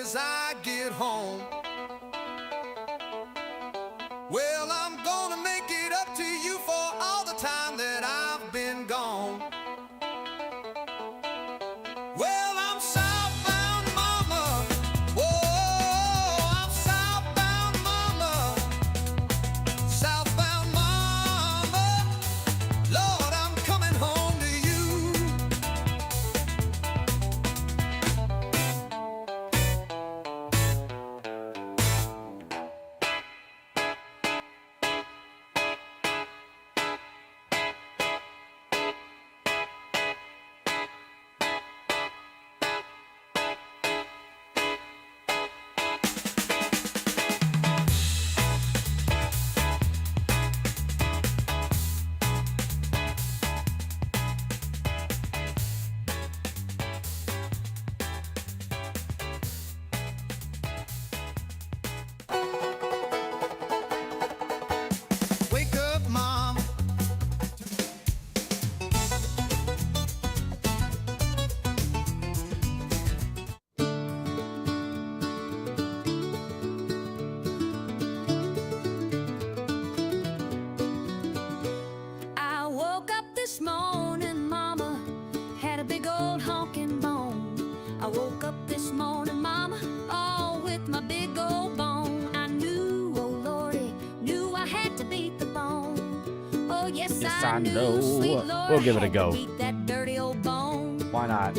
as I get home. Well, I'm gonna make it up to you for all the time that I've been gone. Well, I'm southbound, mama. Whoa, I'm southbound, mama. Southbound, mama. Lord, I'm coming home to you. Wake up, mom. I woke up this morning, mama, had a big old honking bone. I woke up this morning, mama, all with my big old bone. I knew, oh lordy, knew I had to beat the bone. Oh yes, I knew, know. sweet Lord, We'll give it I a had go. to beat that dirty old bone. Why not?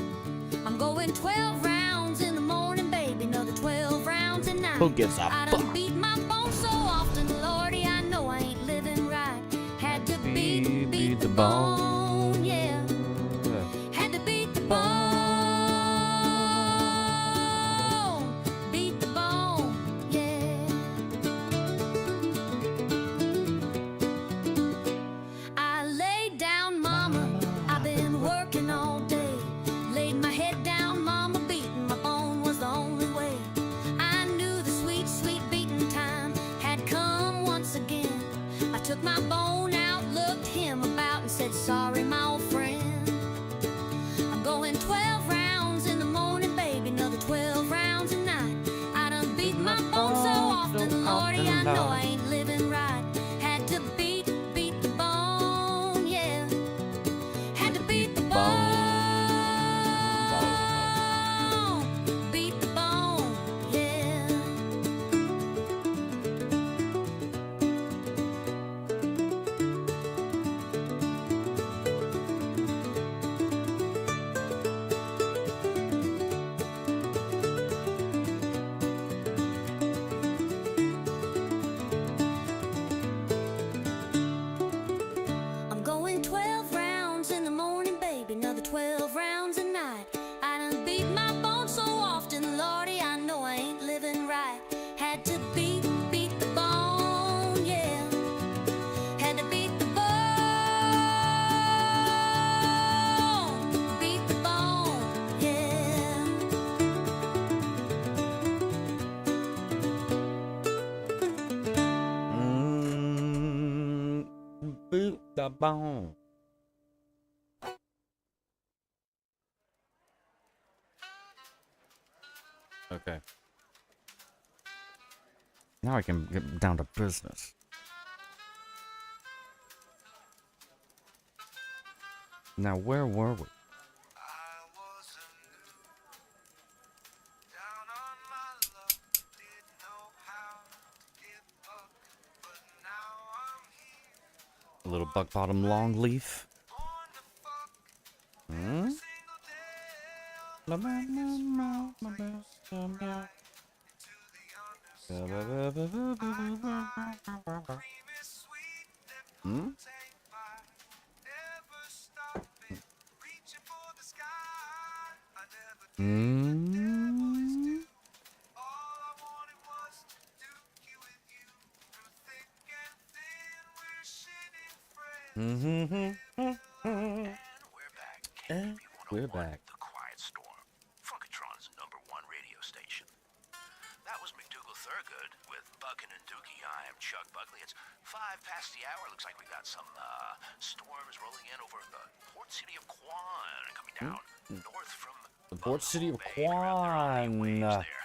I'm going 12 rounds in the morning, baby, another 12 rounds at night. Who gives a I done fuck? beat my bone so often, lordy, I know I ain't living right. Had to beat the bone, yeah. Had to beat the bone, beat the bone, yeah. I laid down, mama, I've been working all day. Laid my head down, mama, beating my bone was the only way. I knew the sweet, sweet beating time had come once again. I took my bone out, looked him about and said, sorry, my old friend. I'm going 12 rounds in the morning, baby, another 12 rounds at night. I done beat my bone so often, lordy, I know I ain't living right. Had to beat the bone, yeah. Had to beat the bone, beat the bone, yeah. I'm going 12 rounds in the morning, baby, another 12 rounds at night. I done beat my bone so often, lordy, I know I ain't living right. Had to beat the bone, yeah. Had to beat the bone, beat the bone, yeah. Boot the bone. Okay. Now I can get down to business. Now, where were we? I wasn't new, down on my luck, didn't know how to give up, but now I'm here, A little buck bottom long leaf. born to fuck Hmm? single day of my into the cream is sweet, Hmm? take by, never stopping, reaching for the sky. I never did Hmm? all I wanted was to do with you through thick and thin. We're shitty friends. Mm-hmm. And we're back. And we're back. The Quiet Storm. Funkatron's #1 radio station. That was McDougal Thurgood with Buckin' and Dookie. I am Chuck Buckley. It's 5 past the hour. Looks like we got some storms rolling in over the port city of Quan, coming down north from The port city of Buffalo Bay. They're on the Quan. waves there.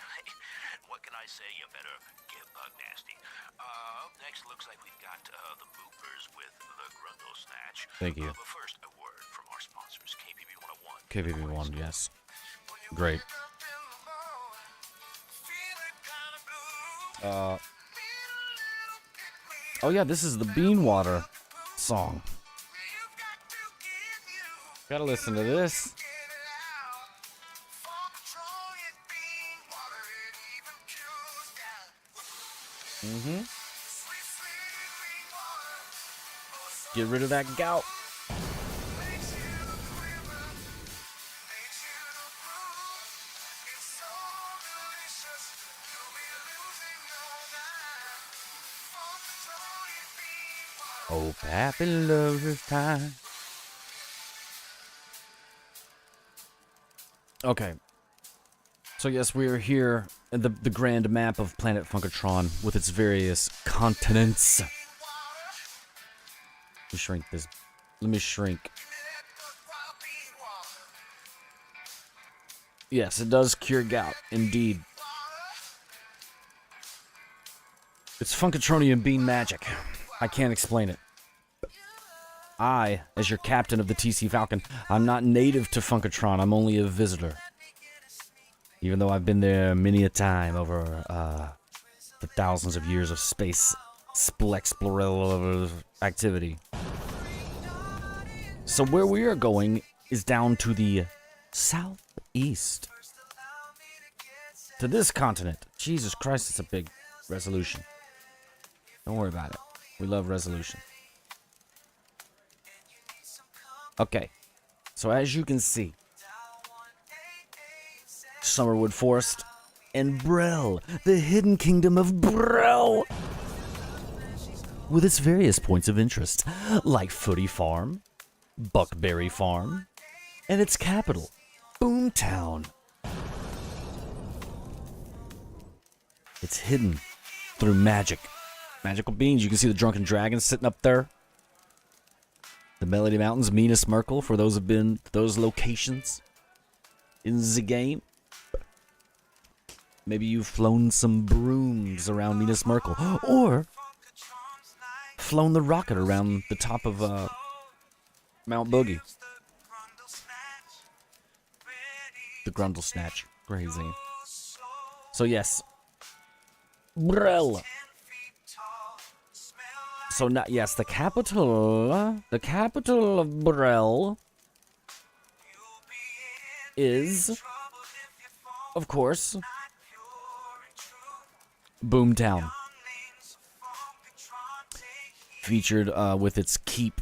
I say you better get bug nasty. Up next, looks like we've got the Moopers with the Grundle Snatch. Thank you. But first, a word from our sponsors, KPB 101. KPP1, yes. Great. Oh yeah, this is the Bean Water song. Gotta listen to this. Get rid of that gout. Oh, Pappy loves his time. Okay. So yes, we are here at the grand map of planet Funkatron with its various continents. Let me shrink this. Let me shrink. Yes, it does cure gout, indeed. It's Funkatronian bean magic. I can't explain it. I, as your captain of the TC Falcon, I'm not native to Funkatron. I'm only a visitor. Even though I've been there many a time over the thousands of years of space exploration activity. So where we are going is down to the southeast. To this continent. Jesus Christ, it's a big resolution. Don't worry about it. We love resolution. Okay. So as you can see, Summerwood Forest and Brell, the hidden kingdom of Brell, with its various points of interest, like Footy Farm, Buckberry Farm, and its capital, Boomtown. It's hidden through magic. Magical beans. You can see the drunken dragon sitting up there. The Melody Mountains, Minas Merkel, for those who've been to those locations in the game. Maybe you've flown some brooms around Minas Merkel, or flown the rocket around the top of Mount Boogie. The Grundle Snatch. Crazy. So yes. Brell. So not yes, the capital of Brell is, of course, Boomtown. Featured with its keep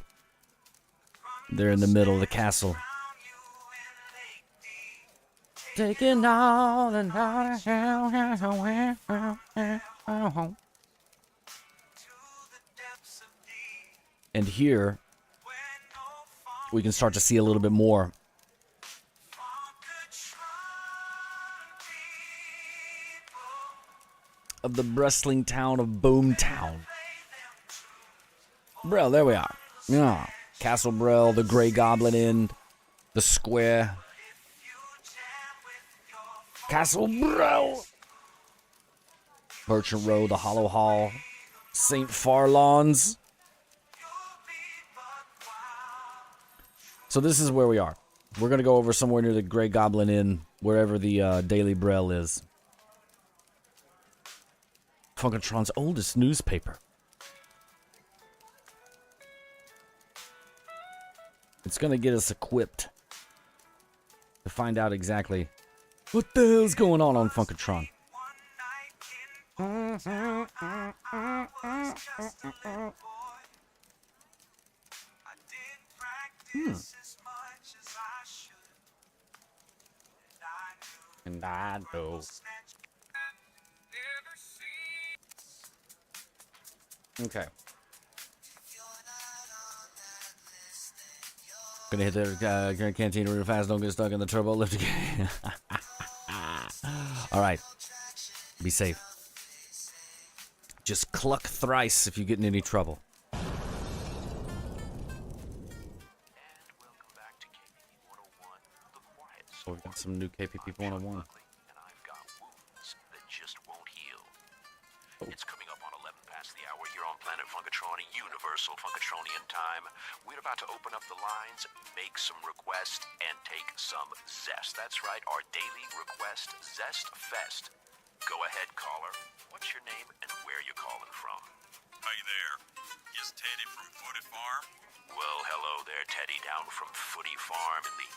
there in the middle of the castle. Taking all and and here we can start to see a little bit more of the bustling town of Boomtown. Brell, there we are. Yeah. Castle Brell, the Grey Goblin Inn, the square. Castle Brell. Merchant Row, the Hollow Hall, St. Farlons. So this is where we are. We're going to go over somewhere near the Grey Goblin Inn, wherever the Daily Brell is. Funkatron's oldest newspaper. It's going to get us equipped to find out exactly what the hell's going on Funkatron. And I know. Okay. Gonna hit the canteen real fast. Don't get stuck in the turbo lift again. All right. Be safe. Just cluck thrice if you get in any trouble. So we've got some new KPP 101. And I've got wounds that just won't heal. It's coming up on 11 past the hour here on planet Funkatroni, Universal Funkatronian time. We're about to open up the lines, make some requests, and take some zest. That's right, our daily request Zest Fest. Go ahead, caller. What's your name and where you calling from? Hey there, is Teddy from Footy Farm? Well, hello there, Teddy, down from Footy Farm in the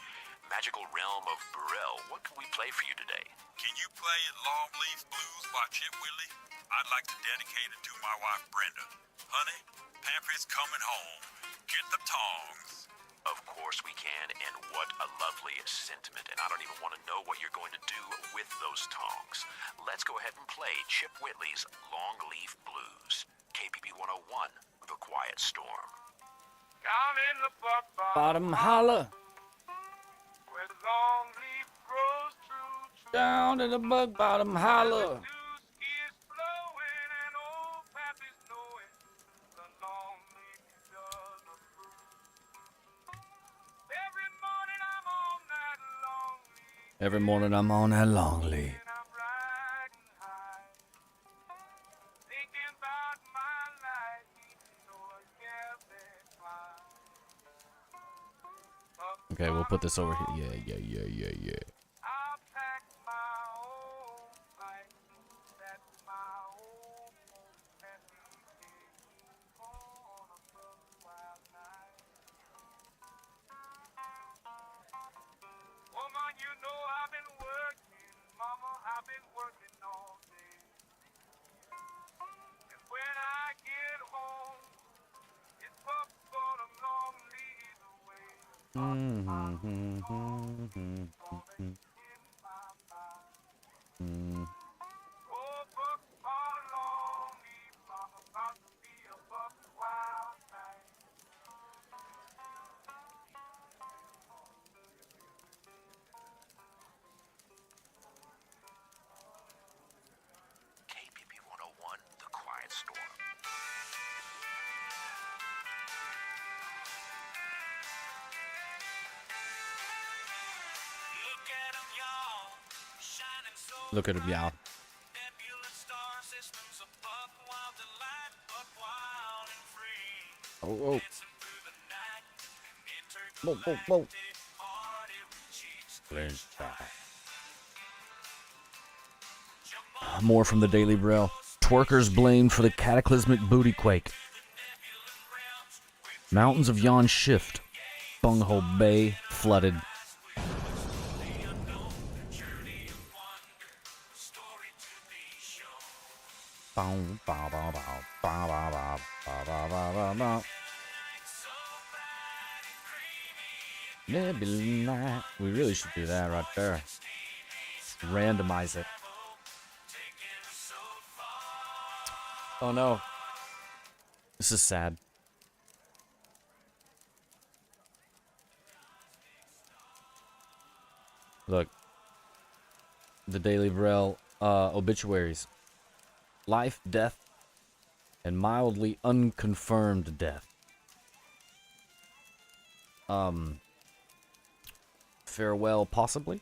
magical realm of Burrell. What can we play for you today? Can you play Longleaf Blues by Chip Willie? I'd like to dedicate it to my wife Brenda. Honey, Pampy's coming home. Get the tongs. Of course we can, and what a lovely sentiment. And I don't even want to know what you're going to do with those tongs. Let's go ahead and play Chip Whitley's Longleaf Blues. KPB 101, The Quiet Storm. Down in the buck Bottom holler. where the long leaf grows true. Down in the bug bottom holler. Dew is flowing and old Pappy's knowing the long leaf does approve. Every morning I'm on that long leaf Every morning I'm on that long leaf. and I'm riding high, thinking about my life, even though I can't climb. Okay, we'll put this over here. Yeah. I'll pack my own life. That's my own happy day on a wild night. Woman, you know I've been working. Mama, I've been working all day. And when I get home, it's up for them long leads away. Oh, buck all along, leave mama about to be a buck wild night. KPB 101, The Quiet Storm. Look at 'em, y'all, shining so Look at him, y'all. nebulous star systems of buck wild delight, buck wild and free. Oh. Dancing through the night, Whoa. party with cheeks. More from the Daily Braille. Twerkers blamed for the cataclysmic booty quake. Mountains of Yon shift. Bunghole Bay flooded. Nebula night. We really should do that right there. Randomize it. Oh no. This is sad. Look. The Daily Braille obituaries. Life, death, and mildly unconfirmed death. Farewell, possibly?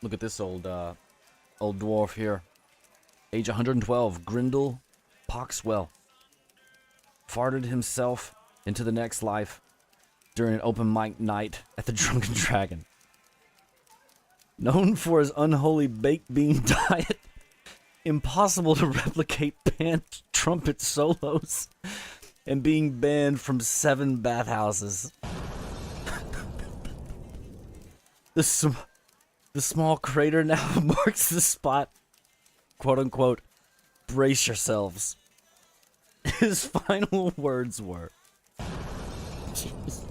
Look at this old dwarf here. Age 112, Grindel Poxwell. Farted himself into the next life during an open mic night at the Drunken Dragon. Known for his unholy baked bean diet, impossible to replicate band trumpet solos, and being banned from 7 bathhouses. The small crater now marks the spot, quote unquote, brace yourselves. His final words were, Jesus.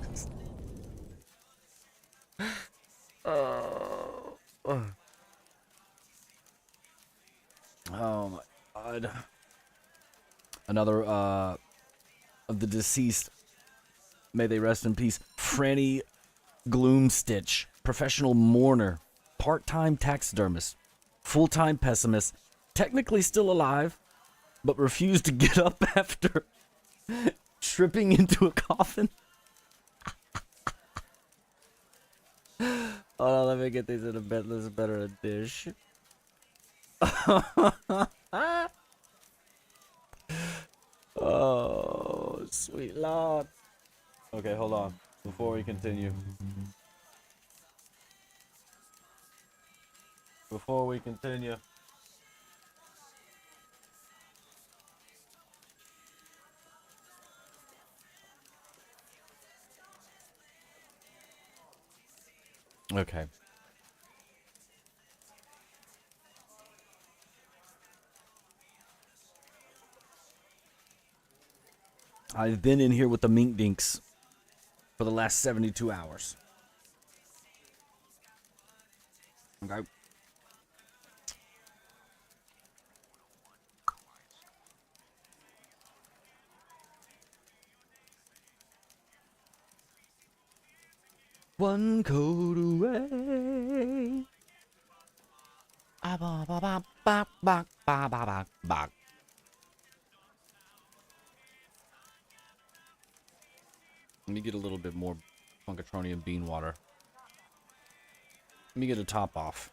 Oh my God. Another of the deceased, may they rest in peace, Franny Gloomstitch, professional mourner, part-time taxidermist, full-time pessimist, technically still alive, but refused to get up after tripping into a coffin. Oh, let me get these in a bit. This is better a dish. Oh, sweet Lord. Okay, hold on. Before we continue. Before we continue. Okay. I've been in here with the mink dinks for the last 72 hours. Okay. One code away. Ah, ba, ba, ba, ba, ba, ba, ba, ba, ba. Let me get a little bit more Funkatronian bean water. Let me get a top off.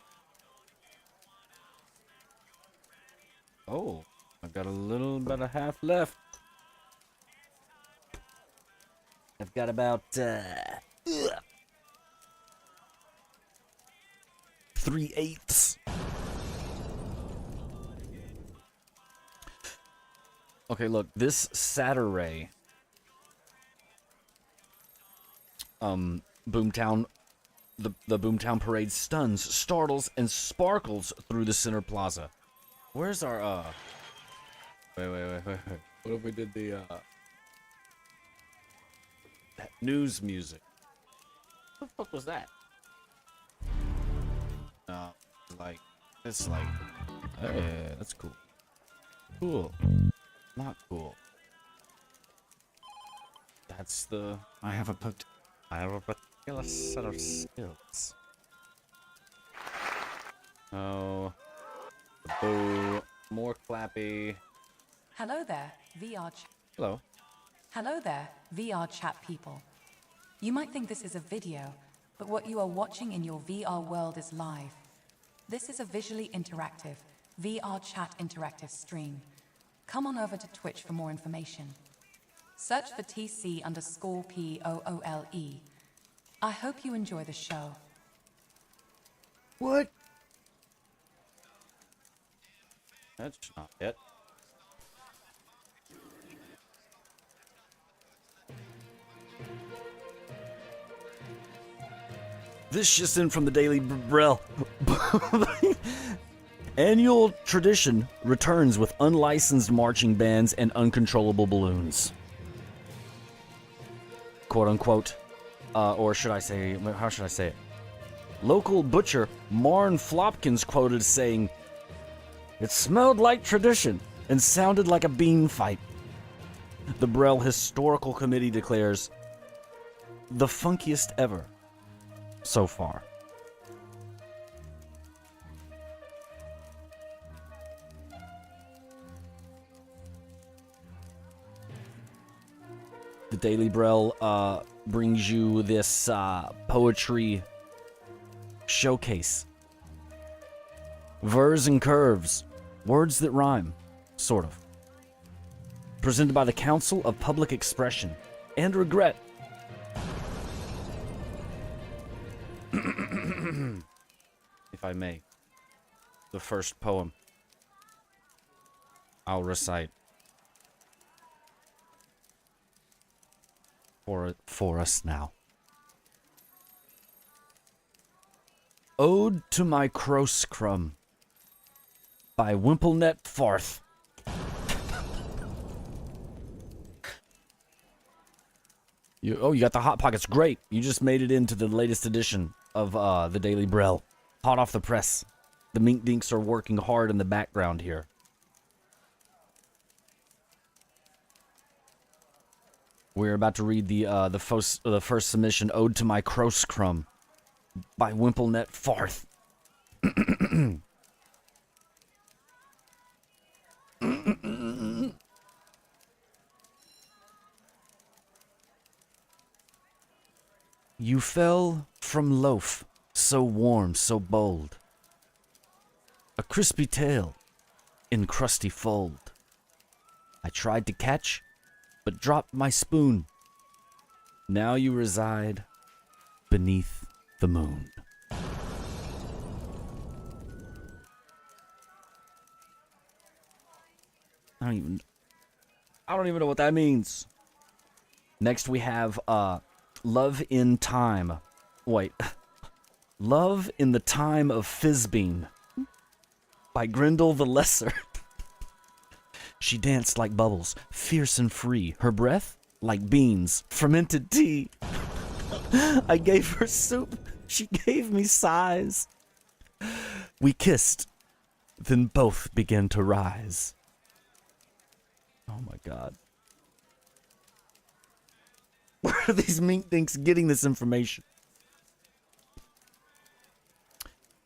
Oh, I've got a little, about a half left. I've got about 3/8. Okay, look, this Saturday, Boomtown, the Boomtown parade stuns, startles, and sparkles through the center plaza. Where's our, wait. What if we did the, news music? What the fuck was that? No, it's like, hey, that's cool. Cool. Not cool. That's the, I have a particular set of skills. Oh, boo, more clappy. Hello there, VRChat. Hello. Hello there, VRChat people. You might think this is a video, but what you are watching in your VR world is live. This is a visually interactive, VRChat interactive stream. Come on over to Twitch for more information. Search for TC_POOLE. I hope you enjoy the show. What? That's not it. This just in from the Daily Brell. Annual tradition returns with unlicensed marching bands and uncontrollable balloons. Quote unquote. Or should I say, how should I say it? Local butcher Marn Flopkins quoted as saying, "It smelled like tradition and sounded like a bean fight." The Brell Historical Committee declares, "The funkiest ever so far." The Daily Brell brings you this poetry showcase. Vers and curves, words that rhyme, sort of. Presented by the Council of Public Expression and Regret. If I may, the first poem I'll recite for us now. Ode to My Croscrum by Wimplenet Farth. You got the Hot Pockets. Great. You just made it into the latest edition of the Daily Brell. Hot off the press. The Mink Dinks are working hard in the background here. We're about to read the first submission, Ode to My Croscrum by Wimplenet Farth. You fell from loaf, so warm, so bold. A crispy tail in crusty fold. I tried to catch, but dropped my spoon. Now you reside beneath the moon. I don't even know what that means. Next we have Love in Time. Wait. Love in the Time of Fizbean by Grendel the Lesser. She danced like bubbles, fierce and free. Her breath like beans, fermented tea. I gave her soup. She gave me sighs. We kissed, then both began to rise. Oh my God. Where are these mink dinks getting this information?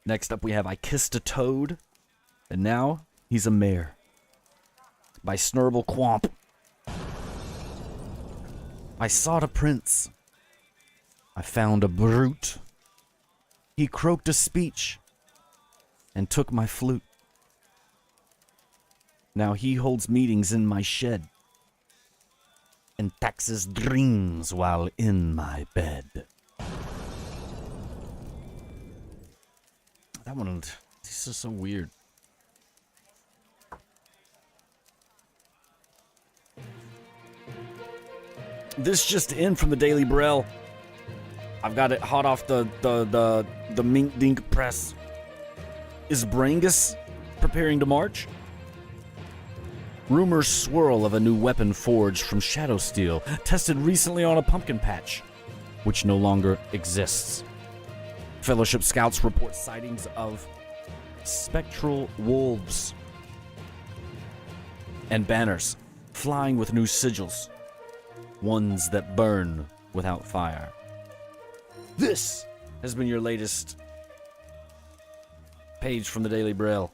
Next up we have I Kissed a Toad, and now he's a mare. By Snurble Quamp. I sought a prince. I found a brute. He croaked a speech and took my flute. Now he holds meetings in my shed and taxes dreams while in my bed. That one, this is so weird. This just in from the Daily Brel. I've got it hot off the Mink Dink press. Is Brangus preparing to march? Rumors swirl of a new weapon forged from shadow steel, tested recently on a pumpkin patch, which no longer exists. Fellowship scouts report sightings of spectral wolves and banners flying with new sigils, ones that burn without fire. This has been your latest page from the Daily Braille.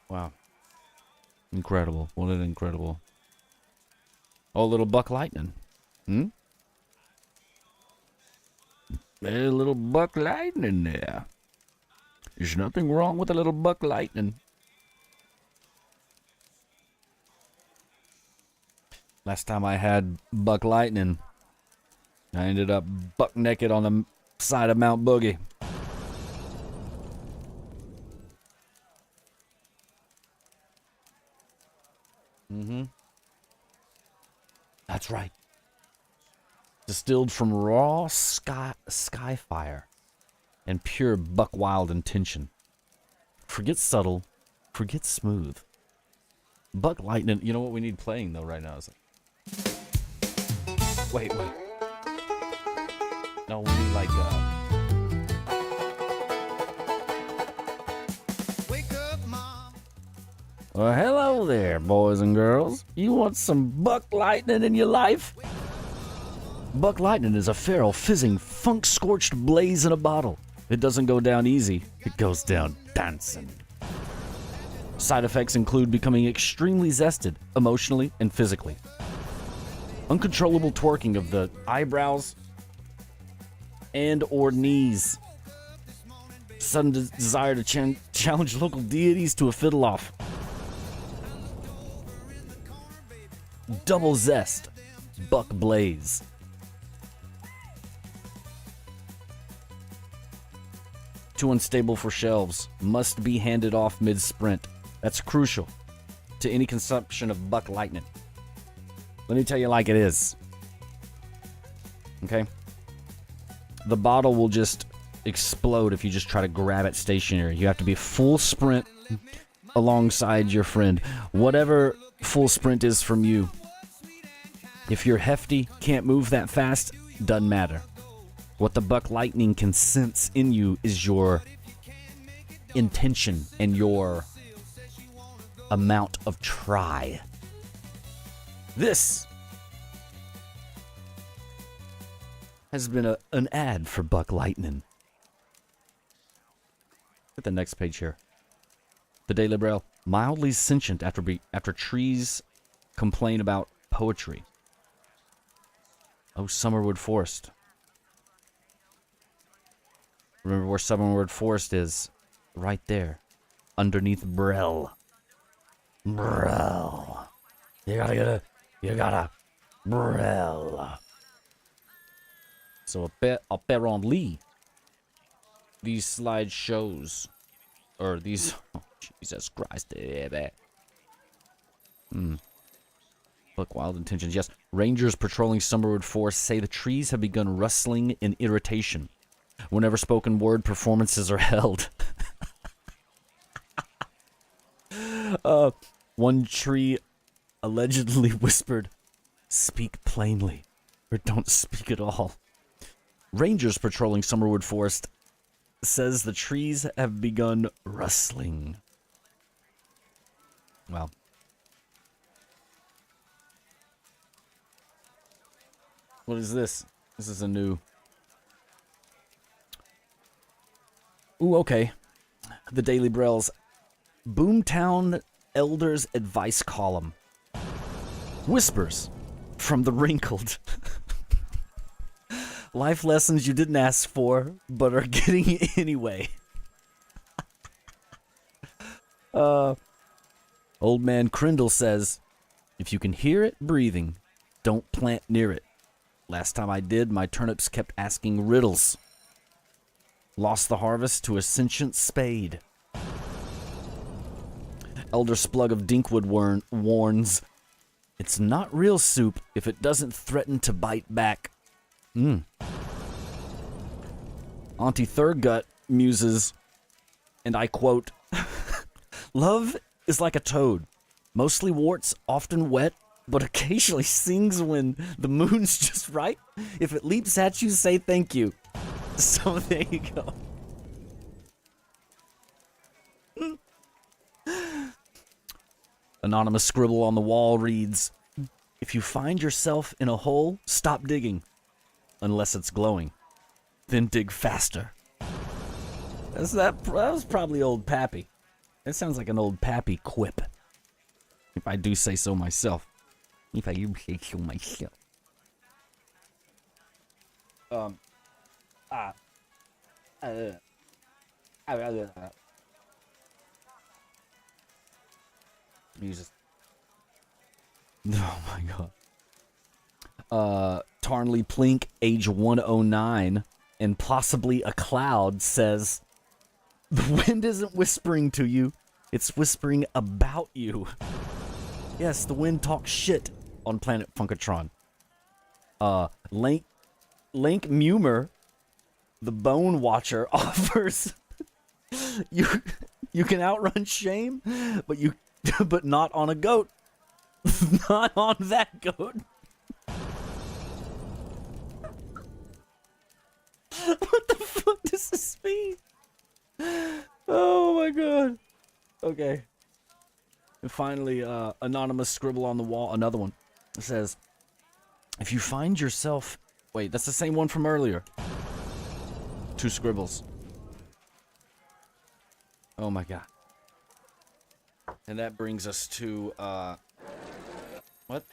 Wow. Incredible. What an incredible. Oh, little Buck Lightning. There's a little Buck Lightning there. There's nothing wrong with a little Buck Lightning. Last time I had Buck Lightning, I ended up buck naked on the side of Mount Boogie. That's right. Distilled from raw sky fire and pure buck wild intention. Forget subtle, forget smooth. Buck Lightning, you know what we need playing though right now is wait. No, we need like Wake up, Mom. well, hello there, boys and girls. You want some Buck Lightning in your life? Buck Lightning is a feral, fizzing, funk-scorched blaze in a bottle. It doesn't go down easy. It goes down dancing. Side effects include becoming extremely zested, emotionally and physically. Uncontrollable twerking of the eyebrows and or knees. Sudden desire to challenge local deities to a fiddle-off. Double zest. Buck blaze. Too unstable for shelves. Must be handed off mid-sprint. That's crucial to any consumption of Buck Lightning. Let me tell you like it is. Okay? The bottle will just explode if you just try to grab it stationary. You have to be full sprint alongside your friend. Whatever full sprint is from you. If you're hefty, can't move that fast, doesn't matter. What the Buck Lightning can sense in you is your intention and your amount of try. This has been an ad for Buck Lightning. At the next page here. The Daily Braille, mildly sentient after trees complain about poetry. Oh, Summerwood Forest. Remember where Summerwood Forest is. right there, underneath Brel. Brel. You gotta, Brel. So apparently, these slide shows, or these, oh, Jesus Christ, Look, wild intentions, yes. Rangers patrolling Summerwood Forest say the trees have begun rustling in irritation whenever spoken word performances are held. One tree allegedly whispered, "Speak plainly, or don't speak at all." Rangers patrolling Summerwood Forest says the trees have begun rustling. Well. What is this? This is a new... Ooh, okay. The Daily Brell's Boomtown Elders Advice Column. Whispers from the wrinkled. Life lessons you didn't ask for, but are getting anyway. Old man Crindle says, if you can hear it breathing, don't plant near it. Last time I did, my turnips kept asking riddles. Lost the harvest to a sentient spade. Elder Splug of Dinkwood warns, it's not real soup if it doesn't threaten to bite back. Auntie Thurgut muses, and I quote, love is like a toad, mostly warts, often wet, but occasionally sings when the moon's just right. If it leaps at you, say thank you. So there you go. Anonymous scribble on the wall reads, if you find yourself in a hole, stop digging. Unless it's glowing. Then dig faster. That was probably old Pappy. That sounds like an old Pappy quip. If I do say so myself. If I do say so myself. Music. Oh my god. Tarnley Plink, age 109, and possibly a cloud, says, the wind isn't whispering to you, it's whispering about you. Yes, the wind talks shit on planet Funkatron. Link Mumer, the Bone Watcher, offers you can outrun shame, but not on a goat. Not on that goat. What the fuck does this mean? Oh my god. Okay. And finally, anonymous scribble on the wall, another one. It says, if you find yourself... Wait, that's the same one from earlier. 2 scribbles. Oh my god. And that brings us to, what?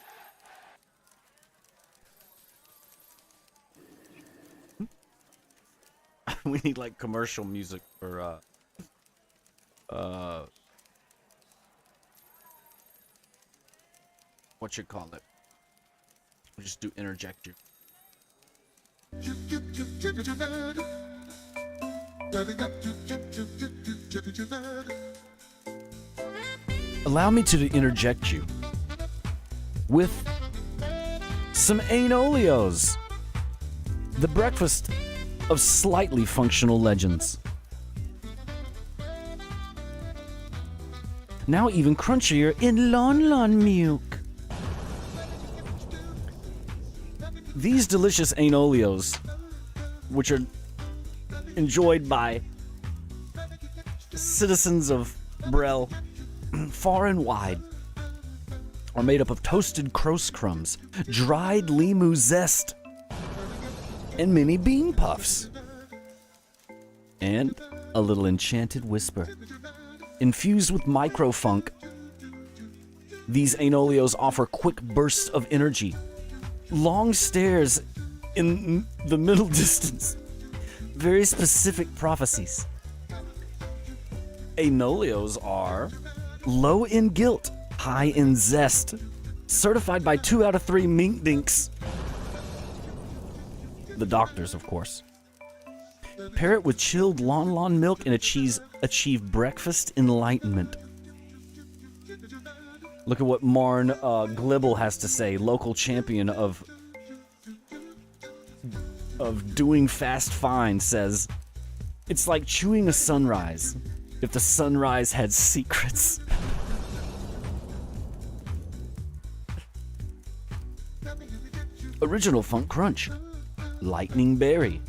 We need, like, commercial music for, what you call it? We'll just do interject you. Allow me to interject you with some Ainolios, the breakfast of slightly functional legends. Now even crunchier in Lon milk. These delicious Ainolios, which are enjoyed by citizens of Brel far and wide, are made up of toasted crose crumbs, dried limu zest, and mini bean puffs, and a little enchanted whisper. Infused with microfunk, these Ainolios offer quick bursts of energy, long stares in the middle distance, very specific prophecies, Anolios are low in guilt, high in zest. Certified by 2 out of 3 mink dinks. The doctors, of course. Pair it with chilled lon milk and achieve breakfast enlightenment. Look at what Marn Glibble has to say, local champion of doing fast fine, says, it's like chewing a sunrise if the sunrise had secrets. Original Funk Crunch. Lightning Berry.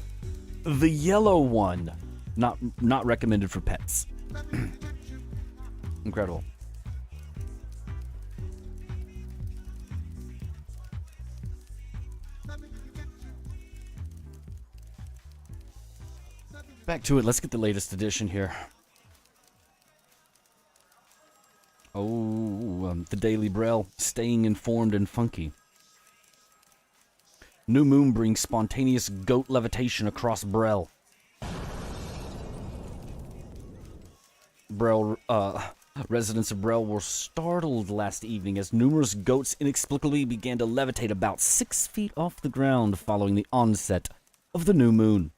The yellow one. Not recommended for pets. Incredible. Back to it. Let's get the latest edition here. The Daily Brel. Staying informed and funky. New moon brings spontaneous goat levitation across Brel. Residents of Brel were startled last evening as numerous goats inexplicably began to levitate about 6 feet off the ground following the onset of the new moon.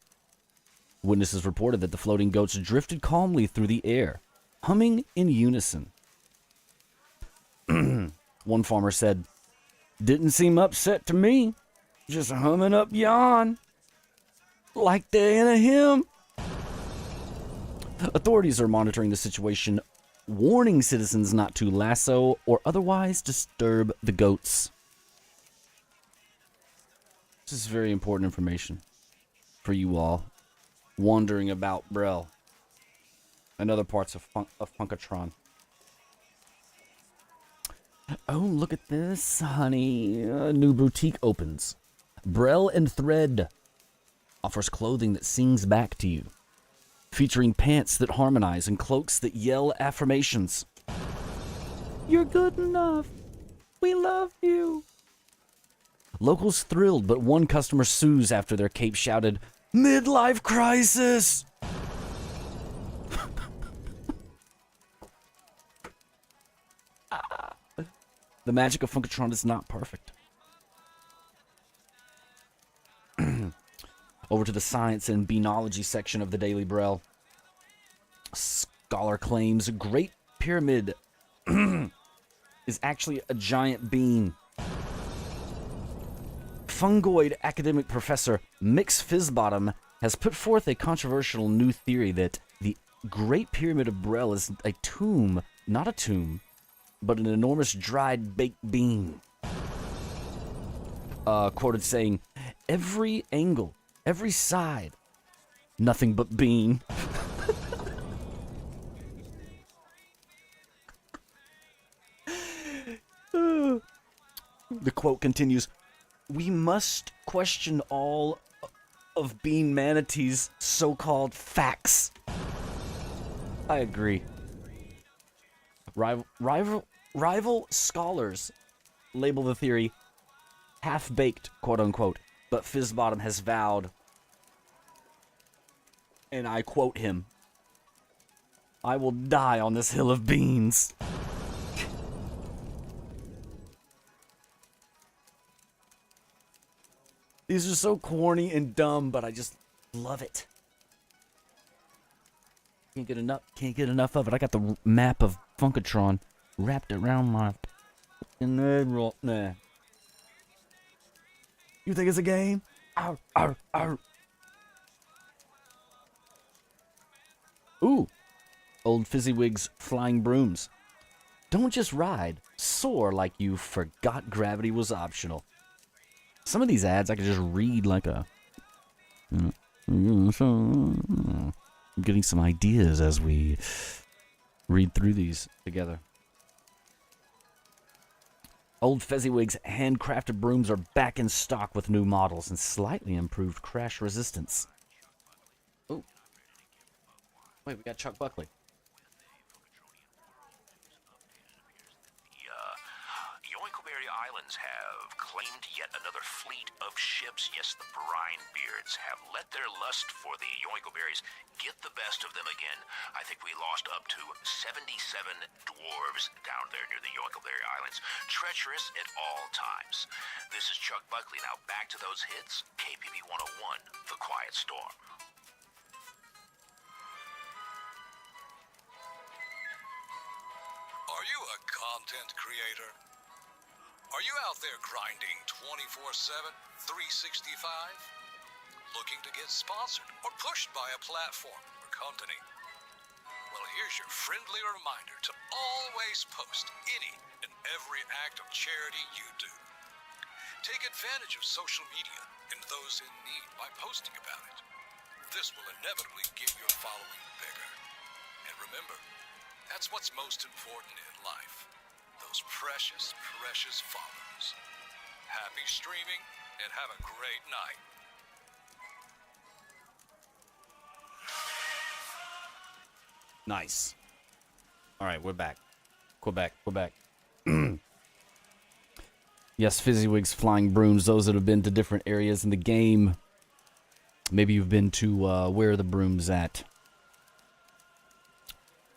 Witnesses reported that the floating goats drifted calmly through the air, humming in unison. One farmer said, "Didn't seem upset to me. Just humming up yon. Like they're in a hymn." Authorities are monitoring the situation, warning citizens not to lasso or otherwise disturb the goats. This is very important information for you all wandering about Brel and other parts of Funkatron. Oh, look at this, honey. A new boutique opens. Brel and Thread offers clothing that sings back to you, featuring pants that harmonize and cloaks that yell affirmations. You're good enough. We love you. Locals thrilled, but one customer sues after their cape shouted, "Midlife crisis!" The magic of Funkatron is not perfect. Over to the science and beanology section of the Daily Brel. Scholar claims Great Pyramid is actually a giant bean. Fungoid academic professor Mix Fizzbottom has put forth a controversial new theory that the Great Pyramid of Brel is a tomb, not a tomb, but an enormous dried baked bean. Quoted saying, "Every angle, every side, nothing but bean." The quote continues, "We must question all of Bean Manatee's so-called facts." I agree. Rival scholars label the theory half-baked, quote-unquote, but Fizzbottom has vowed, and I quote him, "I will die on this hill of beans." These are so corny and dumb, but I just love it. Can't get enough of it. I got the map of Funkatron wrapped around my nah. You think it's a game? Arr, arr, arr. Ooh, old Fizzywig's flying brooms. Don't just ride, soar like you forgot gravity was optional. Some of these ads I could just read like a... I'm getting some ideas as we read through these together. Old Fezziwig's handcrafted brooms are back in stock with new models and slightly improved crash resistance. Oh. Wait, we got Chuck Buckley. Yoinkleberry Islands have claimed yet another fleet of ships. Yes, the brine beards have let their lust for the Yoinkleberries get the best of them again. I think we lost up to 77 dwarves down there near the Yorkleberry Islands. Treacherous at all times. This is Chuck Buckley. Now back to those hits. KPB 101, The Quiet Storm. Are you a content creator? Are you out there grinding 24/7, 365? Looking to get sponsored or pushed by a platform or company? Well, here's your friendly reminder to always post any and every act of charity you do. Take advantage of social media and those in need by posting about it. This will inevitably get your following bigger. And remember, that's what's most important in life. Those precious, precious followers. Happy streaming and have a great night. Nice. All right, we're back. Quebec. Yes, Fizzywigs, flying brooms, those that have been to different areas in the game. Maybe you've been to, where are the brooms at?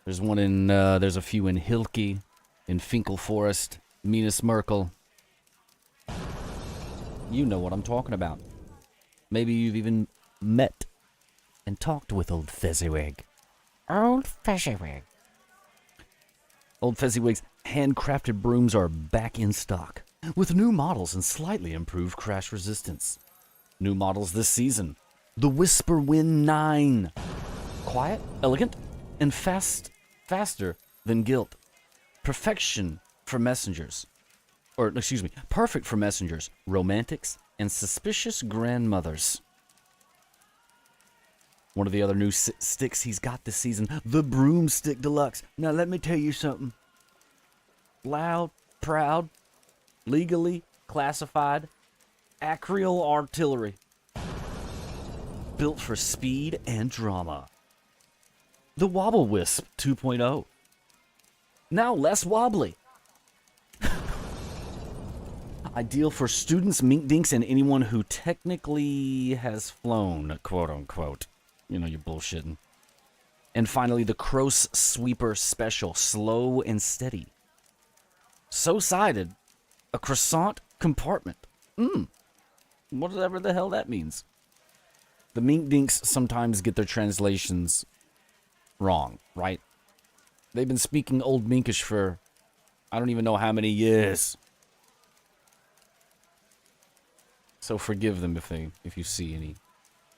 There's one in, there's a few in Hilke, in Finkel Forest, Minas Merkel. You know what I'm talking about. Maybe you've even met and talked with old Fezziwig. Old Fezziwig. Old Fezziwig's handcrafted brooms are back in stock, with new models and slightly improved crash resistance. New models this season. The Whisper Wind 9. Quiet, elegant, and faster than Guilt. Perfection for messengers. Or, excuse me, perfect for messengers, romantics, and suspicious grandmothers. One of the other new sticks he's got this season, the Broomstick Deluxe. Now, let me tell you something. Loud, proud, legally classified, acreal artillery. Built for speed and drama. The Wobble Wisp 2.0. Now less wobbly. Ideal for students, mink dinks, and anyone who technically has flown, quote unquote. You know, you're bullshitting. And finally, the Cross Sweeper Special, slow and steady. So sided, a croissant compartment. Whatever the hell that means. The mink dinks sometimes get their translations wrong, right? They've been speaking Old Minkish for I don't even know how many years. So forgive them if you see any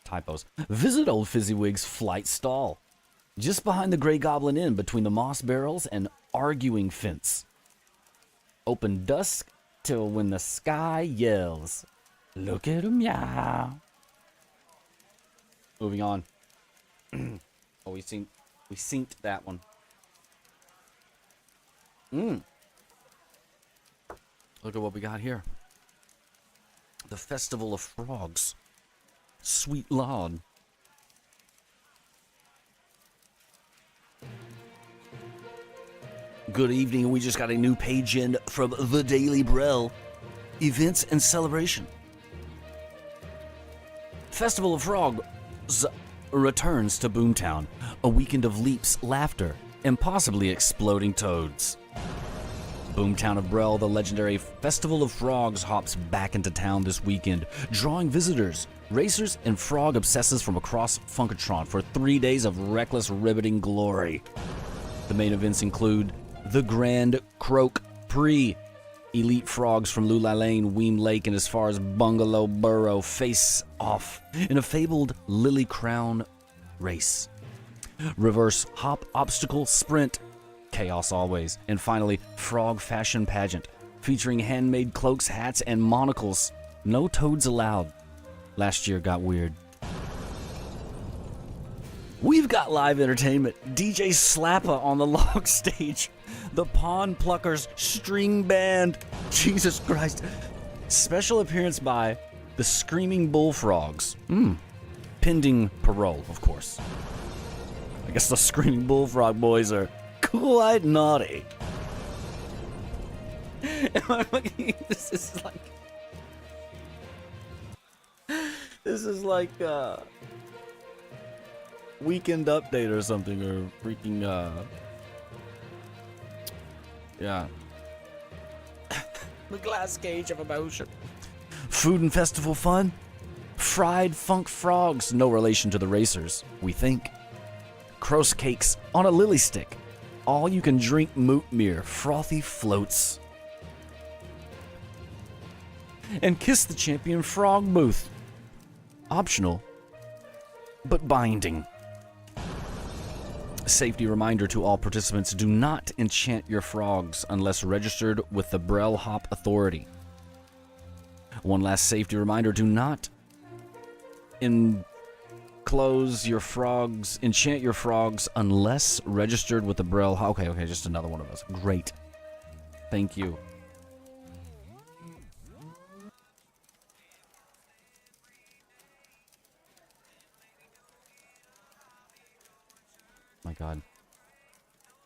typos. Visit Old Fizzywig's flight stall, just behind the Grey Goblin Inn, between the moss barrels and arguing fence. Open dusk till when the sky yells. Look at 'em, yeah. Moving on. Oh, we synced that one. Look at what we got here. The Festival of Frogs. Sweet Lord. Good evening. We just got a new page in from the Daily Brell. Events and celebration. Festival of Frogs returns to Boomtown. A weekend of leaps, laughter, and possibly exploding toads. Boomtown of Brell, the legendary Festival of Frogs, hops back into town this weekend, drawing visitors, racers, and frog obsessors from across Funkatron for 3 days of reckless, riveting glory. The main events include the Grand Croak Prix. Elite frogs from Lulai Lane, Weem Lake, and as far as Bungalow Burrow face off in a fabled Lily Crown race. Reverse hop obstacle sprint. Chaos always. And finally, Frog Fashion Pageant, featuring handmade cloaks, hats, and monocles. No toads allowed. Last year got weird. We've got live entertainment. DJ Slappa on the log stage. The Pawn Pluckers String Band. Jesus Christ. Special appearance by the Screaming Bullfrogs. Pending parole, of course. I guess the Screaming Bullfrog boys are quite naughty. This is like weekend update or something, or freaking, yeah. The glass cage of emotion. Food and festival fun? Fried funk frogs, no relation to the racers, we think. Cross cakes on a lily stick. All you can drink mootmere, frothy floats. And kiss the champion frog booth. Optional, but binding. Safety reminder to all participants, do not enchant your frogs unless registered with the Brel Hop Authority. One last safety reminder, do not enclose your frogs, enchant your frogs unless registered with the Brel Hop. Okay, just another one of those. Great. Thank you. My God.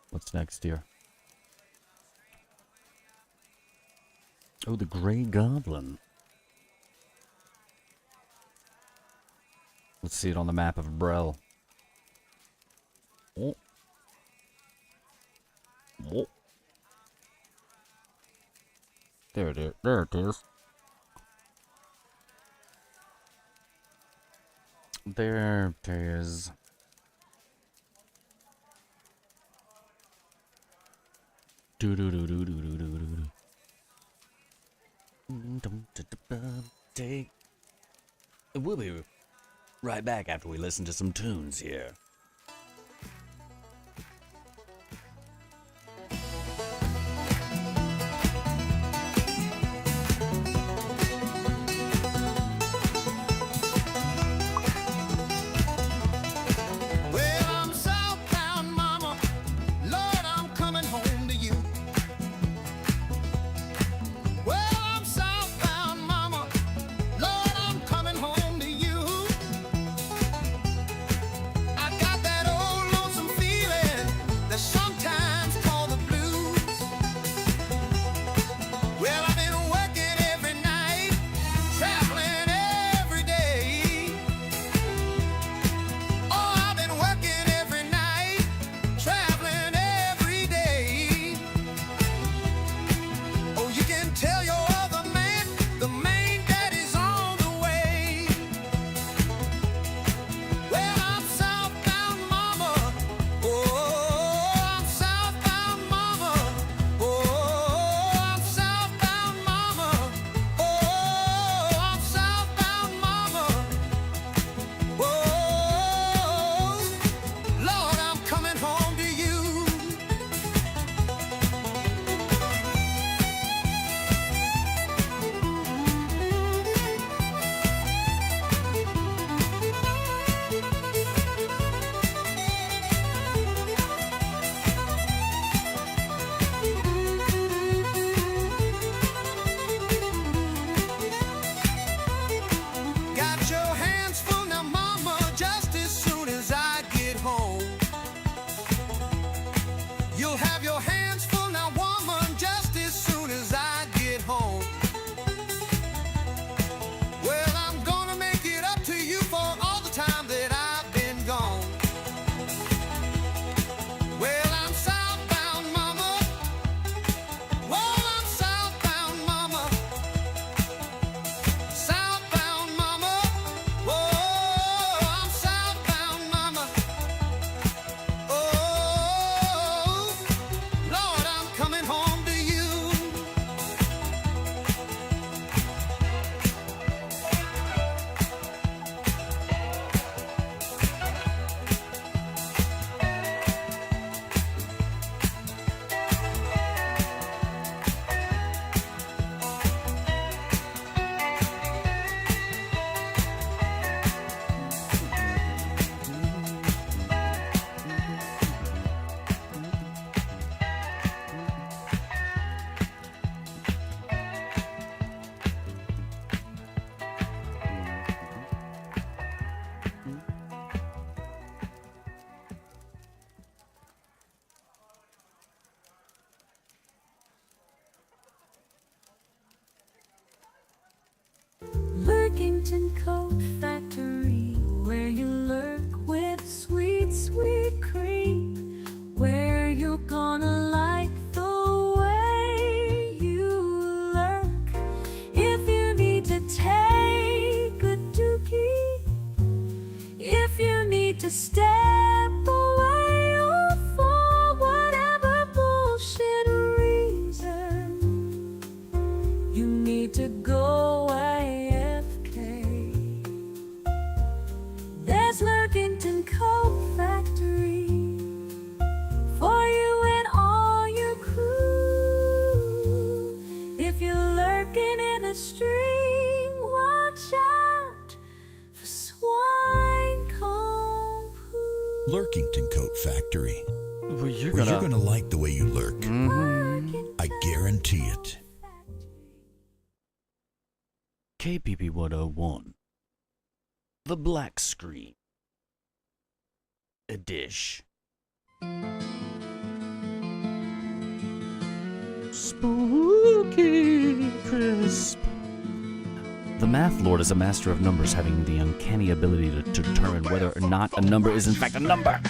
What's next here? Oh, the Grey Goblin. Let's see it on the map of Brel. Oh. Oh. There it is. There it is. There it is. Do do do do do do do do. We'll be right back after we listen to some tunes here. Lurkington Coat Factory, where you lurk with sweet Lurkington Coat Factory. Well, you're Where gonna... you're gonna like the way you lurk. I guarantee it. KPP 101. The Black Screen. A dish. Spooky crisp. The Math Lord is a master of numbers, having the uncanny ability to determine whether or not a number is in fact a number.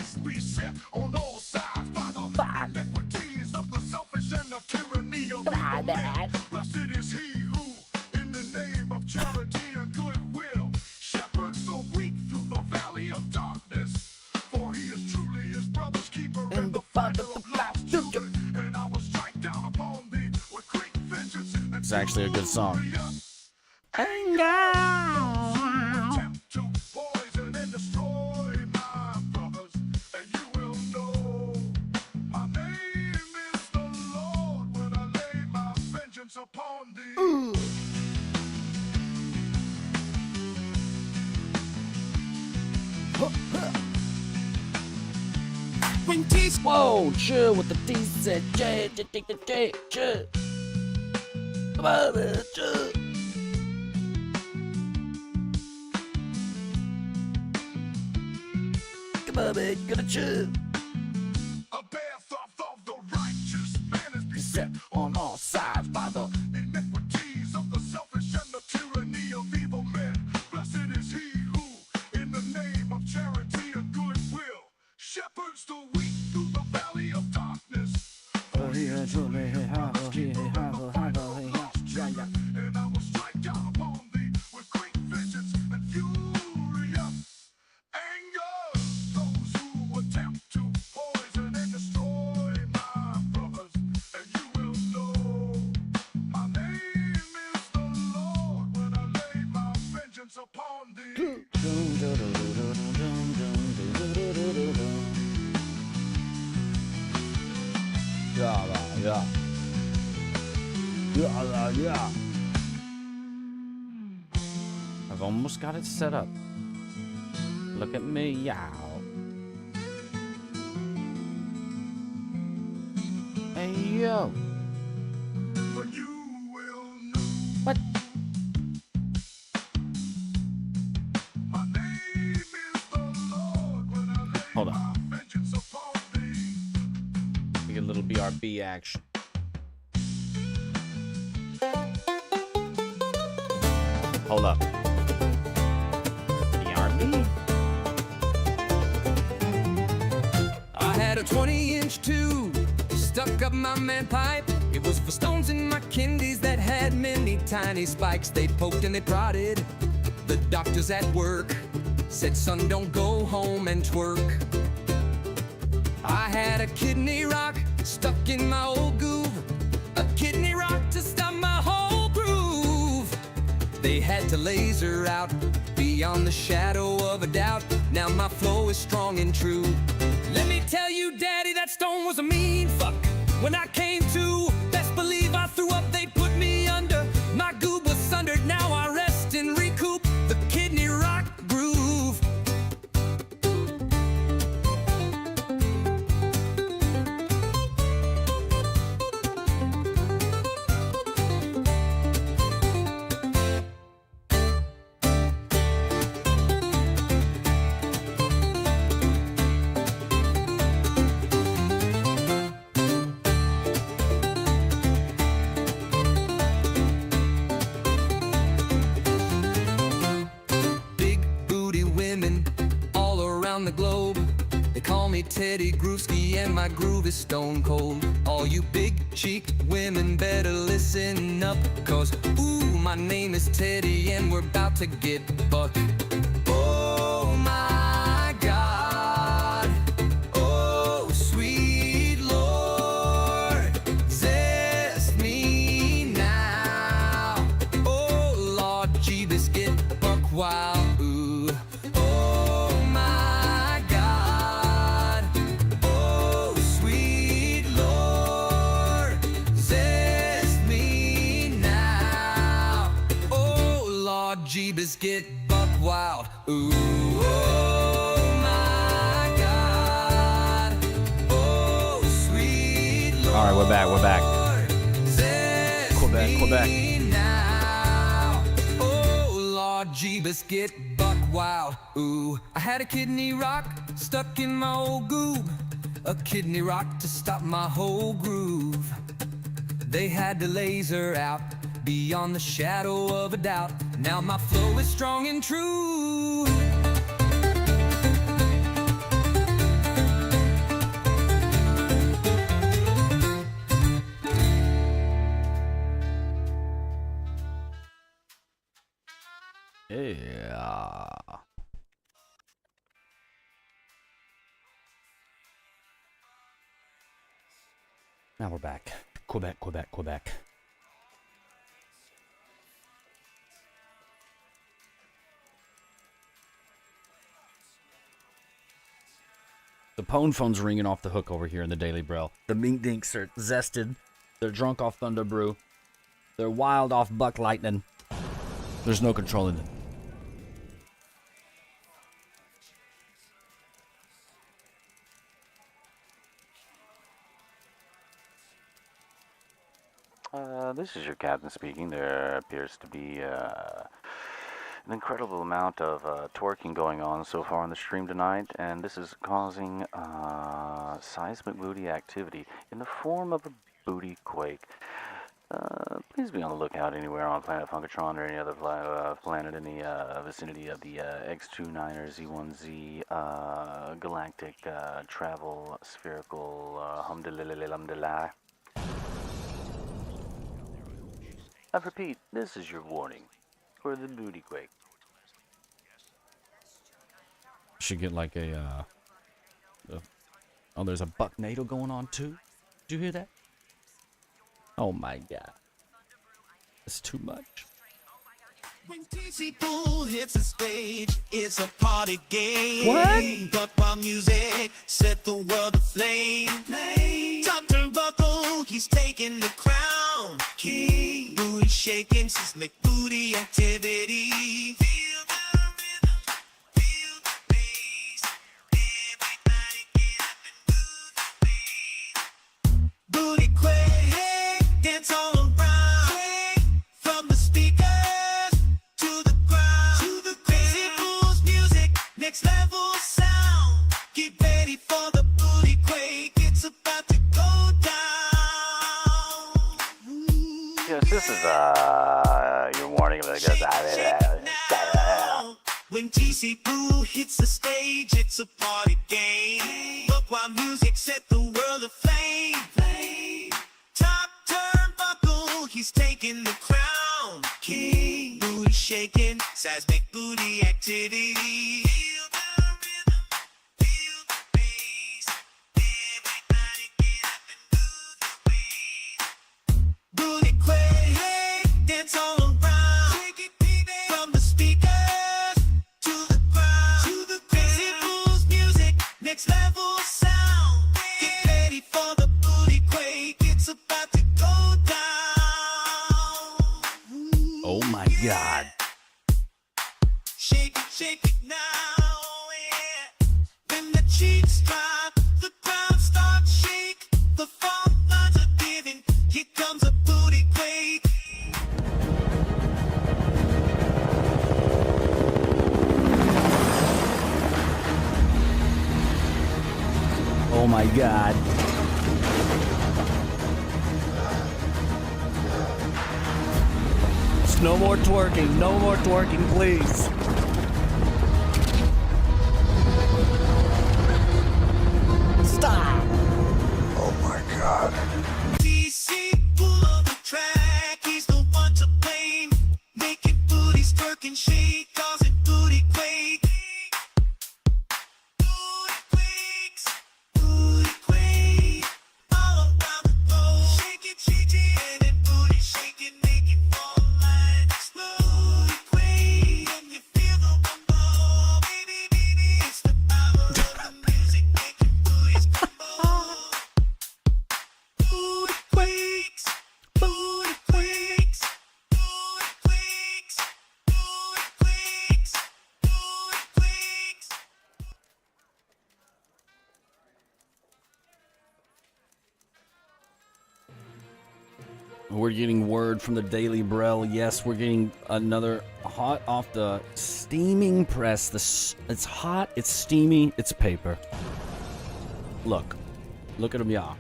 It's actually a good song. Whoa, chill with the TC, chill. Come on, man, chill. Come on, man, you gotta chill. A bath of the righteous man is beset on all sides by the iniquities of the selfish and the tyranny of evil men. Blessed is he who, in the name of charity and goodwill, shepherds the weak through the valley of darkness. For he is truly and I will strike down upon thee with great vengeance and furious anger. Those who attempt to poison and destroy my brothers, and you will know my name is the Lord when I lay my vengeance upon thee. Yeah. I've almost got it set up. Look at me, yow. Hey, yo. But you will know What? my name is the Lord when I lay Hold on. my vengeance upon thee. We get a little BRB action. Hold up. BRB? I had a 20-inch tube stuck up my manpipe. It was for stones in my candies that had many tiny spikes. They poked and they prodded. The doctors at work said, son, don't go home and twerk. I had a kidney rock stuck in my old groove. A kidney rock to stop my whole groove. They had to laser out beyond the shadow of a doubt. Now my flow is strong and true. Let me tell you, Daddy, that stone was a mean fuck. When I came to, best believe I threw up, they put me under. My goob was sundered, now I rest and recoup the kidney rock groove. The globe. They call me Teddy Groovsky and my groove is stone cold. All you big cheek women better listen up, cause ooh, my name is Teddy and we're about to get bucked. Oh my God, oh sweet Lord, zest me now. Oh Lord, gee, this get buck wild. Ooh. Jeebus get buck wild. Ooh, oh my God. All right, we're back. Quebec. Now. Oh, Lord Jeebus, get buck wild. Ooh, I had a kidney rock stuck in my old goob. A kidney rock to stop my whole groove. They had to laser out beyond the shadow of a doubt. Now my flow is strong and true. Yeah. Now we're back. Quebec. The pone phone's ringing off the hook over here in the Daily Braille. The mink dinks are zested. They're drunk off Thunder Brew. They're wild off Buck Lightning. There's no controlling them. This is your captain speaking. There appears to be an incredible amount of twerking going on so far on the stream tonight, and this is causing seismic booty activity in the form of a booty quake. Please be on the lookout anywhere on planet Funkatron or any other planet in the vicinity of the X29 or Z1Z galactic travel spherical humdulillah. I repeat, this is your warning for the booty quake. Should get like a oh, there's a bucknado going on too. Did you hear that? Oh my god. That's too much. When TC Poole hits the stage, it's a party game. What? But while music set the world aflame, top turnbuckle, he's taking the crown. King, booty shaking, seismic booty activity. Feel the rhythm, feel the bass. Everybody get up and move the beat. Booty quake, dance all around. From the speakers to the ground. Crazy Poole's music, next level sound. Get ready for the booty quake, it's about to go down. Yes, this is your warning. When TC Poole hits the stage, it's a party game. Look while music set the world aflame. Top turnbuckle, he's taking the crown. King, booty shaking, seismic booty activity. Feel the rhythm, feel the bass. Everybody get up and move the beat. Booty quake, dance all around. From the speakers to the ground. Crazy Poole's music, next level sound. Get ready for the booty quake, it's about to go down. Oh my god. Shake it now, yeah. When the cheeks drop, the ground starts shake. The Falcons are giving, here comes a booty quake. Oh my god. No more twerking, please. Stop! Oh my god. TC Poole on the track, he's the one to blame. Making booties twerk and shake, causing booty quake. Booty quake, all around the globe. Shake it, and then booty shake it, make it fall like booty quake. When you We're getting word from the Daily Brel. Yes, we're getting another hot off the steaming press. It's hot, it's steamy, it's paper. Look at them, y'all.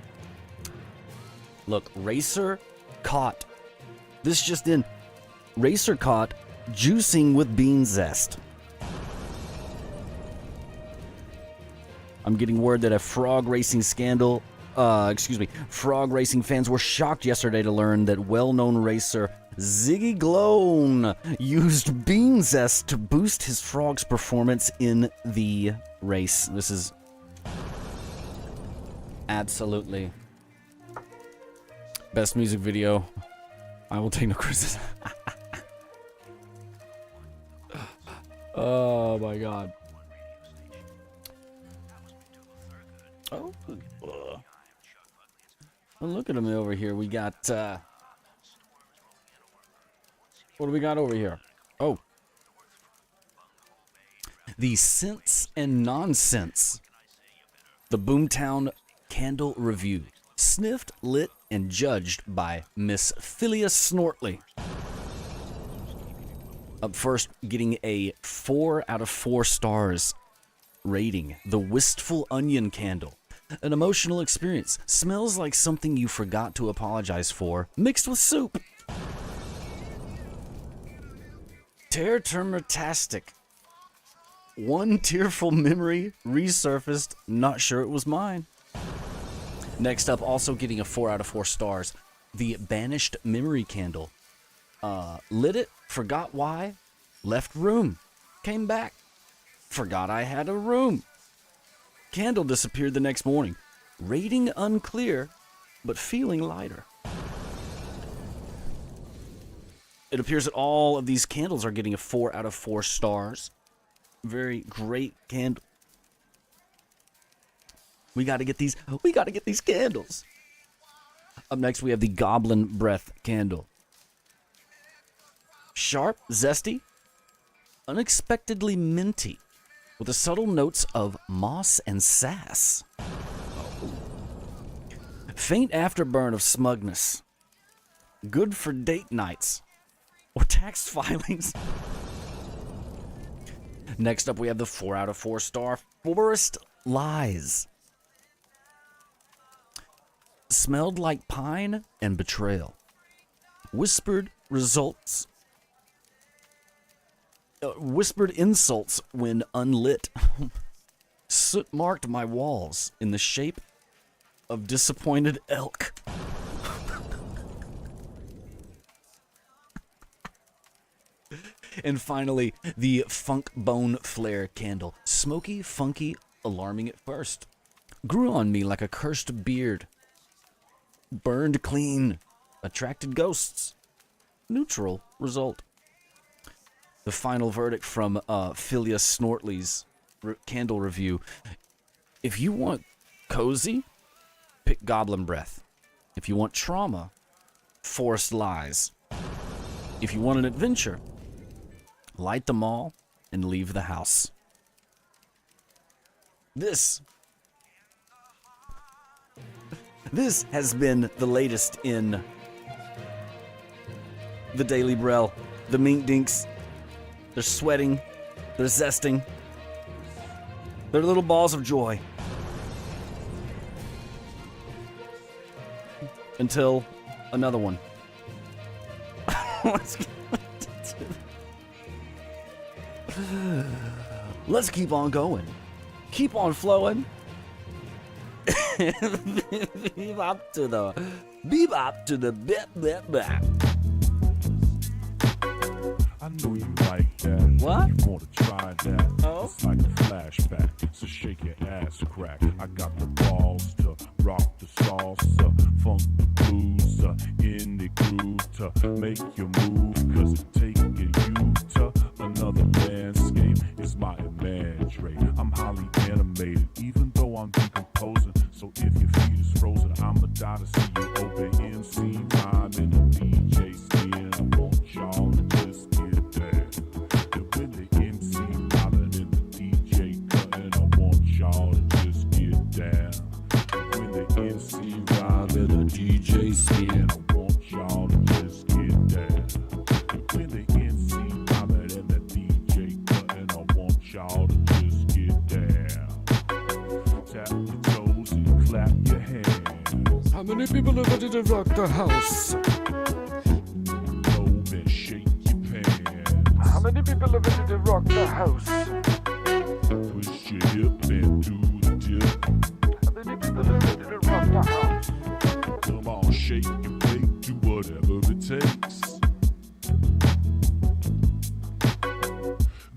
Look, Racer caught. This just in. Racer caught juicing with bean zest. I'm getting word that a frog racing scandal. Frog racing fans were shocked yesterday to learn that well-known racer Ziggy Glone used bean zest to boost his frog's performance in the race. This is absolutely best music video. I will take no criticism. Oh my god. Oh. Well, look at him over here. We got, what do we got over here? Oh. The Sense and Nonsense. The Boomtown Candle Review. Sniffed, lit, and judged by Miss Philia Snortley. Up first, getting a 4 out of 4 stars rating. The Wistful Onion Candle. An emotional experience. Smells like something you forgot to apologize for, mixed with soup. Terror-termatastic. One tearful memory resurfaced. Not sure it was mine. Next up, also getting a 4 out of 4 stars. The Banished Memory Candle. Lit it, forgot why, left room, came back, forgot I had a room. Candle disappeared the next morning. Rating unclear, but feeling lighter. It appears that all of these candles are getting a 4 out of 4 stars. Very great candle. We gotta get these candles. Up next, we have the Goblin Breath Candle. Sharp, zesty, unexpectedly minty, with the subtle notes of moss and sass. Faint afterburn of smugness. Good for date nights or tax filings. Next up, we have the 4 out of 4 star Forest Lies. Smelled like pine and betrayal. Whispered results. Whispered insults when unlit. Soot marked my walls in the shape of disappointed elk. And finally, the Funk Bone Flare Candle. Smoky, funky, alarming at first. Grew on me like a cursed beard. Burned clean. Attracted ghosts. Neutral result. The final verdict from Philia Snortley's candle review. If you want cozy, pick Goblin Breath. If you want trauma, Forest Lies. If you want an adventure, light them all and leave the house. This has been the latest in the Daily Brel. The Mink Dinks. They're sweating. They're zesting. They're little balls of joy. Until another one. Let's keep on going. Keep on flowing. Bebop to the bip. I know you like that. What? You wanna try that? Oh. It's like a flashback, so shake your ass crack. I got the balls to rock the salsa, funk the blues, in the groove to make you move. Cause taking you to another landscape is my imagery. I'm highly animated, even though I'm decomposing. So if your feet is frozen, I'ma die to see you open MC rhyme in the DJ skin. I want y'all to just get down. And when the MC hollering in the DJ cutting, I want y'all to just get down. And when the MC rhyme in the DJ skin, I want y'all your hands. How many people are ready to rock the house? Globe and shake your pants. How many people are ready to rock the house? Twist your hip and do the dip. How many people are ready to rock the house? Come on, shake and bake, do whatever it takes.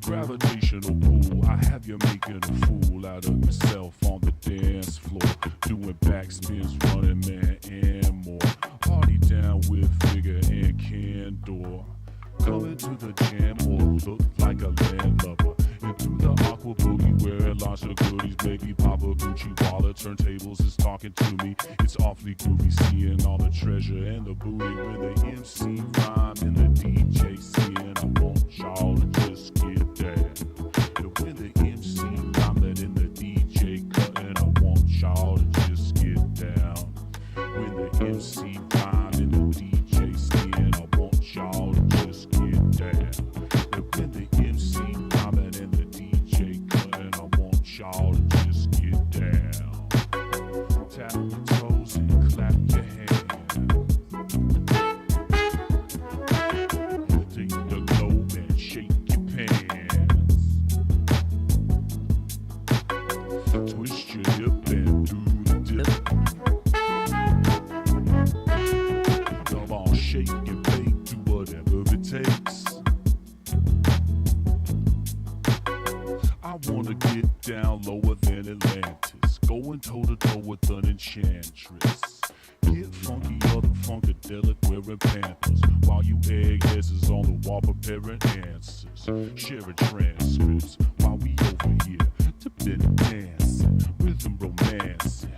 Gravitational pull, I have you making a fool out of yourself on the dance floor. Doing backspins, running man and more. Party down with Figure and Candor. Coming to the jam or look like a landlubber. And through the aqua boogie wearing lots of goodies. Baby Papa Gucci wallet turntables is talking to me. It's awfully groovy seeing all the treasure and the booty. When the MC rhyme and the DJ singing, I want y'all to just get down. And when the MC rhyme and the DJ cutting, I want y'all to just get down. When the MC rhyme and the DJ singing, I want y'all to just get down. And when the MC rhyming and the DJ cutting, I want y'all to just get down. Tap your toes and clap your hands. Take the globe and shake your pants. Twist your hip and do the dip. Come on, shake and bake, do whatever it takes. I wanna get down lower than Atlantis, going toe to toe with an enchantress. Get funky, other funkadelic wearing panthers, while you eggheads is on the wall preparing answers. Sharing transcripts while we over here to bit dancing, rhythm romancing.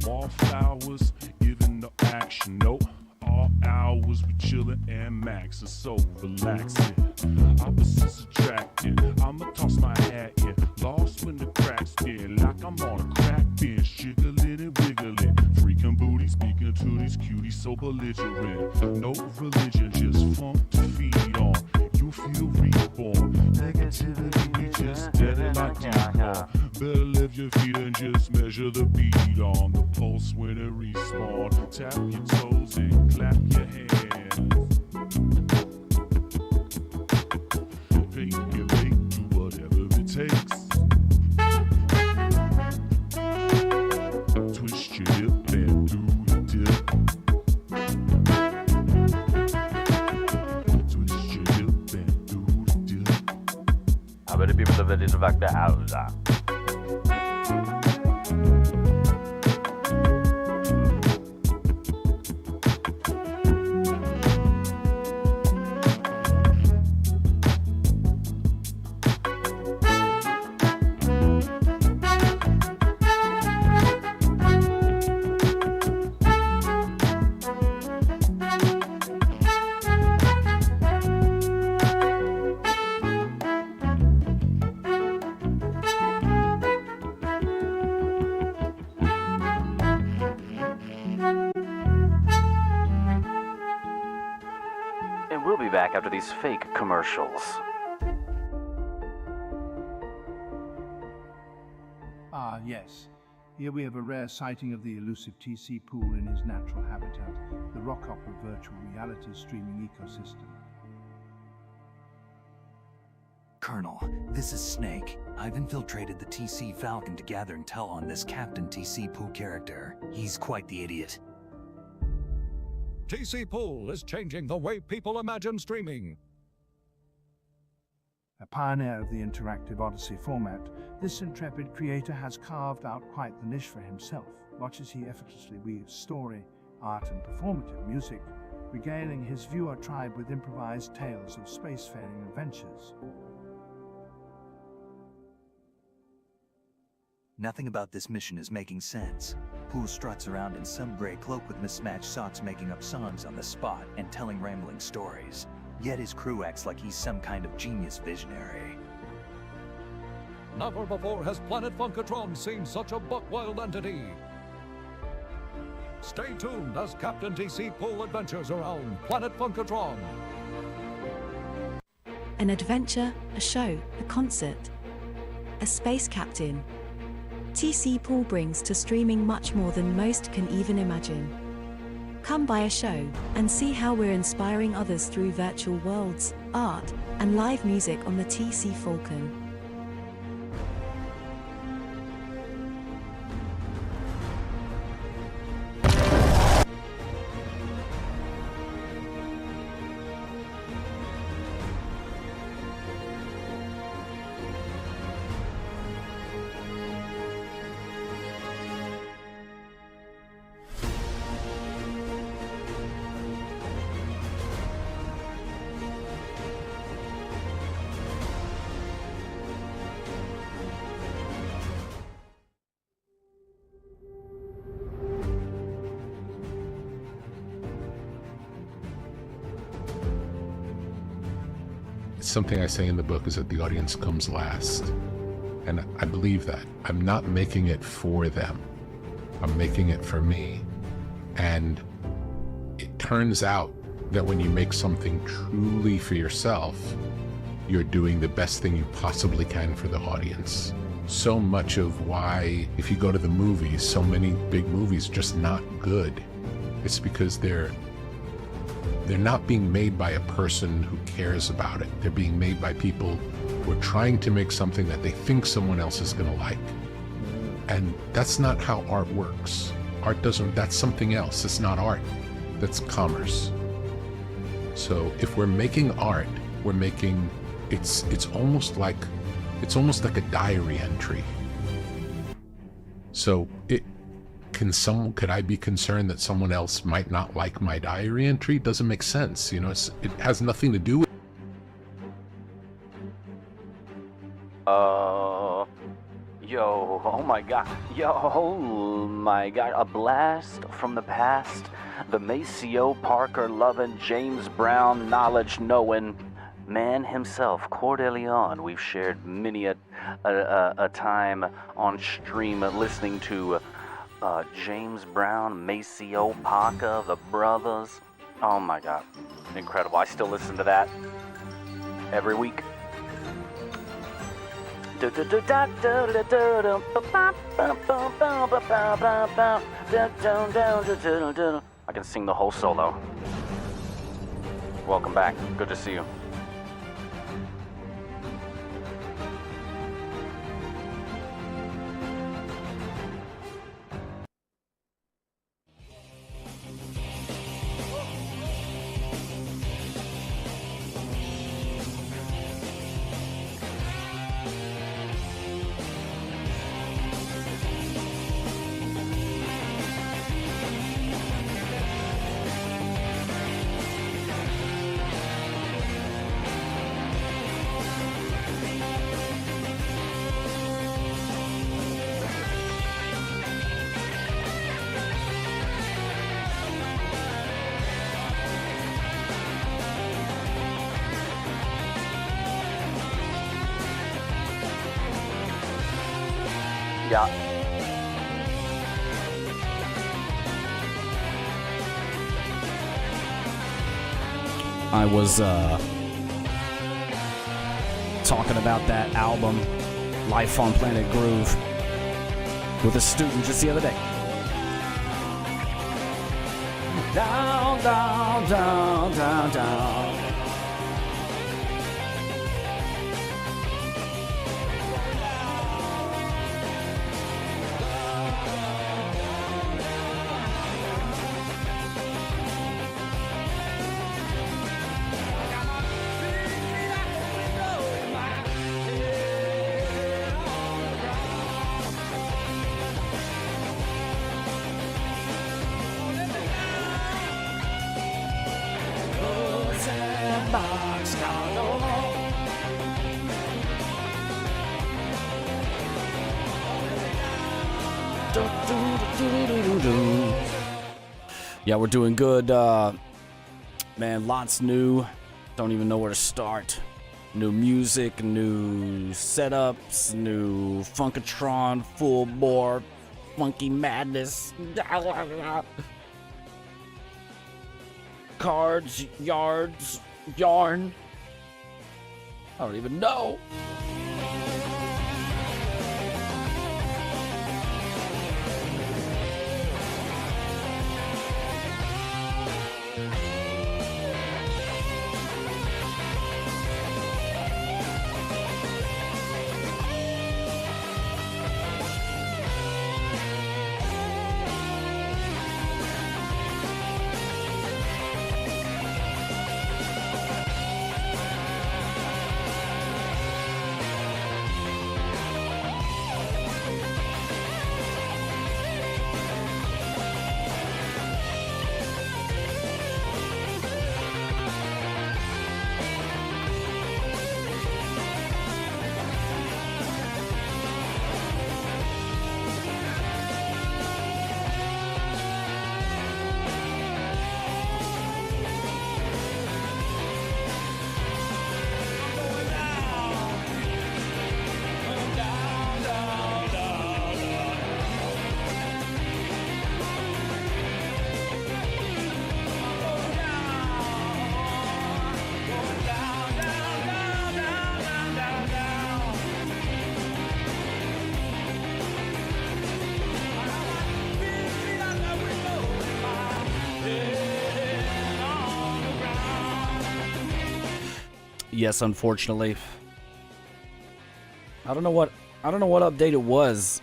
Wallflowers giving no action, no. All hours we chillin' and maxin', so relaxing. Opposites attracting, I'ma toss my hat in. Lost when the cracks in, like I'm on a crack bench, jiggling and wiggling. Freaking booty, speaking to these cuties, so belligerent. No religion, just funk to feed on. You feel reborn. Negativity, we just dead it like default. Better lift your feet and just measure the beat on the pulse when it respawn. Tap your toes and clap your hands. Bake your bake, do whatever it takes. Twist your hip and do the dip. Twist your hip and do the dip. How many people are ready to rock the house? We'll be back after these fake commercials. Ah, yes. Here we have a rare sighting of the elusive TC Poole in his natural habitat, the rock opera virtual reality streaming ecosystem. Colonel, this is Snake. I've infiltrated the TC Falcon to gather intel on this Captain TC Poole character. He's quite the idiot. TC Poole is changing the way people imagine streaming. A pioneer of the interactive Odyssey format, this intrepid creator has carved out quite the niche for himself. Watch as he effortlessly weaves story, art and performative music, regaling his viewer tribe with improvised tales of spacefaring adventures. Nothing about this mission is making sense. Poole struts around in some gray cloak with mismatched socks, making up songs on the spot and telling rambling stories. Yet his crew acts like he's some kind of genius visionary. Never before has planet Funkatron seen such a buck-wild entity. Stay tuned as Captain TC Poole adventures around planet Funkatron. An adventure, a show, a concert, a space captain. TC Poole brings to streaming much more than most can even imagine. Come by a show and see how we're inspiring others through virtual worlds, art, and live music on the TC Falcon. Something I say in the book is that the audience comes last. And I believe that. I'm not making it for them. I'm making it for me. And it turns out that when you make something truly for yourself, you're doing the best thing you possibly can for the audience. So much of why, if you go to the movies, so many big movies are just not good. It's because they're not being made by a person who cares about it. They're being made by people who are trying to make something that they think someone else is going to like. And that's not how art works. Art doesn't, that's something else. It's not art. That's commerce. So if we're making art, we're making, it's almost like a diary entry. So could I be concerned that someone else might not like my diary entry? It doesn't make sense. You know, it has nothing to do with. Yo, oh my god, a blast from the past. The Maceo Parker loving, James Brown knowledge knowing man himself, Coeur d'Leon. We've shared many a time on stream listening to James Brown, Maceo Parker, the brothers. Oh my god, incredible. I still listen to that every week. I can sing the whole solo. Welcome back. Good to see you. Yeah. I was talking about that album, Life on Planet Groove, with a student just the other day. Down, down, down, down, down. Yeah, we're doing good. Man, lots new. Don't even know where to start. New music, new setups, new Funkatron, full bore, funky madness. Cards, yards, yarn. I don't even know. Yes, unfortunately. I don't know what update it was.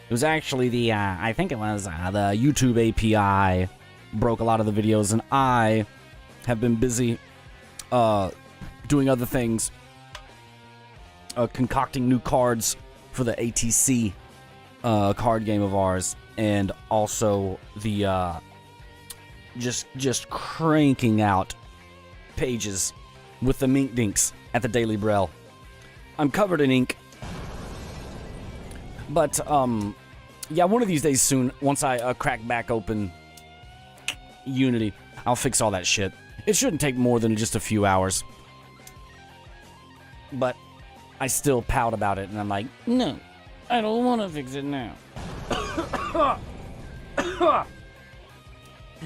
It was actually the I think it was the YouTube API broke a lot of the videos, and I have been busy doing other things, concocting new cards for the ATC card game of ours, and also the just cranking out pages with the mink dinks at the Daily Brel. I'm covered in ink, but yeah, one of these days soon, once I crack back open Unity, I'll fix all that shit. It shouldn't take more than just a few hours, but I still pout about it, and I'm like, no, I don't want to fix it now.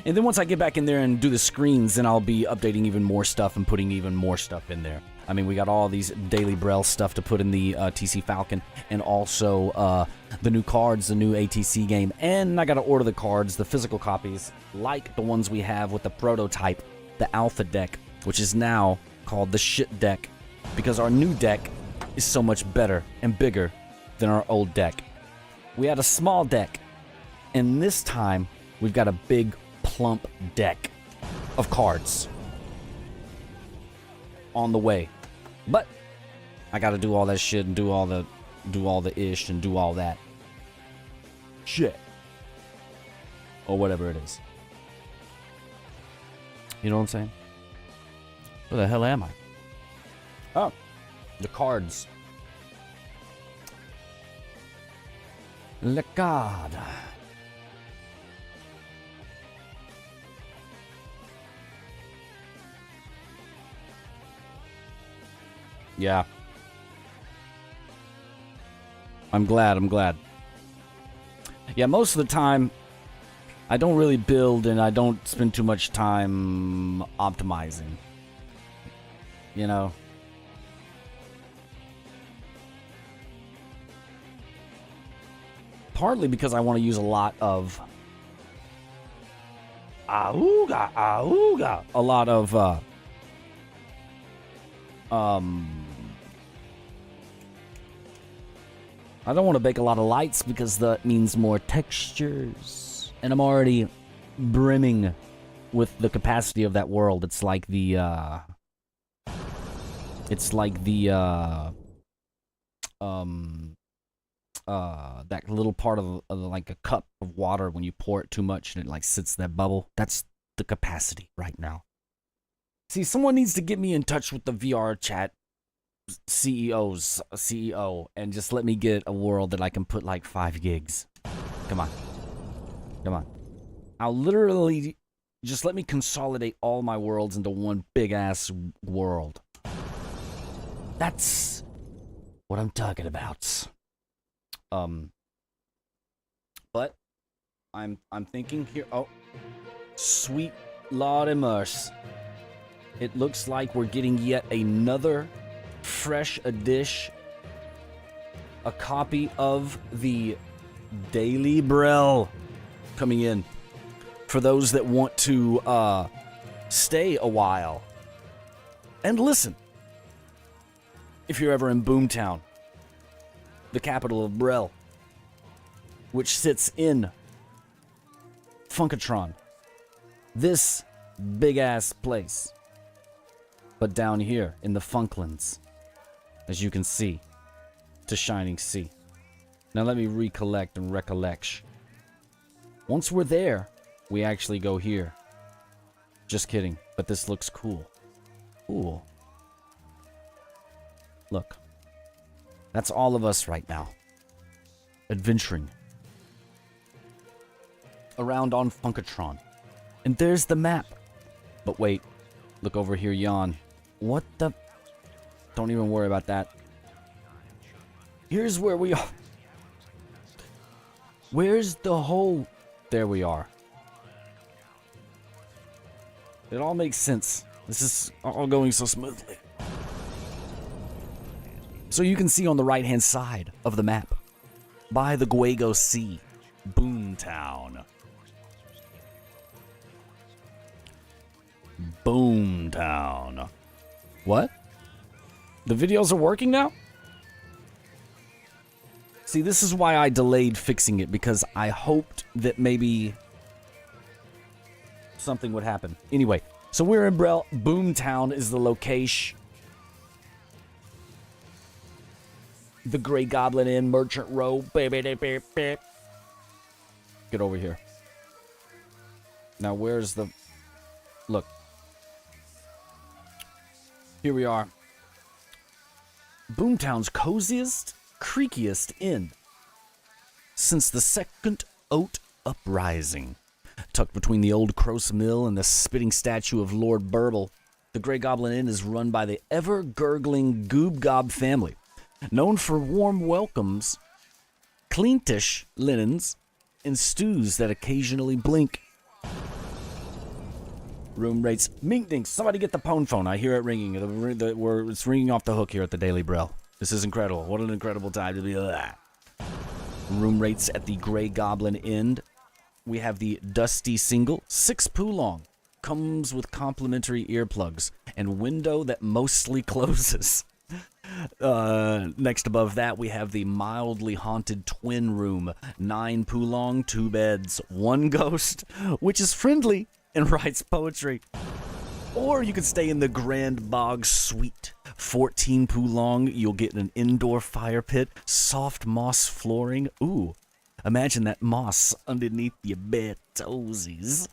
And then once I get back in there and do the screens, then I'll be updating even more stuff and putting even more stuff in there. I mean, we got all these Daily Brel stuff to put in the TC Falcon, and also the new cards, the new ATC game, and I gotta order the cards, the physical copies, like the ones we have with the prototype, the Alpha deck, which is now called the Shit deck, because our new deck is so much better and bigger than our old deck. We had a small deck, and this time we've got a big plump deck of cards on the way. But I gotta do all that shit and do all the ish and do all that shit, or whatever it is. You know what I'm saying? Where the hell am I? Oh, the cards. Le card. Yeah. I'm glad. Yeah, most of the time, I don't really build and I don't spend too much time optimizing. You know? Partly because I want to use a lot of... A lot of... I don't want to bake a lot of lights because that means more textures. And I'm already brimming with the capacity of that world. It's like the, that little part of like a cup of water when you pour it too much and it like sits that bubble. That's the capacity right now. See, someone needs to get me in touch with the VRChat CEO, and just let me get a world that I can put like 5 gigs. Come on. I'll literally just let me consolidate all my worlds into one big ass world. That's what I'm talking about. But I'm thinking here. Oh, sweet Lord immerse. It looks like we're getting yet another fresh edition, a copy of the Daily Brel coming in for those that want to stay a while and listen. If you're ever in Boomtown, the capital of Brel, which sits in Funkatron, this big ass place. But down here in the Funklands, as you can see, to Shining Sea. Now let me recollect and recollect. Once we're there, we actually go here. Just kidding, but this looks cool. Cool. Look, that's all of us right now. Adventuring around on Funkatron. And there's the map. But wait, look over here, yawn. What the? Don't even worry about that. Here's where we are. Where's the hole? There we are. It all makes sense. This is all going so smoothly. So you can see on the right-hand side of the map, by the Guego Sea, Boomtown. Boomtown. What? The videos are working now? See, this is why I delayed fixing it, because I hoped that maybe something would happen. Anyway, so we're in Brel. Boomtown is the location. The Grey Goblin Inn, Merchant Row. Get over here. Now, where's the... Look. Here we are. Boomtown's coziest, creakiest inn since the Second Oat Uprising. Tucked between the old Croce Mill and the spitting statue of Lord Burble, the Grey Goblin Inn is run by the ever-gurgling Goob Gob family, known for warm welcomes, cleantish linens, and stews that occasionally blink. Room rates. Mink-dink. Somebody get the pwn phone. I hear it ringing. It's ringing off the hook here at the Daily Brel. This is incredible. What an incredible time to be that. Room rates at the Grey Goblin Inn. We have the Dusty Single, 6 poo long. Comes with complimentary earplugs and window that mostly closes. Next above that, we have the mildly haunted twin room. 9 poo long, 2 beds, 1 ghost, which is friendly and writes poetry. Or you could stay in the Grand Bog Suite. 14 poo long, you'll get an indoor fire pit, soft moss flooring. Ooh, imagine that moss underneath your bed toesies.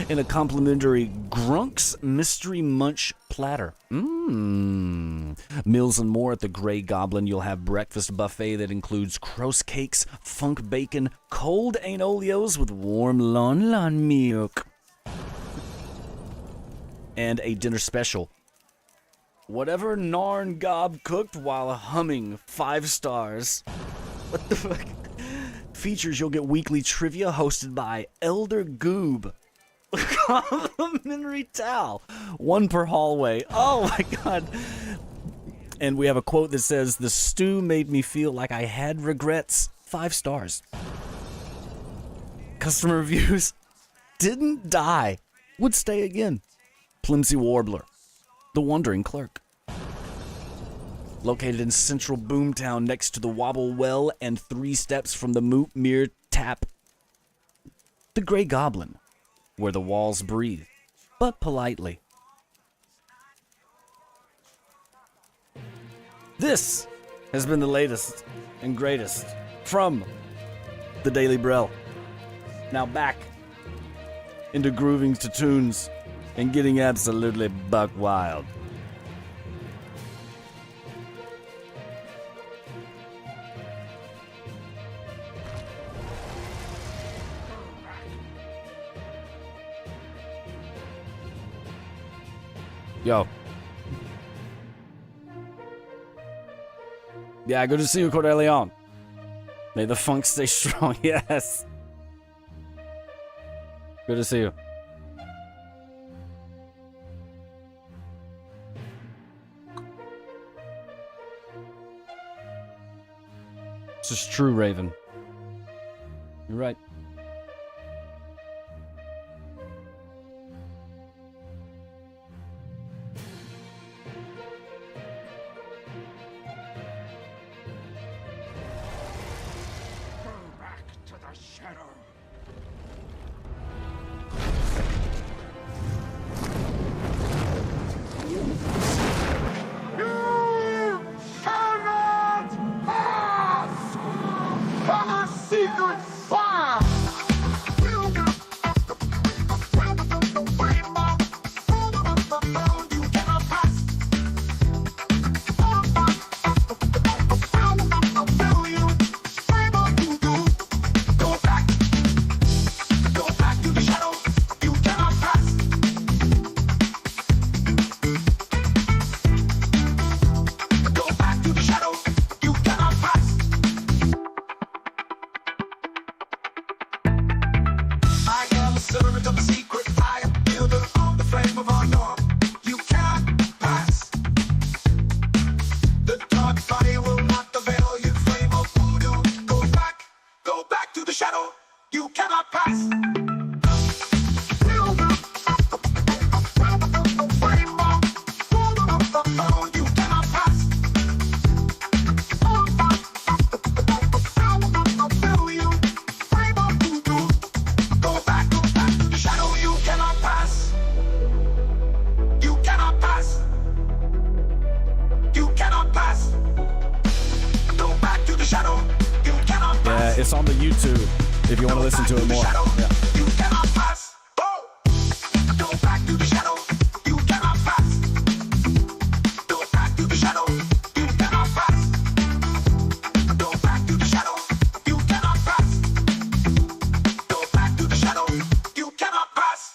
And a complimentary Grunk's Mystery Munch platter. Meals and more at the Grey Goblin. You'll have breakfast buffet that includes Croce cakes, funk bacon, cold ainoleos with warm lon milk, and a dinner special. Whatever Narn Gob cooked while humming 5 stars. What the fuck? Features, you'll get weekly trivia hosted by Elder Goob. Complimentary towel. 1 per hallway. Oh my god. And we have a quote that says, "The stew made me feel like I had regrets." 5 stars. Customer reviews. Didn't die. Would stay again. Plimsy Warbler. The Wandering Clerk. Located in central Boomtown next to the Wobble Well and 3 steps from the Moot Mere Tap. The Grey Goblin, where the walls breathe, but politely. This has been the latest and greatest from the Daily Brel. Now back into grooving to tunes and getting absolutely buck wild. Yo. Yeah, good to see you, Cordeleon. May the funk stay strong. Yes. Good to see you. This is true, Raven. You're right. Secret fire! if you want to listen to it more. Yeah. You cannot pass. Go back to the shadow. You cannot pass. Go back to the shadow. You cannot pass. Go back to the shadow. You cannot pass. Go back to the shadow. You cannot pass.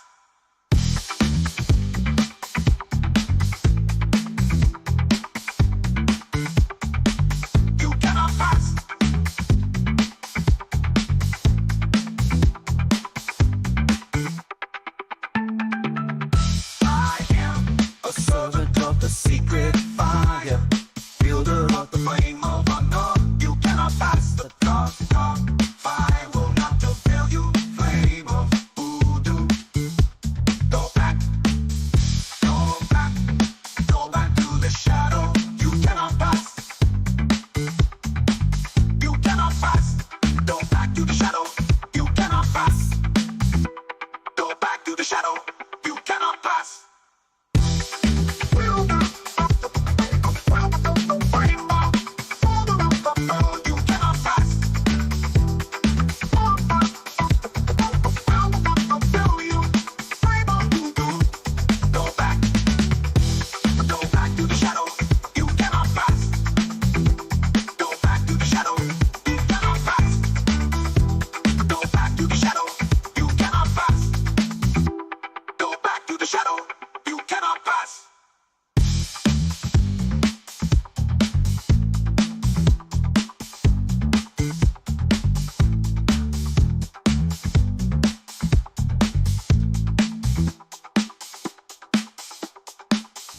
You cannot pass. I am a servant of the secret fire, builder of the flame of honor. You cannot pass the dark fire will not fulfill you. Flame of voodoo. Go back, go back, go back to the shadow. You cannot pass. You cannot pass. Go back to the shadow. You cannot pass. Go back to the shadow. You cannot pass. You cannot pass. Go back. Go back to the shadow. You cannot pass. Go back to the shadow. You cannot pass. Go back to the shadow. You cannot pass. Go back to the shadow. You cannot pass.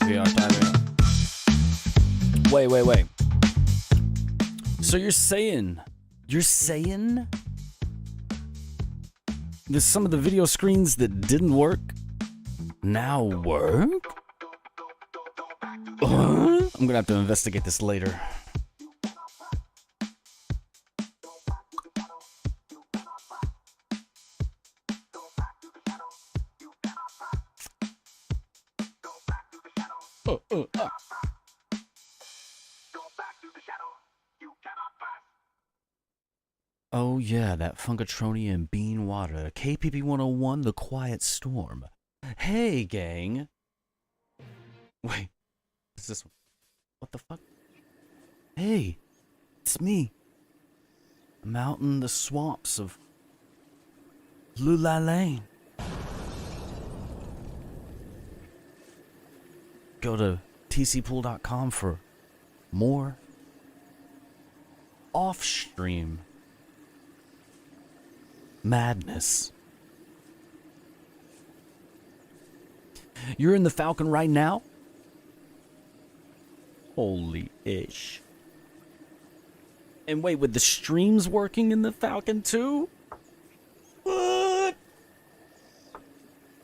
VR timing. Wait. So you're saying that some of the video screens that didn't work now work? I'm gonna have to investigate this later. Oh yeah, that Funkatronian bean water. KPP 101, The Quiet Storm. Hey, gang. Wait, what's this one? What the fuck? Hey, it's me. I'm out in the swamps of Lula Lane. Go to tcpoole.com for more off-stream madness. You're in the Falcon right now? Holy ish. And wait, with the streams working in the Falcon too? What?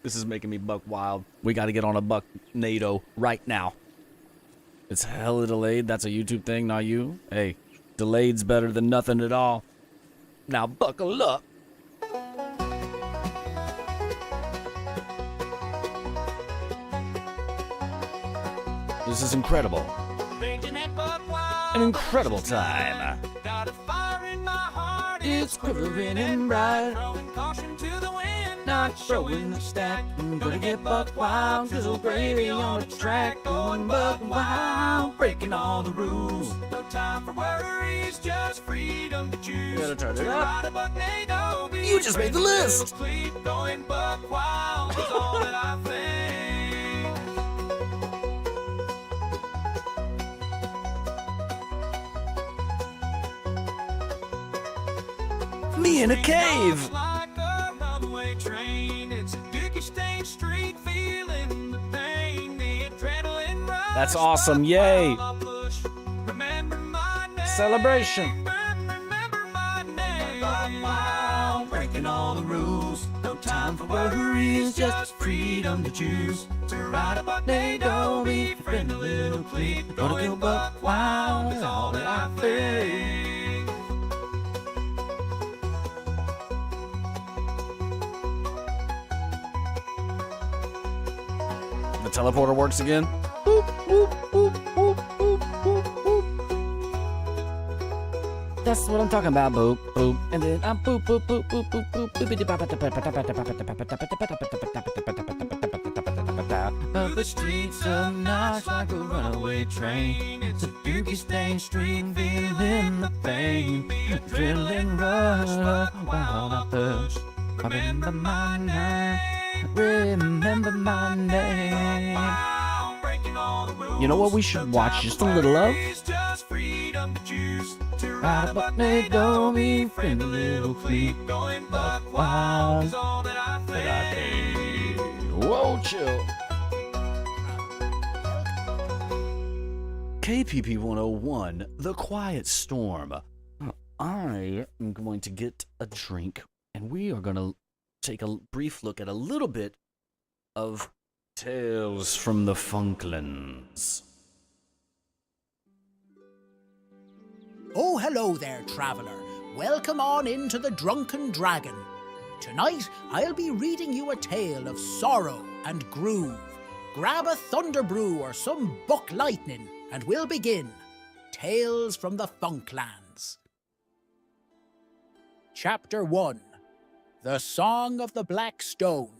This is making me buck wild. We gotta get on a buck NATO right now. It's hella delayed. That's a YouTube thing, not you. Hey, delayed's better than nothing at all. Now buckle up. This is incredible. An incredible time. It's quivering and bright. Not throwing the stack. I'm gonna get buck wild. Drizzle gravy on the track. Going buck wild. Breaking all the rules. No time for worries. Just freedom to choose. Gotta turn it up. You just made the list. Going buck wild is all that I think. Me in a cave. That's awesome. Yay. Celebration. Breaking all the rules. No time for worries. Just freedom to choose. To ride a buck NATO. Be friend a little clique. Gonna go buck wild is all that I think. The teleporter works again. Boop, boop, boop, boop, boop, boop, boop. That's what I'm talking about. Boop, boop. And then I'm boop, boop, boop, boop, boop, boop, the streets of Nosh like a runaway train. It's a dookie stained street, feeling the pain. Drilling rush while I thirst. Remember my name. Remember my name. You know what we should watch just a little of? Ride a buck, don't be friendly little fleet. Going buck wild is all that I think. Whoa, chill. KPP 101, The Quiet Storm. I am going to get a drink, and we are going to take a brief look at a little bit of Tales from the Funklands. Oh, hello there, traveller. Welcome on into the Drunken Dragon. Tonight, I'll be reading you a tale of sorrow and groove. Grab a thunder brew or some buck lightning, and we'll begin. Tales from the Funklands. Chapter 1. The Song of the Black Stone.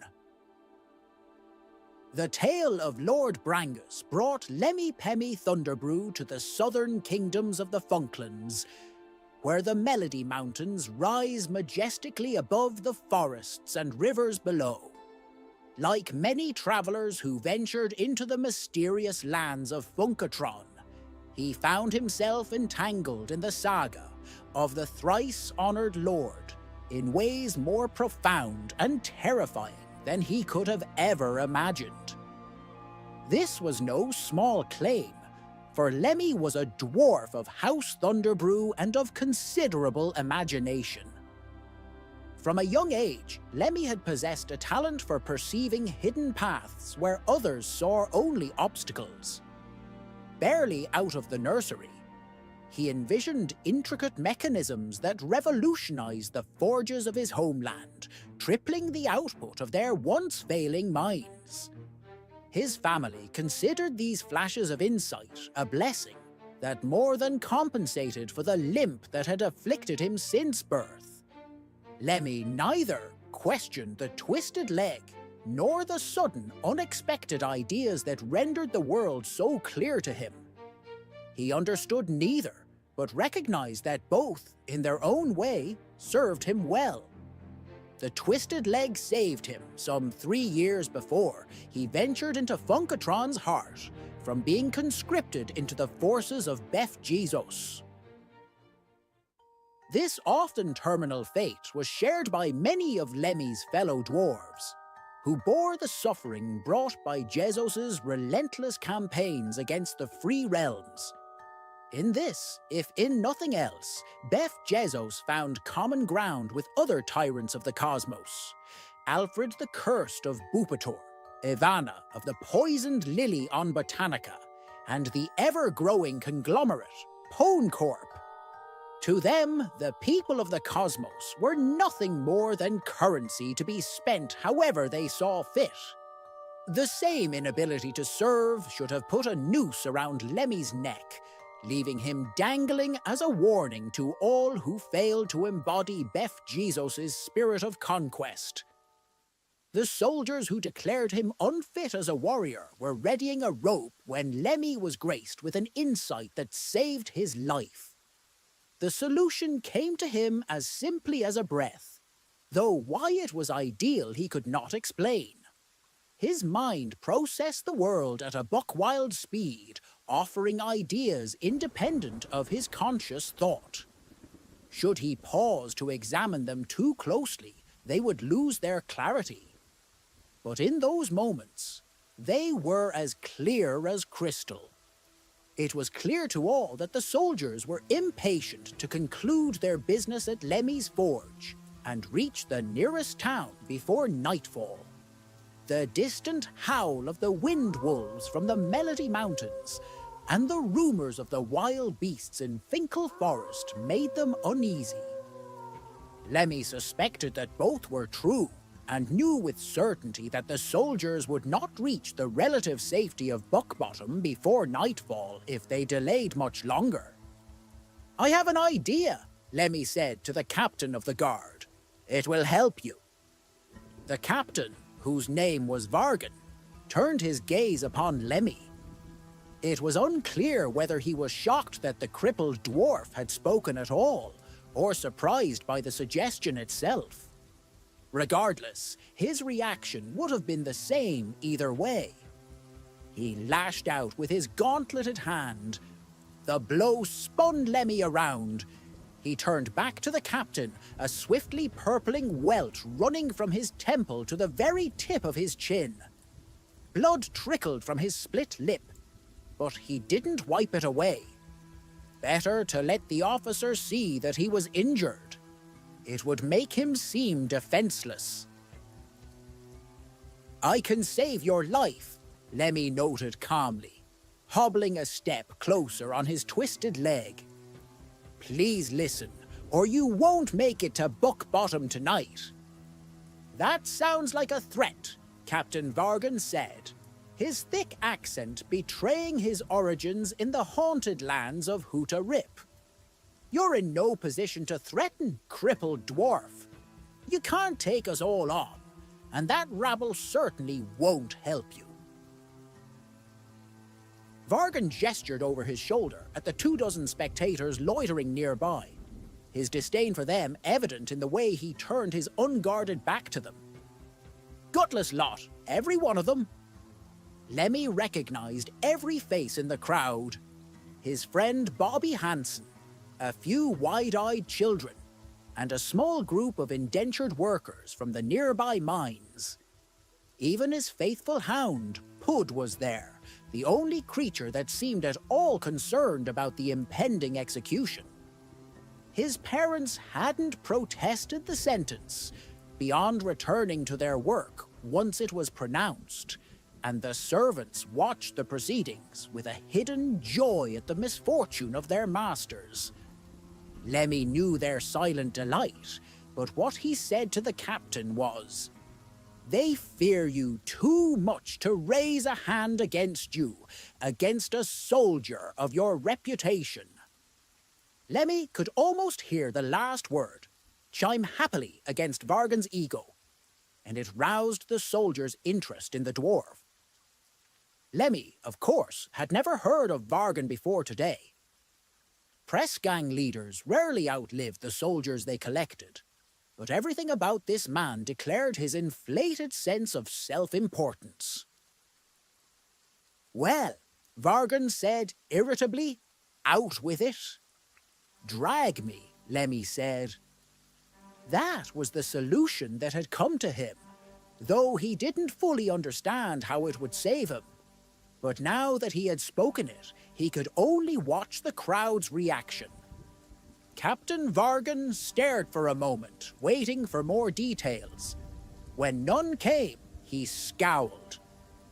The tale of Lord Brangus brought Lemmy Pemmy Thunderbrew to the southern kingdoms of the Funklands, where the Melody Mountains rise majestically above the forests and rivers below. Like many travellers who ventured into the mysterious lands of Funkatron, he found himself entangled in the saga of the thrice-honoured Lord in ways more profound and terrifying than he could have ever imagined. This was no small claim, for Lemmy was a dwarf of House Thunderbrew and of considerable imagination. From a young age, Lemmy had possessed a talent for perceiving hidden paths where others saw only obstacles. Barely out of the nursery, he envisioned intricate mechanisms that revolutionized the forges of his homeland, tripling the output of their once failing mines. His family considered these flashes of insight a blessing that more than compensated for the limp that had afflicted him since birth. Lemmy neither questioned the twisted leg nor the sudden, unexpected ideas that rendered the world so clear to him. He understood neither, but recognized that both, in their own way, served him well. The twisted leg saved him some 3 years before he ventured into Funkatron's heart from being conscripted into the forces of Bef Jesus. This often terminal fate was shared by many of Lemmy's fellow dwarves, who bore the suffering brought by Jesus' relentless campaigns against the free realms. In this, if in nothing else, Bef Jesus found common ground with other tyrants of the cosmos. Alfred the Cursed of Boopitur, Ivana of the Poisoned Lily on Botanica, and the ever-growing conglomerate, Pone Corp. To them, the people of the cosmos were nothing more than currency to be spent however they saw fit. The same inability to serve should have put a noose around Lemmy's neck, leaving him dangling as a warning to all who failed to embody Bef Jesus' spirit of conquest. The soldiers who declared him unfit as a warrior were readying a rope when Lemmy was graced with an insight that saved his life. The solution came to him as simply as a breath, though why it was ideal he could not explain. His mind processed the world at a buck-wild speed, offering ideas independent of his conscious thought. Should he pause to examine them too closely, they would lose their clarity. But in those moments, they were as clear as crystal. It was clear to all that the soldiers were impatient to conclude their business at Lemmy's Forge and reach the nearest town before nightfall. The distant howl of the wind wolves from the Melody Mountains and the rumors of the wild beasts in Finkel Forest made them uneasy. Lemmy suspected that both were true, and knew with certainty that the soldiers would not reach the relative safety of Buckbottom before nightfall if they delayed much longer. "I have an idea," Lemmy said to the captain of the guard. "It will help you." The captain, whose name was Vargan, turned his gaze upon Lemmy. It was unclear whether he was shocked that the crippled dwarf had spoken at all, or surprised by the suggestion itself. Regardless, his reaction would have been the same either way. He lashed out with his gauntleted hand. The blow spun Lemmy around. He turned back to the captain, a swiftly purpling welt running from his temple to the very tip of his chin. Blood trickled from his split lip, but he didn't wipe it away. Better to let the officer see that he was injured. It would make him seem defenseless. "I can save your life," Lemmy noted calmly, hobbling a step closer on his twisted leg. "Please listen, or you won't make it to Buck Bottom tonight." "That sounds like a threat," Captain Vargan said, his thick accent betraying his origins in the haunted lands of Hoota Rip. "You're in no position to threaten, crippled dwarf. You can't take us all on, and that rabble certainly won't help you." Vargan gestured over his shoulder at the 24 spectators loitering nearby, his disdain for them evident in the way he turned his unguarded back to them. "Gutless lot, every one of them." Lemmy recognized every face in the crowd. His friend Bobby Hansen, a few wide-eyed children, and a small group of indentured workers from the nearby mines. Even his faithful hound, Pud, was there, the only creature that seemed at all concerned about the impending execution. His parents hadn't protested the sentence, beyond returning to their work once it was pronounced, and the servants watched the proceedings with a hidden joy at the misfortune of their masters. Lemmy knew their silent delight, but what he said to the captain was, "They fear you too much to raise a hand against you, against a soldier of your reputation." Lemmy could almost hear the last word chime happily against Vargan's ego, and it roused the soldier's interest in the dwarf. Lemmy, of course, had never heard of Vargan before today. Press gang leaders rarely outlived the soldiers they collected, but everything about this man declared his inflated sense of self-importance. "Well," Vargan said irritably, "out with it." "Drag me," Lemmy said. That was the solution that had come to him, though he didn't fully understand how it would save him. But now that he had spoken it, he could only watch the crowd's reaction. Captain Vargan stared for a moment, waiting for more details. When none came, he scowled.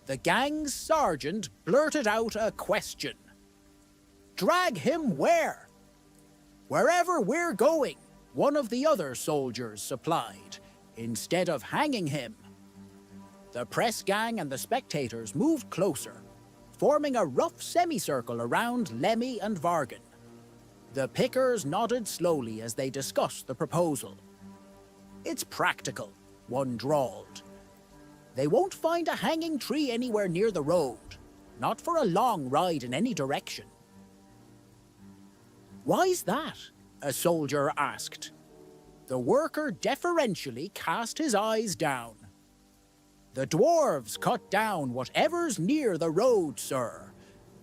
The gang's sergeant blurted out a question. "Drag him where?" "Wherever we're going," one of the other soldiers supplied, "instead of hanging him." The press gang and the spectators moved closer, forming a rough semicircle around Lemmy and Vargan. The pickers nodded slowly as they discussed the proposal. "It's practical," one drawled. "They won't find a hanging tree anywhere near the road, not for a long ride in any direction." "Why's that?" a soldier asked. The worker deferentially cast his eyes down. "The dwarves cut down whatever's near the road, sir.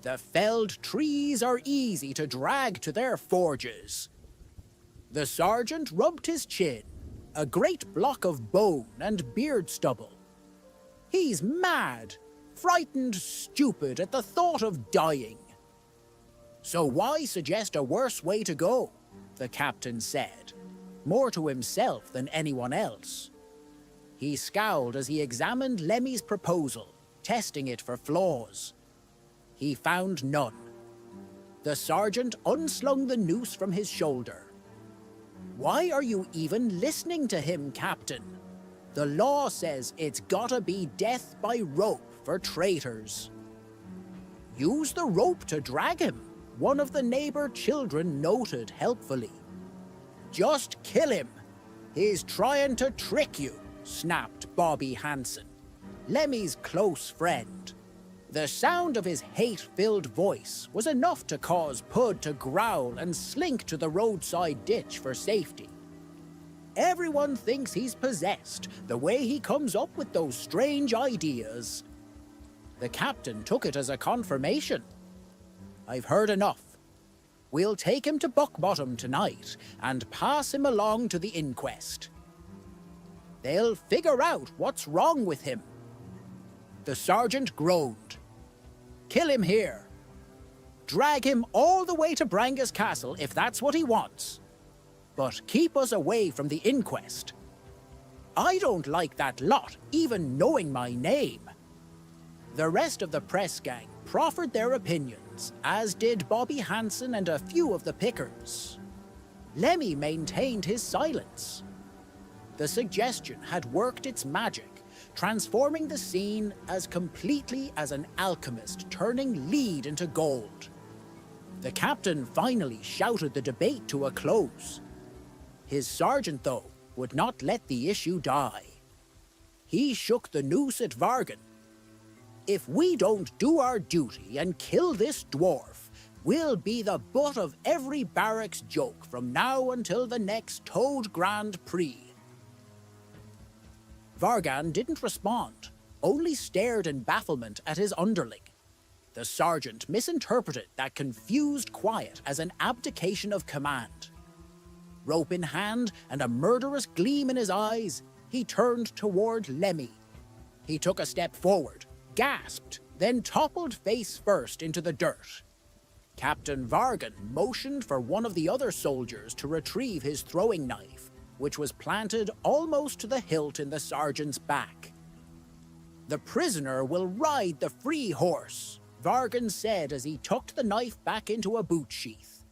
The felled trees are easy to drag to their forges." The sergeant rubbed his chin, a great block of bone and beard stubble. "He's mad, frightened stupid at the thought of dying." "So why suggest a worse way to go?" the captain said, more to himself than anyone else. He scowled as he examined Lemmy's proposal, testing it for flaws. He found none. The sergeant unslung the noose from his shoulder. "Why are you even listening to him, Captain? The law says it's gotta be death by rope for traitors." "Use the rope to drag him," one of the neighbor children noted helpfully. Just kill him. He's trying to trick you, snapped Bobby Hansen, Lemmy's close friend. The sound of his hate-filled voice was enough to cause Pud to growl and slink to the roadside ditch for safety. Everyone thinks he's possessed, the way he comes up with those strange ideas. The captain took it as a confirmation. I've heard enough. We'll take him to Buckbottom tonight and pass him along to the inquest. They'll figure out what's wrong with him. The sergeant groaned. Kill him here. Drag him all the way to Brangus Castle if that's what he wants. But keep us away from the inquest. I don't like that lot, even knowing my name. The rest of the press gang proffered their opinions, as did Bobby Hansen and a few of the pickers. Lemmy maintained his silence. The suggestion had worked its magic, transforming the scene as completely as an alchemist turning lead into gold. The captain finally shouted the debate to a close. His sergeant, though, would not let the issue die. He shook the noose at Vargan. If we don't do our duty and kill this dwarf, we'll be the butt of every barracks joke from now until the next Toad Grand Prix. Vargan didn't respond, only stared in bafflement at his underling. The sergeant misinterpreted that confused quiet as an abdication of command. Rope in hand and a murderous gleam in his eyes, he turned toward Lemmy. He took a step forward, gasped, then toppled face first into the dirt. Captain Vargan motioned for one of the other soldiers to retrieve his throwing knife, which was planted almost to the hilt in the sergeant's back. The prisoner will ride the free horse, Vargan said as he tucked the knife back into a boot sheath.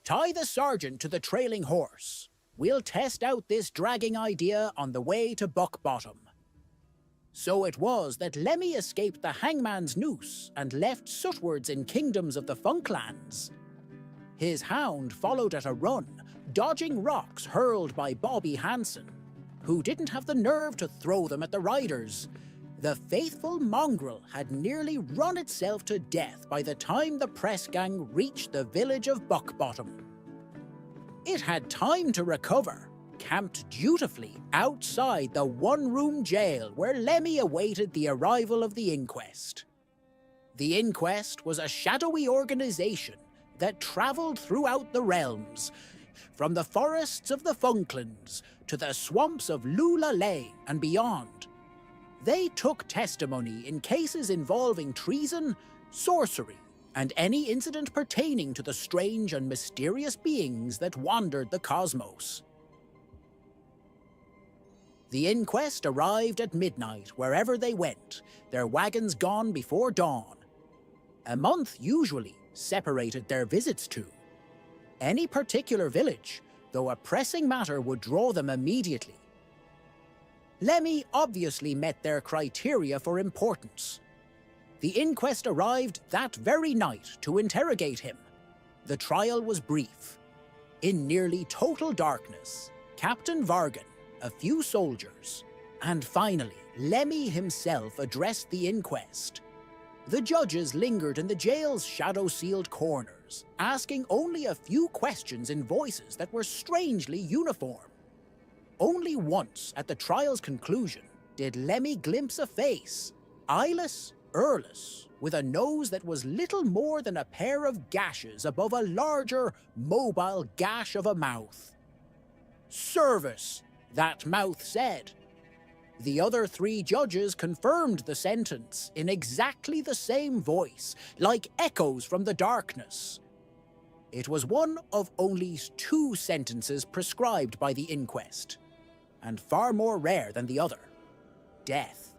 Tie the sergeant to the trailing horse. We'll test out this dragging idea on the way to Buckbottom. So it was that Lemmy escaped the hangman's noose and left sootwards in kingdoms of the Funklands. His hound followed at a run, dodging rocks hurled by Bobby Hansen, who didn't have the nerve to throw them at the riders. The faithful mongrel had nearly run itself to death by the time the press gang reached the village of Buckbottom. It had time to recover, camped dutifully outside the one-room jail where Lemmy awaited the arrival of the inquest. The inquest was a shadowy organization that traveled throughout the realms, from the forests of the Funklands to the swamps of Lulalay and beyond. They took testimony in cases involving treason, sorcery, and any incident pertaining to the strange and mysterious beings that wandered the cosmos. The inquest arrived at midnight wherever they went, their wagons gone before dawn. A month usually separated their visits to. Any particular village, though a pressing matter would draw them immediately. Lemmy obviously met their criteria for importance. The inquest arrived that very night to interrogate him. The trial was brief. In nearly total darkness, Captain Vargan, a few soldiers, and finally, Lemmy himself addressed the inquest. The judges lingered in the jail's shadow-sealed corners, asking only a few questions in voices that were strangely uniform. Only once, at the trial's conclusion, did Lemmy glimpse a face, eyeless, earless, with a nose that was little more than a pair of gashes above a larger, mobile gash of a mouth. "Service," that mouth said. The other three judges confirmed the sentence in exactly the same voice, like echoes from the darkness. It was one of only 2 sentences prescribed by the inquest, and far more rare than the other: death.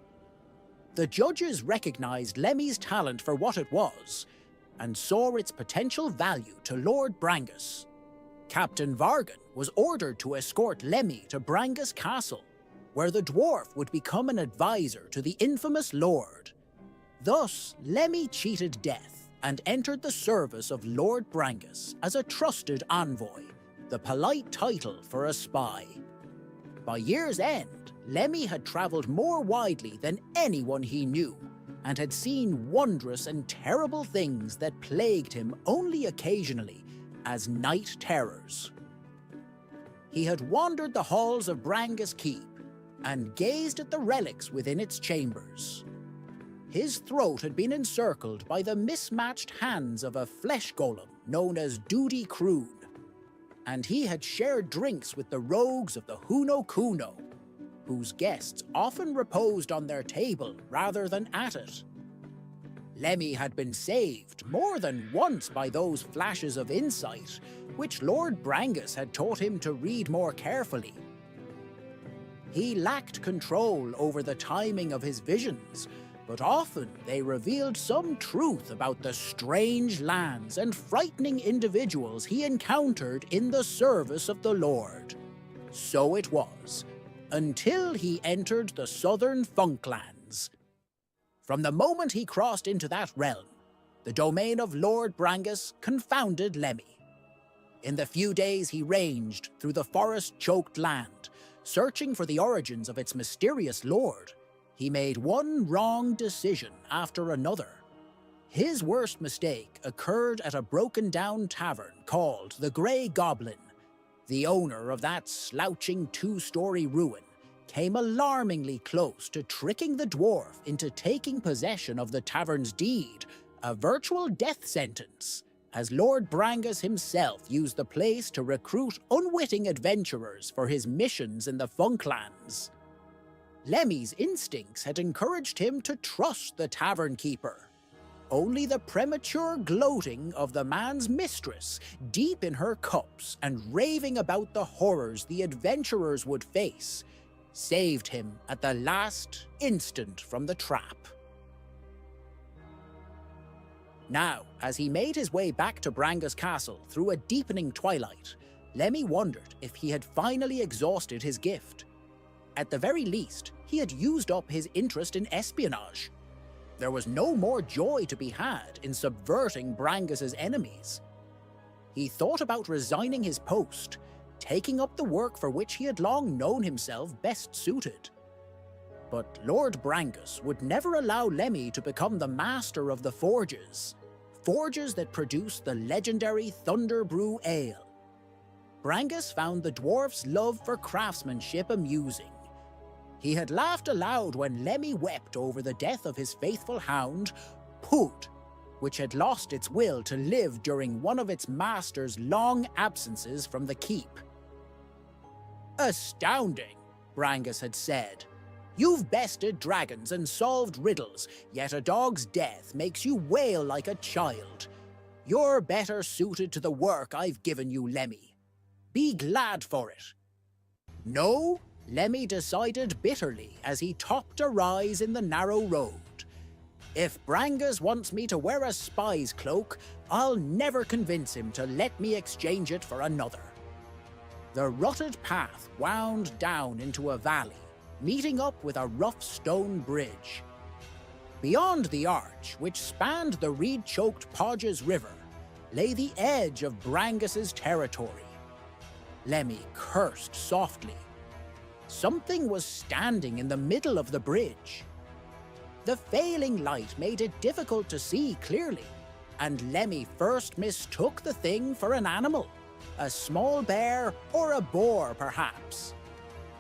The judges recognized Lemmy's talent for what it was, and saw its potential value to Lord Brangus. Captain Vargan was ordered to escort Lemmy to Brangus Castle, where the dwarf would become an advisor to the infamous lord. Thus, Lemmy cheated death and entered the service of Lord Brangus as a trusted envoy, the polite title for a spy. By year's end, Lemmy had travelled more widely than anyone he knew, and had seen wondrous and terrible things that plagued him only occasionally as night terrors. He had wandered the halls of Brangus Keep and gazed at the relics within its chambers. His throat had been encircled by the mismatched hands of a flesh golem known as Duty Croon, and he had shared drinks with the rogues of the Huno Kuno, whose guests often reposed on their table rather than at it. Lemmy had been saved more than once by those flashes of insight, which Lord Brangus had taught him to read more carefully. He lacked control over the timing of his visions, but often they revealed some truth about the strange lands and frightening individuals he encountered in the service of the Lord. So it was, until he entered the southern Funklands. From the moment he crossed into that realm, the domain of Lord Brangus confounded Lemmy. In the few days he ranged through the forest-choked land, searching for the origins of its mysterious lord, he made one wrong decision after another. His worst mistake occurred at a broken-down tavern called the Grey Goblin. The owner of that slouching two-story ruin came alarmingly close to tricking the dwarf into taking possession of the tavern's deed, a virtual death sentence, as Lord Brangus himself used the place to recruit unwitting adventurers for his missions in the Funklands. Lemmy's instincts had encouraged him to trust the tavern keeper. Only the premature gloating of the man's mistress, deep in her cups and raving about the horrors the adventurers would face, saved him at the last instant from the trap. Now, as he made his way back to Brangus Castle through a deepening twilight, Lemmy wondered if he had finally exhausted his gift. At the very least, he had used up his interest in espionage. There was no more joy to be had in subverting Brangus's enemies. He thought about resigning his post, taking up the work for which he had long known himself best suited. But Lord Brangus would never allow Lemmy to become the master of the forges that produced the legendary Thunder Brew Ale. Brangus found the dwarf's love for craftsmanship amusing. He had laughed aloud when Lemmy wept over the death of his faithful hound, Poot, which had lost its will to live during one of its master's long absences from the keep. "Astounding," Brangus had said. "You've bested dragons and solved riddles, yet a dog's death makes you wail like a child. You're better suited to the work I've given you, Lemmy. Be glad for it." No, Lemmy decided bitterly as he topped a rise in the narrow road. If Brangus wants me to wear a spy's cloak, I'll never convince him to let me exchange it for another. The rutted path wound down into a valley, meeting up with a rough stone bridge. Beyond the arch, which spanned the reed-choked Podges River, lay the edge of Brangus's territory. Lemmy cursed softly. Something was standing in the middle of the bridge. The failing light made it difficult to see clearly, and Lemmy first mistook the thing for an animal, a small bear or a boar perhaps.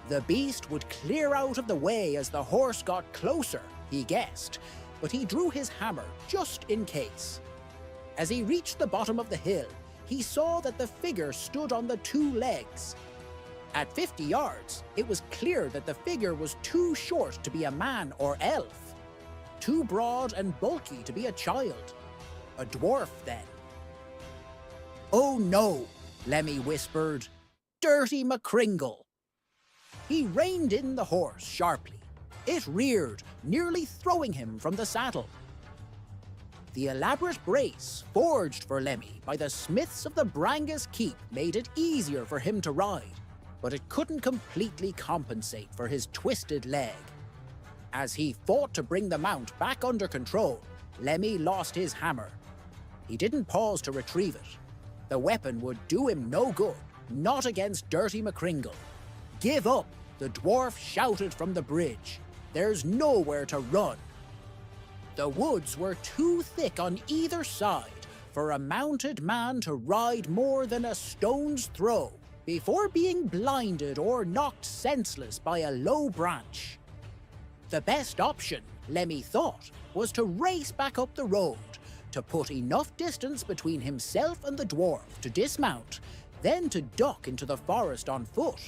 The beast would clear out of the way as the horse got closer, he guessed, but he drew his hammer just in case. As he reached the bottom of the hill, he saw that the figure stood on the two legs. At 50 yards, it was clear that the figure was too short to be a man or elf, too broad and bulky to be a child. A dwarf, then. "Oh no," Lemmy whispered. "Dirty McCringle." He reined in the horse sharply. It reared, nearly throwing him from the saddle. The elaborate brace forged for Lemmy by the smiths of the Brangus Keep made it easier for him to ride, but it couldn't completely compensate for his twisted leg. As he fought to bring the mount back under control, Lemmy lost his hammer. He didn't pause to retrieve it. The weapon would do him no good, not against Dirty McCringle. Give up, the dwarf shouted from the bridge. There's nowhere to run. The woods were too thick on either side for a mounted man to ride more than a stone's throw before being blinded or knocked senseless by a low branch. The best option, Lemmy thought, was to race back up the road, to put enough distance between himself and the dwarf to dismount, then to duck into the forest on foot.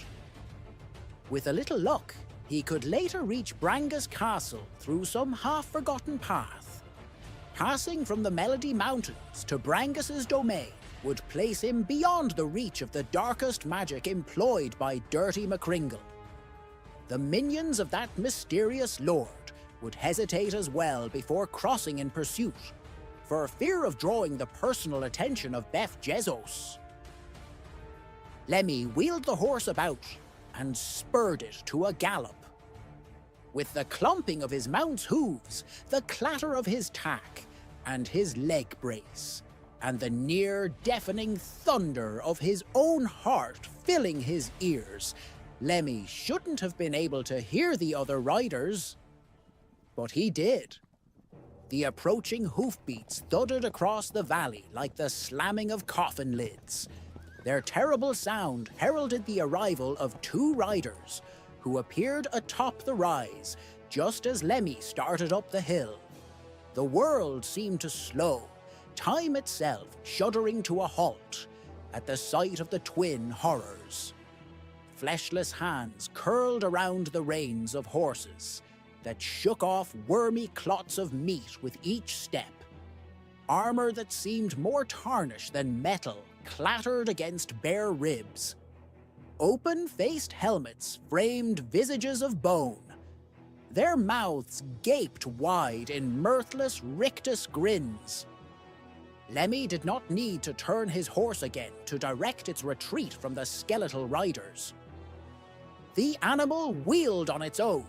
With a little luck, he could later reach Brangus Castle through some half-forgotten path. Passing from the Melody Mountains to Brangus's domain would place him beyond the reach of the darkest magic employed by Dirty McCringle. The minions of that mysterious lord would hesitate as well before crossing in pursuit, for fear of drawing the personal attention of Beth Jezos. Lemmy wheeled the horse about and spurred it to a gallop. With the clumping of his mount's hooves, the clatter of his tack, and his leg brace, and the near-deafening thunder of his own heart filling his ears, Lemmy shouldn't have been able to hear the other riders. But he did. The approaching hoofbeats thudded across the valley like the slamming of coffin lids. Their terrible sound heralded the arrival of two riders, who appeared atop the rise just as Lemmy started up the hill. The world seemed to slow, time itself shuddering to a halt at the sight of the twin horrors. Fleshless hands curled around the reins of horses that shook off wormy clots of meat with each step. Armor that seemed more tarnished than metal clattered against bare ribs. Open-faced helmets framed visages of bone. Their mouths gaped wide in mirthless, rictus grins. Lemmy did not need to turn his horse again to direct its retreat from the skeletal riders. The animal wheeled on its own,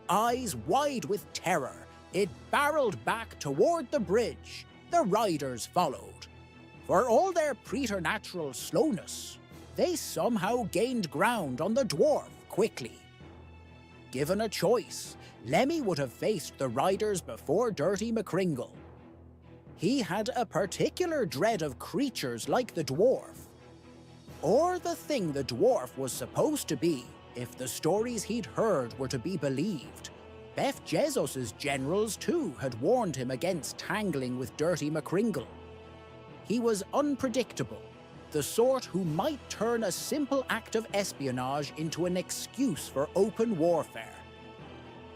eyes wide with terror. It barreled back toward the bridge. The riders followed. For all their preternatural slowness, they somehow gained ground on the dwarf quickly. Given a choice, Lemmy would have faced the riders before Dirty McCringle. He had a particular dread of creatures like the dwarf, or the thing the dwarf was supposed to be, if the stories he'd heard were to be believed. Beth Jezos's generals, too, had warned him against tangling with Dirty McCringle. He was unpredictable, the sort who might turn a simple act of espionage into an excuse for open warfare.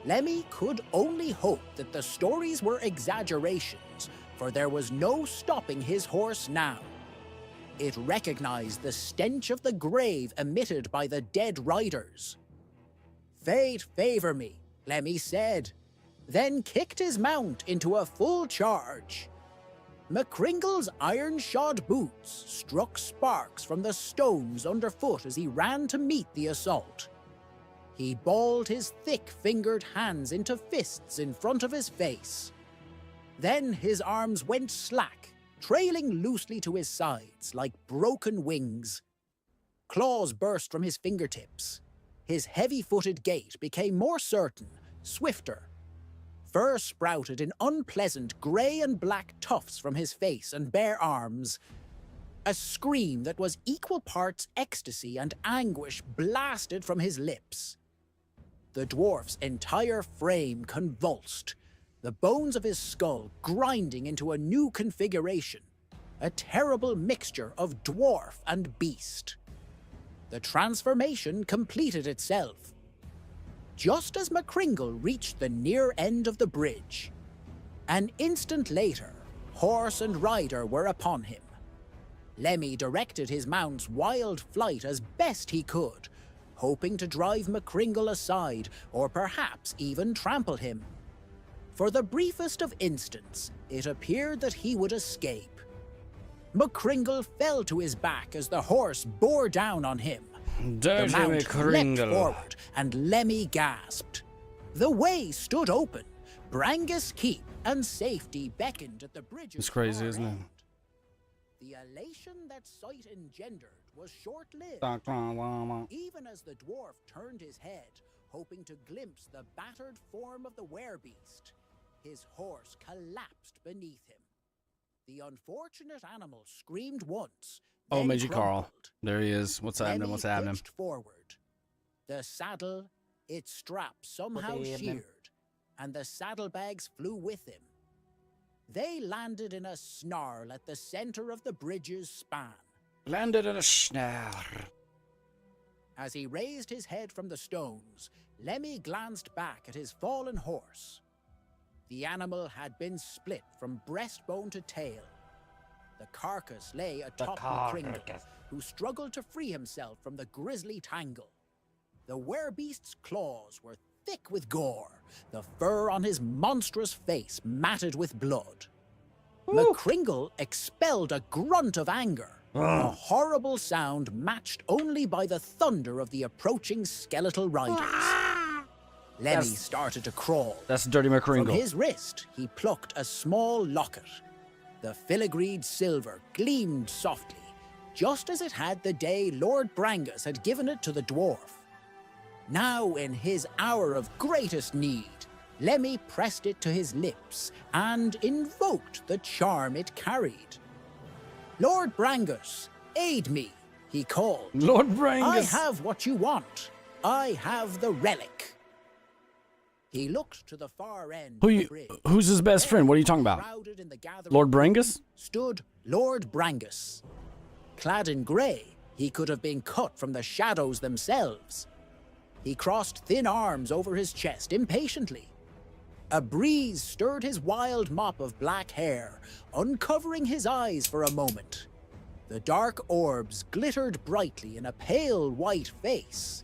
Lemmy could only hope that the stories were exaggerations, for there was no stopping his horse now. It recognized the stench of the grave emitted by the dead riders. "Fate favor me," Lemmy said, then kicked his mount into a full charge. McCringle's iron-shod boots struck sparks from the stones underfoot as he ran to meet the assault. He balled his thick-fingered hands into fists in front of his face. Then his arms went slack, trailing loosely to his sides like broken wings. Claws burst from his fingertips. His heavy-footed gait became more certain, swifter. Fur sprouted in unpleasant grey and black tufts from his face and bare arms. A scream that was equal parts ecstasy and anguish blasted from his lips. The dwarf's entire frame convulsed, the bones of his skull grinding into a new configuration, a terrible mixture of dwarf and beast. The transformation completed itself. Just as McCringle reached the near end of the bridge, an instant later, horse and rider were upon him. Lemmy directed his mount's wild flight as best he could, hoping to drive McCringle aside or perhaps even trample him. For the briefest of instants, it appeared that he would escape. McCringle fell to his back as the horse bore down on him. Dirty the mount McCringle leapt forward, and Lemmy gasped. The way stood open. Brangus Keep and safety beckoned at the bridge's It's crazy, far isn't it? end. The elation that sight engendered was short-lived. Even as the dwarf turned his head, hoping to glimpse the battered form of the werebeast, his horse collapsed beneath him. The unfortunate animal screamed once. Oh, then Major Carl. crumpled. There he is. What's happening? Lemmy What's happening? pitched forward. The saddle, its strap somehow What's happening? sheared, and the saddlebags flew with him. They landed in a snarl at the center of the bridge's span. Landed in a snare. As he raised his head from the stones, Lemmy glanced back at his fallen horse. The animal had been split from breastbone to tail. The carcass lay atop McCringle, who struggled to free himself from the grisly tangle. The werebeast's claws were thick with gore, the fur on his monstrous face matted with blood. McCringle expelled a grunt of anger, a horrible sound matched only by the thunder of the approaching skeletal riders. Lemmy started to crawl. That's Dirty McCringle. From his wrist, he plucked a small locket. The filigreed silver gleamed softly, just as it had the day Lord Brangus had given it to the dwarf. Now, in his hour of greatest need, Lemmy pressed it to his lips and invoked the charm it carried. Lord Brangus, aid me, he called. Lord Brangus. I have what you want. I have the relic. He looked to the far end of the bridge. Who's his best friend? What are you talking about? Crowded in the gathering Lord Brangus? stood Lord Brangus. Clad in grey, he could have been cut from the shadows themselves. He crossed thin arms over his chest impatiently. A breeze stirred his wild mop of black hair, uncovering his eyes for a moment. The dark orbs glittered brightly in a pale white face.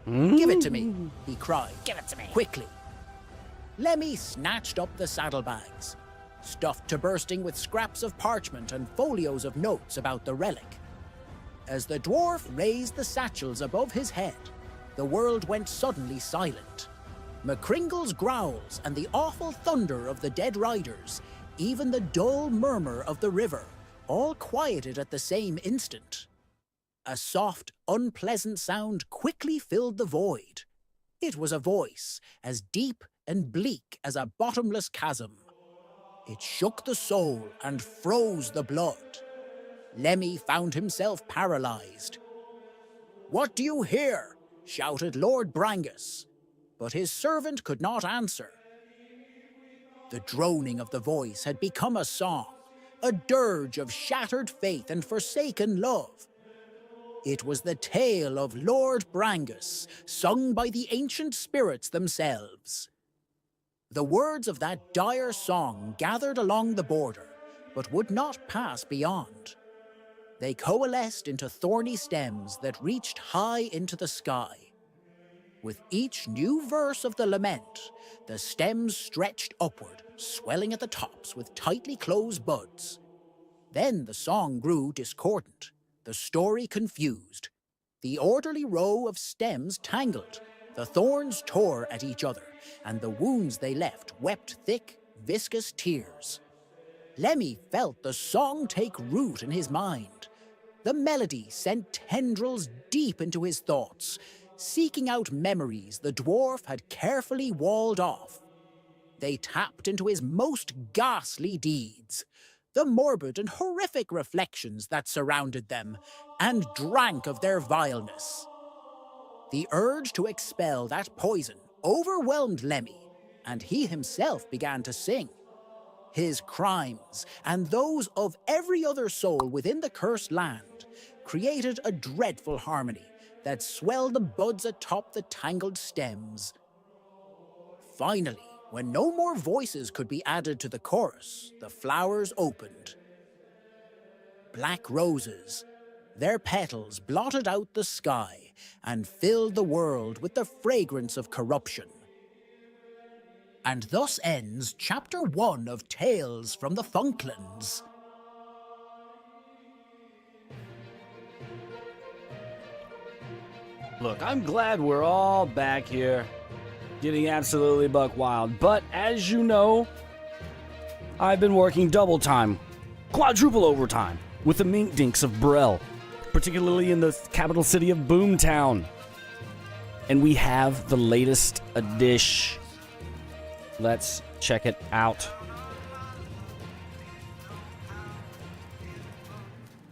Give it to me, he cried. Give it to me. Quickly. Lemmy snatched up the saddlebags, stuffed to bursting with scraps of parchment and folios of notes about the relic. As the dwarf raised the satchels above his head, the world went suddenly silent. McCringle's growls and the awful thunder of the dead riders, even the dull murmur of the river, all quieted at the same instant. A soft, unpleasant sound quickly filled the void. It was a voice as deep and bleak as a bottomless chasm. It shook the soul and froze the blood. Lemmy found himself paralyzed. "What do you hear?" shouted Lord Brangus. But his servant could not answer. The droning of the voice had become a song, a dirge of shattered faith and forsaken love. It was the tale of Lord Brangus, sung by the ancient spirits themselves. The words of that dire song gathered along the border, but would not pass beyond. They coalesced into thorny stems that reached high into the sky. With each new verse of the lament, the stems stretched upward, swelling at the tops with tightly closed buds. Then the song grew discordant, the story confused. The orderly row of stems tangled, the thorns tore at each other, and the wounds they left wept thick, viscous tears. Lemmy felt the song take root in his mind. The melody sent tendrils deep into his thoughts, seeking out memories the dwarf had carefully walled off. They tapped into his most ghastly deeds, the morbid and horrific reflections that surrounded them, and drank of their vileness. The urge to expel that poison overwhelmed Lemmy, and he himself began to sing. His crimes, and those of every other soul within the cursed land, created a dreadful harmony that swelled the buds atop the tangled stems. Finally, when no more voices could be added to the chorus, the flowers opened. Black roses, their petals blotted out the sky and filled the world with the fragrance of corruption. And thus ends Chapter 1 of Tales from the Funklands. Look, I'm glad we're all back here, getting absolutely buck wild. But as you know, I've been working double time, quadruple overtime, with the mink dinks of Brel. particularly in the capital city of Boomtown. And we have the latest edition. Let's check it out.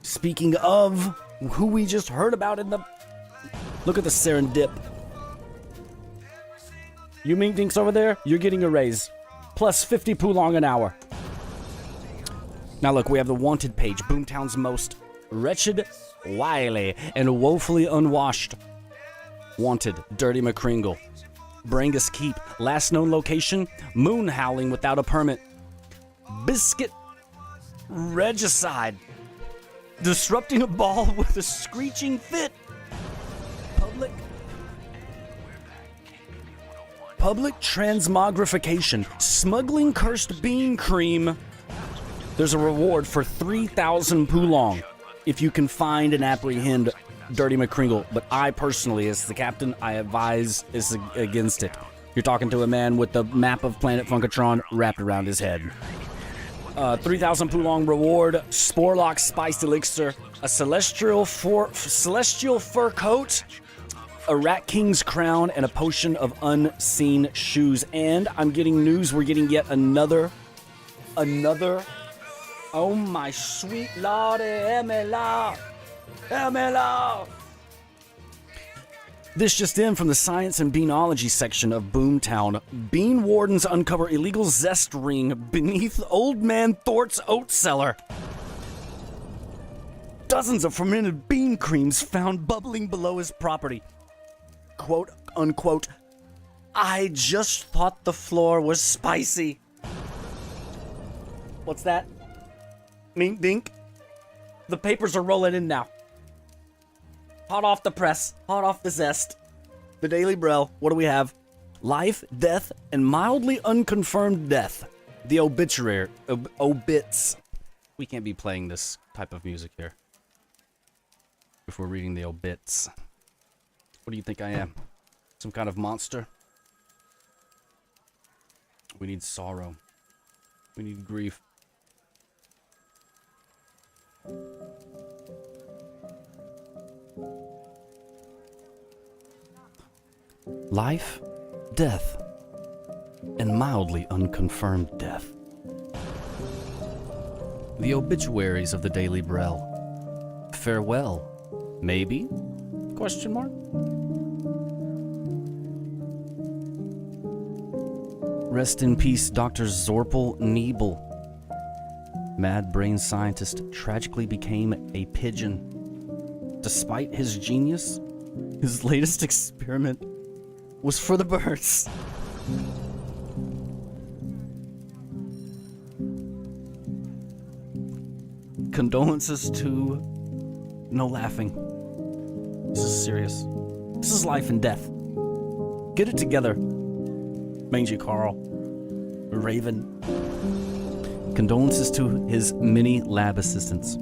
Speaking of who we just heard about in the... Look at the serendip. You Mink Dinks over there, you're getting a raise. Plus 50 Poolong an hour. Now look, we have the wanted page. Boomtown's most wretched, wily, and woefully unwashed. Wanted, Dirty McCringle. Brangus Keep. Last known location, moon howling without a permit. Biscuit Regicide. Disrupting a ball with a screeching fit. Public transmogrification. Smuggling cursed bean cream. There's a reward for 3,000 Poolong if you can find and apprehend Dirty McCringle. But I personally, as the captain, I advise is against it. You're talking to a man with the map of Planet Funkatron wrapped around his head. 3,000 Poolong reward, Sporlock Spiced Elixir, a celestial fur coat, a Rat King's crown, and a potion of unseen shoes. And I'm getting news, we're getting yet another, oh my sweet lordy, Emila. This just in from the Science and Beanology section of Boomtown. Bean wardens uncover illegal zest ring beneath Old Man Thort's oat cellar. Dozens of fermented bean creams found bubbling below his property. Quote, unquote, I just thought the floor was spicy. What's that? Mink Dink? The papers are rolling in now. Hot off the press, hot off the zest. The Daily Brel, what do we have? Life, death, and mildly unconfirmed death. The obituary, obits. We can't be playing this type of music here if we're reading the obits. What do you think I am? Some kind of monster? We need sorrow. We need grief. Life, death, and mildly unconfirmed death. The obituaries of the Daily Brel. Farewell, maybe? Question mark? Rest in peace, Dr. Zorpal Nebel. Mad brain scientist tragically became a pigeon. Despite his genius, his latest experiment was for the birds. Condolences to... No laughing. This is serious. This is life and death. Get it together. Mangy Carl. Raven. Condolences to his many lab assistants.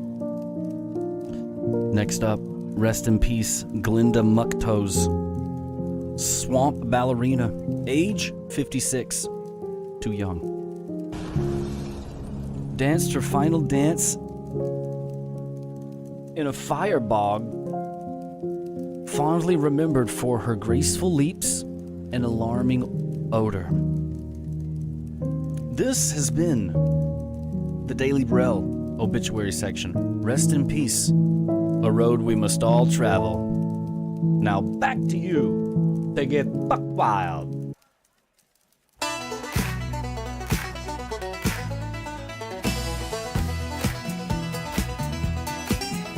Next up, rest in peace, Glinda Mucktoes. Swamp ballerina. Age 56. Too young. Danced her final dance in a fire bog. Fondly remembered for her graceful leaps and alarming odor. This has been the Daily Brel obituary section. Rest in peace. A road we must all travel. Now back to you to get buck wild.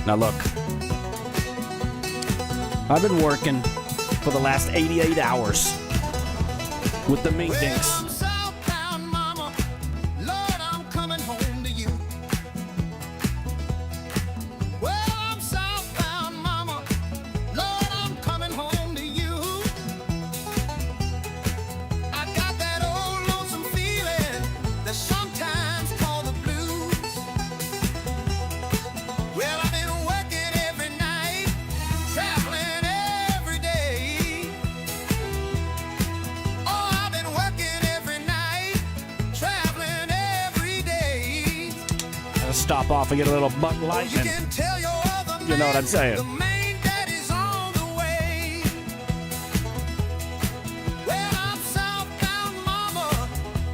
Now look, I've been working for the last 88 hours with the Mink Dinks. Stop off and get a little Buck Lightning. You can tell your other You know what I'm saying? The main daddy's on the way. Well, I'm southbound, mama.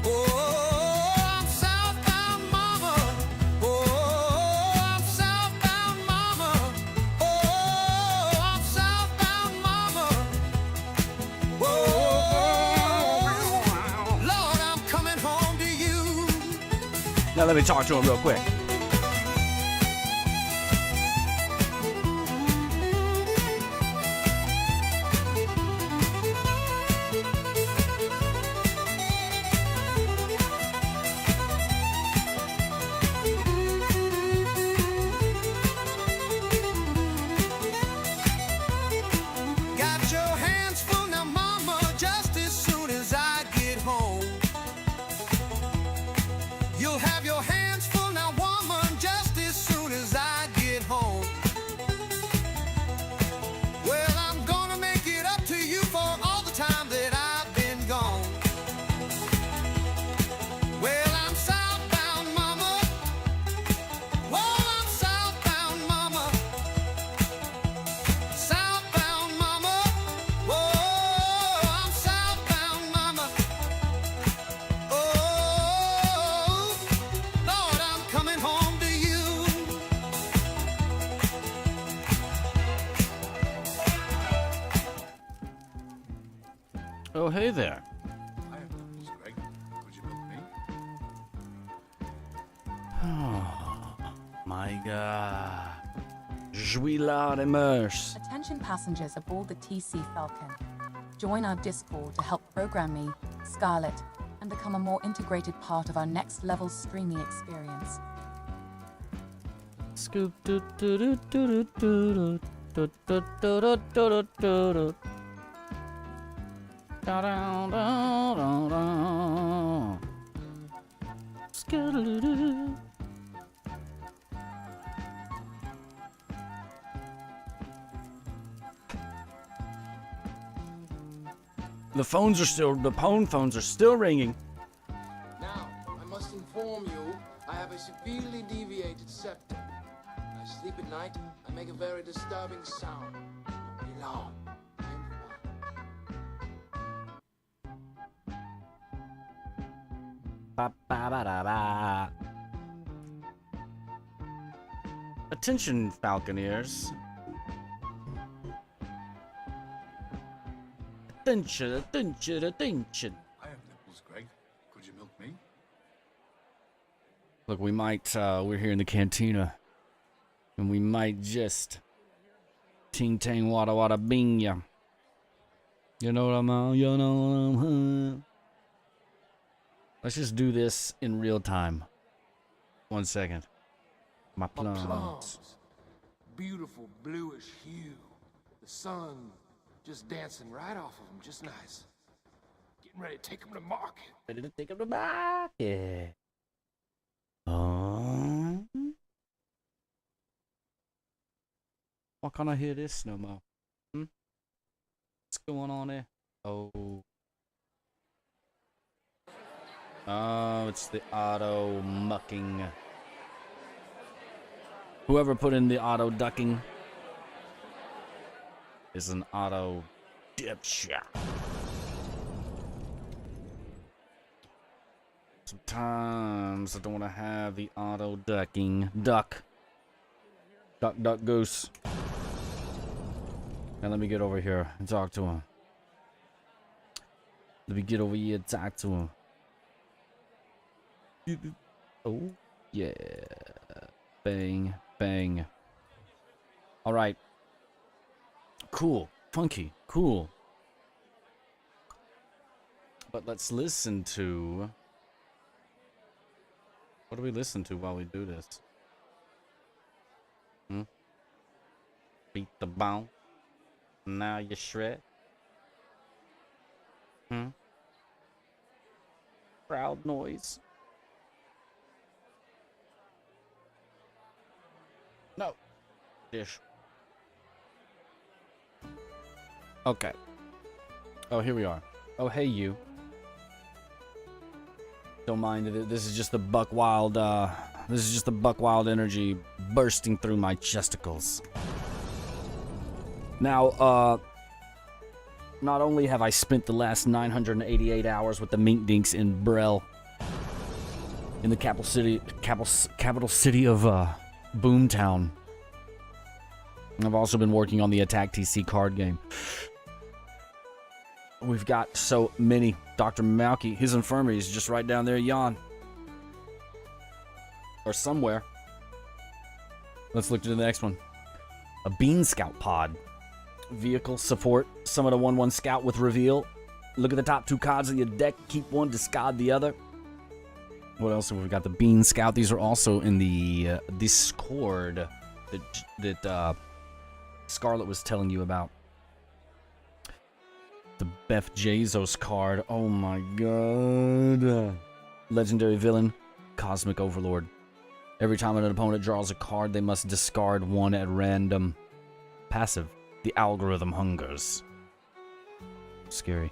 Oh, I'm southbound, mama. Oh, I'm southbound, mama. Oh, I'm southbound, mama. Oh, Lord, I'm coming home to you. Now let me talk to him real quick. Got your hands full now, mama, just as soon as I get home. You'll have your hands full now, woman, just as soon as I get home. Well, I'm gonna make it up to you for all the time that I've been gone. Well, I'm southbound, mama. Well, I'm southbound, mama. Southbound, mama. Whoa, I'm southbound, mama. Oh, Lord, I'm coming home to you. Oh, hey there. Hi, this is Greg. Could you milk me? Oh, my God. Jouis-la immerse. Attention passengers aboard the TC Falcon. Join our Discord to help program me, Scarlet, and become a more integrated part of our next level streaming experience. Scoop doo doo doo doo doo doo doo doo doo doo doo doo. Da da da da da. Skadoo-doo-doo. The phones are still ringing. Now, I must inform you, I have a severely deviated septum. When I sleep at night, I make a very disturbing sound. Long. Ba ba ba da ba. Attention, Falconeers. Attention, attention, attention. I have nipples, Greg. Could you milk me? Look, we might, we're here in the cantina. And we might just ting tang wada wada bing ya. You know what I'm on? You know what I'm on? Let's just do this in real time. 1 second. My plums. Plums. Beautiful bluish hue. The sun just dancing right off of them, just nice. Getting ready to take them to market. Ready to take them to market. Why can't I hear this no more? What's going on there? Oh. Oh, it's the auto mucking. Whoever put in the auto ducking is an auto dipshit. Sometimes I don't want to have the auto ducking. Duck. Duck, duck, goose. Now let me get over here and talk to him. Let me get over here and talk to him. Oh, yeah. Bang, bang. All right. Cool. Funky. Cool. But let's listen to... What do we listen to while we do this? Beat the bone. Now you shred. Crowd noise. No. Dish. Okay. Oh, here we are. Oh, hey, you. Don't mind it. This is just the buck wild. This is just the buck wild energy bursting through my chesticles. Now, not only have I spent the last 988 hours with the Mink Dinks in Brel, in the capital city of Boomtown, I've also been working on the Attack TC card game. We've got so many. Dr. Malky, his infirmary is just right down there, yon. Or somewhere. Let's look to the next one. A Bean Scout pod. Vehicle support. Summon a 1/1 scout with reveal. Look at the top 2 cards of your deck. Keep one, discard the other. What else have we got? The Bean Scout. These are also in the Discord that Scarlet was telling you about. The Beth Jezos card. Oh my god. Legendary villain. Cosmic Overlord. Every time an opponent draws a card, they must discard one at random. Passive. The algorithm hungers. Scary.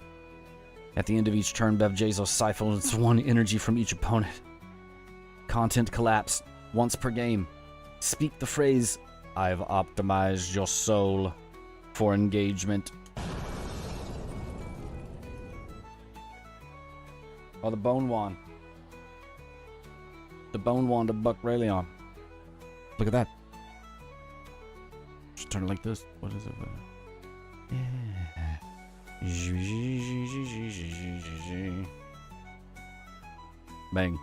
At the end of each turn, Bev Jezos siphons 1 energy from each opponent. Content collapse. Once per game. Speak the phrase, "I've optimized your soul," for engagement. Oh, the Bone Wand. The Bone Wand of Buck Rayleon. Look at that. Just turn it like this. What is it? Yeah. Bang.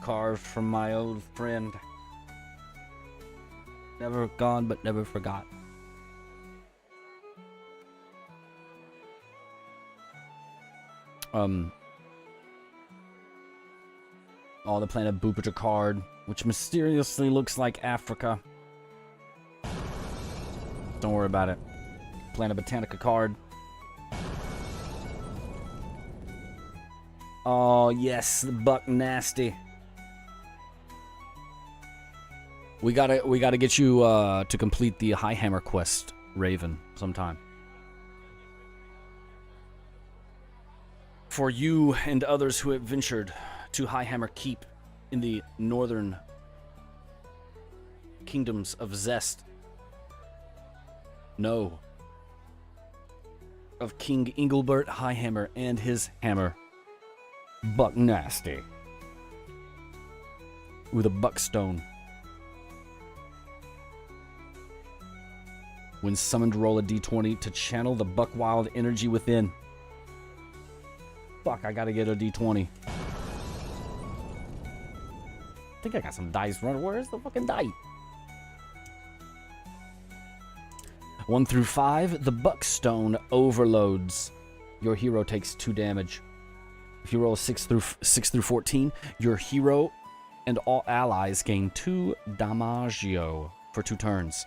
Carved from my old friend. Never gone, but never forgot. Oh, the planet Boopitur card, which mysteriously looks like Africa. Don't worry about it. Planet Botanica card. Oh, yes, the Buck Nasty. We gotta get you to complete the Highhammer quest, Raven, sometime. For you and others who have ventured to Highhammer Keep in the northern kingdoms of Zest, know of King Engelbert Highhammer and his hammer, Buck Nasty, with a buckstone. When summoned, roll a d20 to channel the buck wild energy within. Fuck, I gotta get a d20. I think I got some dice running. Where's the fucking die? 1 through 5, the buckstone overloads. Your hero takes 2 damage. If you roll 6 through 14, your hero and all allies gain 2 damaggio for 2 turns.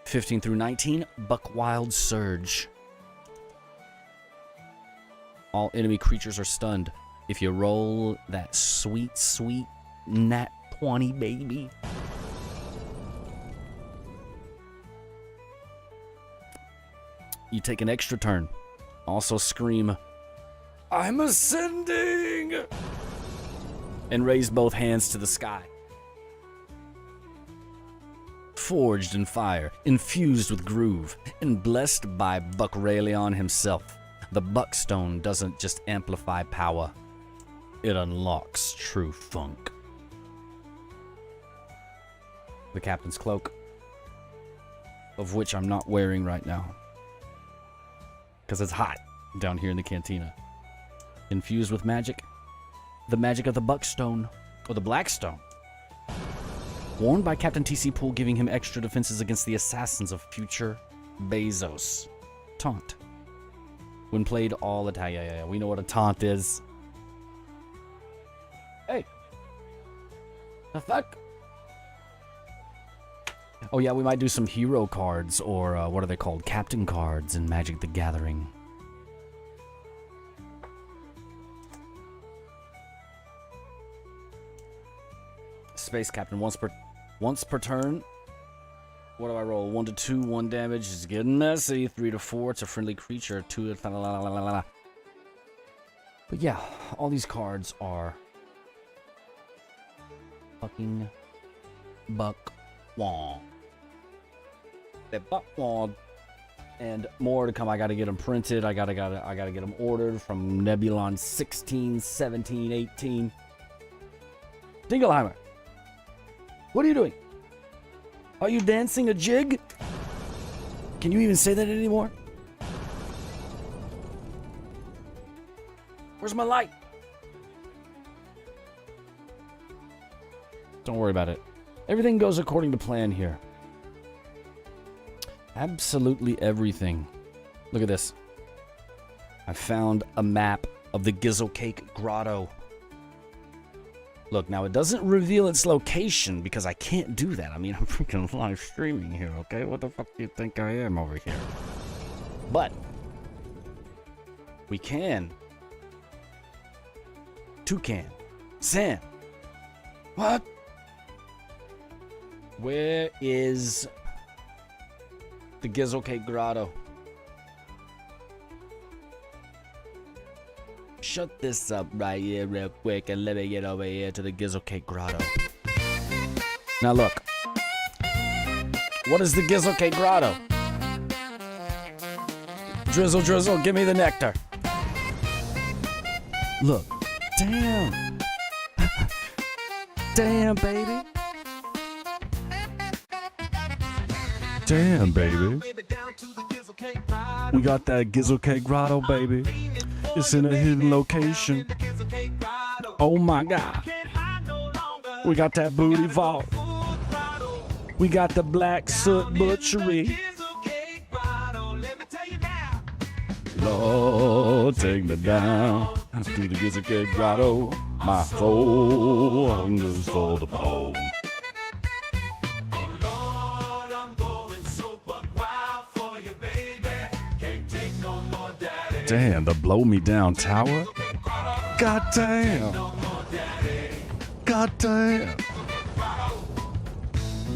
15 through 19, Buck Wild Surge. All enemy creatures are stunned. If you roll that sweet, sweet nat 20, baby. You take an extra turn. Also scream, "I'm ascending!" and raise both hands to the sky. Forged in fire, infused with groove, and blessed by Buck Rayleon himself, the Buckstone doesn't just amplify power, it unlocks true funk. The Captain's Cloak, of which I'm not wearing right now, because it's hot down here in the cantina. Infused with magic, the magic of the Buckstone, or the Blackstone. Worn by Captain TC Poole, giving him extra defenses against the assassins of future Bezos. Taunt. When played all attack. Yeah, we know what a taunt is. Hey. The fuck? Oh yeah, we might do some hero cards, or what are they called? Captain cards in Magic the Gathering. Space Captain, once per turn. What do I roll? 1 to 2, 1 damage. It's getting messy. 3 to 4, it's a friendly creature. 2 to But yeah, all these cards are fucking buckwad. They're buckwad. And more to come. I gotta get them printed. I gotta get them ordered from Nebulon 16, 17, 18. Dingleheimer, what are you doing? Are you dancing a jig? Can you even say that anymore? Where's my light? Don't worry about it. Everything goes according to plan here. Absolutely everything. Look at this. I found a map of the Gizzlecake Grotto. Look, now it doesn't reveal its location because I can't do that. I mean, I'm freaking live streaming here, okay? What the fuck do you think I am over here? But we can. Toucan. Sam. What? Where is the Gizzlecake Grotto? Shut this up right here real quick and let me get over here to the Gizzlecake Grotto. Now look. What is the Gizzlecake Grotto? Drizzle, drizzle, give me the nectar. Look. Damn. Damn, baby. Damn, baby. We got that Gizzlecake Grotto, baby. It's in a hidden location. Oh my God. We got that booty vault. We got the black soot butchery. Lord, take me down to the Gizzlecake Grotto. My soul hungers for the bone. Damn, the blow me down tower? God damn. God damn.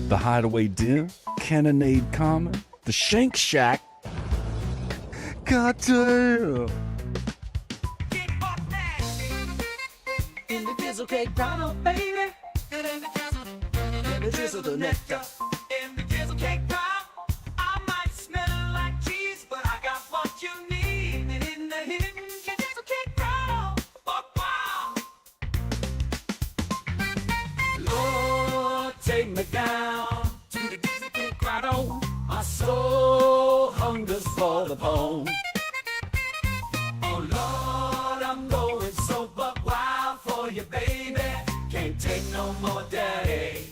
The hideaway den, cannonade common, the shank shack. God damn. In the Gizzlecake Grotto, baby. In the drizzle the nectar. In the Gizzlecake Grotto, I might smell like cheese, but I got what you need. And in the hidden Gizzlecake Grotto, wow. Lord, take me down to the Gizzlecake Grotto. My soul hungers for the bone. Oh Lord, I'm going so buck wild for you, baby. Can't take no more, daddy.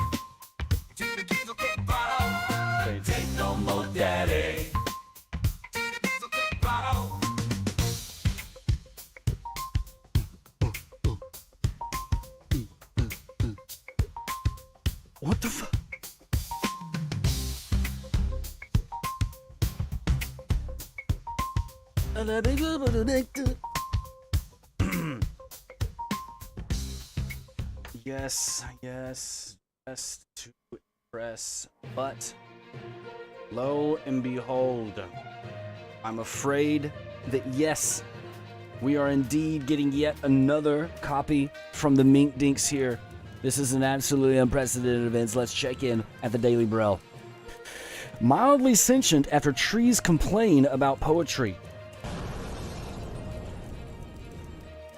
To the Gizzlecake Grotto. Can't take no more, daddy. To the Gizzlecake Grotto. What the fuck? Yes, to press, but lo and behold, I'm afraid that yes, we are indeed getting yet another copy from the Mink Dinks here. This is an absolutely unprecedented event. Let's check in at the Daily Braille. Mildly sentient after trees complain about poetry.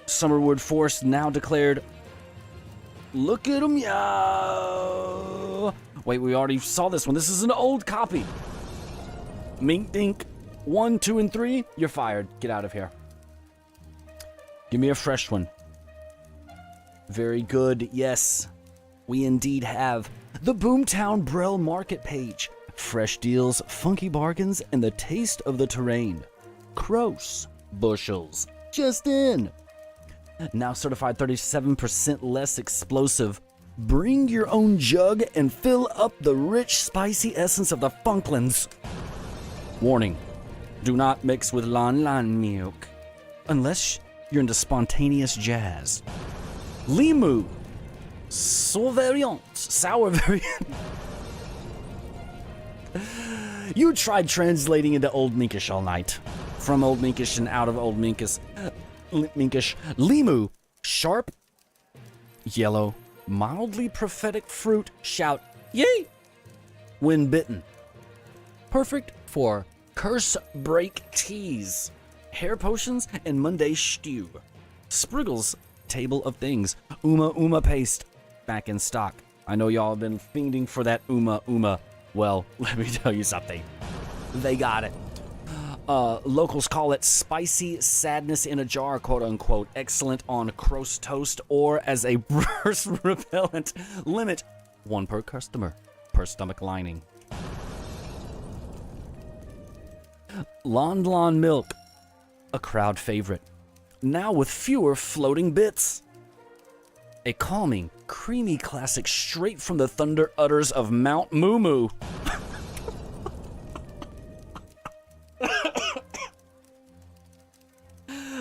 Summerwood Forest now declared, look at 'em, yo. Wait, we already saw this one. This is an old copy. Mink Dink 1, 2, and 3, you're fired. Get out of here. Give me a fresh one. Very good. Yes, we indeed have the Boomtown Braille Market page. Fresh deals, funky bargains, and the taste of the terrain. Crose bushels. Just in. Now certified 37% less explosive. Bring your own jug and fill up the rich, spicy essence of the Funklands. Warning, do not mix with lan milk unless you're into spontaneous jazz. Limu, sour variant. You tried translating into Old Minkish all night. From Old Minkish and out of Old Minkish. minkish. Limu, sharp, yellow, mildly prophetic fruit, shout, yay, when bitten. Perfect for curse break teas, hair potions, and Monday stew. Spriggle's Table of Things, Uma paste, back in stock. I know y'all have been fiending for that Uma. Well, let me tell you something. They got it. Locals call it spicy sadness in a jar, quote unquote. Excellent on crust toast or as a burst repellent. Limit 1 per customer per stomach lining. Lon milk, a crowd favorite. Now with fewer floating bits. A calming, creamy classic straight from the thunder udders of Mount Moo.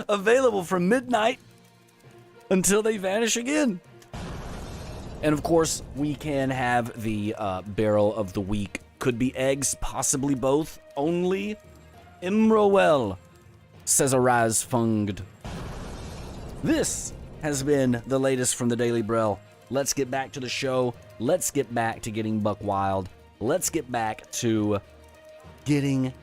Available from midnight until they vanish again. And of course, we can have the barrel of the week. Could be eggs, possibly both. Only Imrowell, says a Razfunged. This has been the latest from the Daily Brell. Let's get back to the show. Let's get back to getting buck wild. Let's get back to getting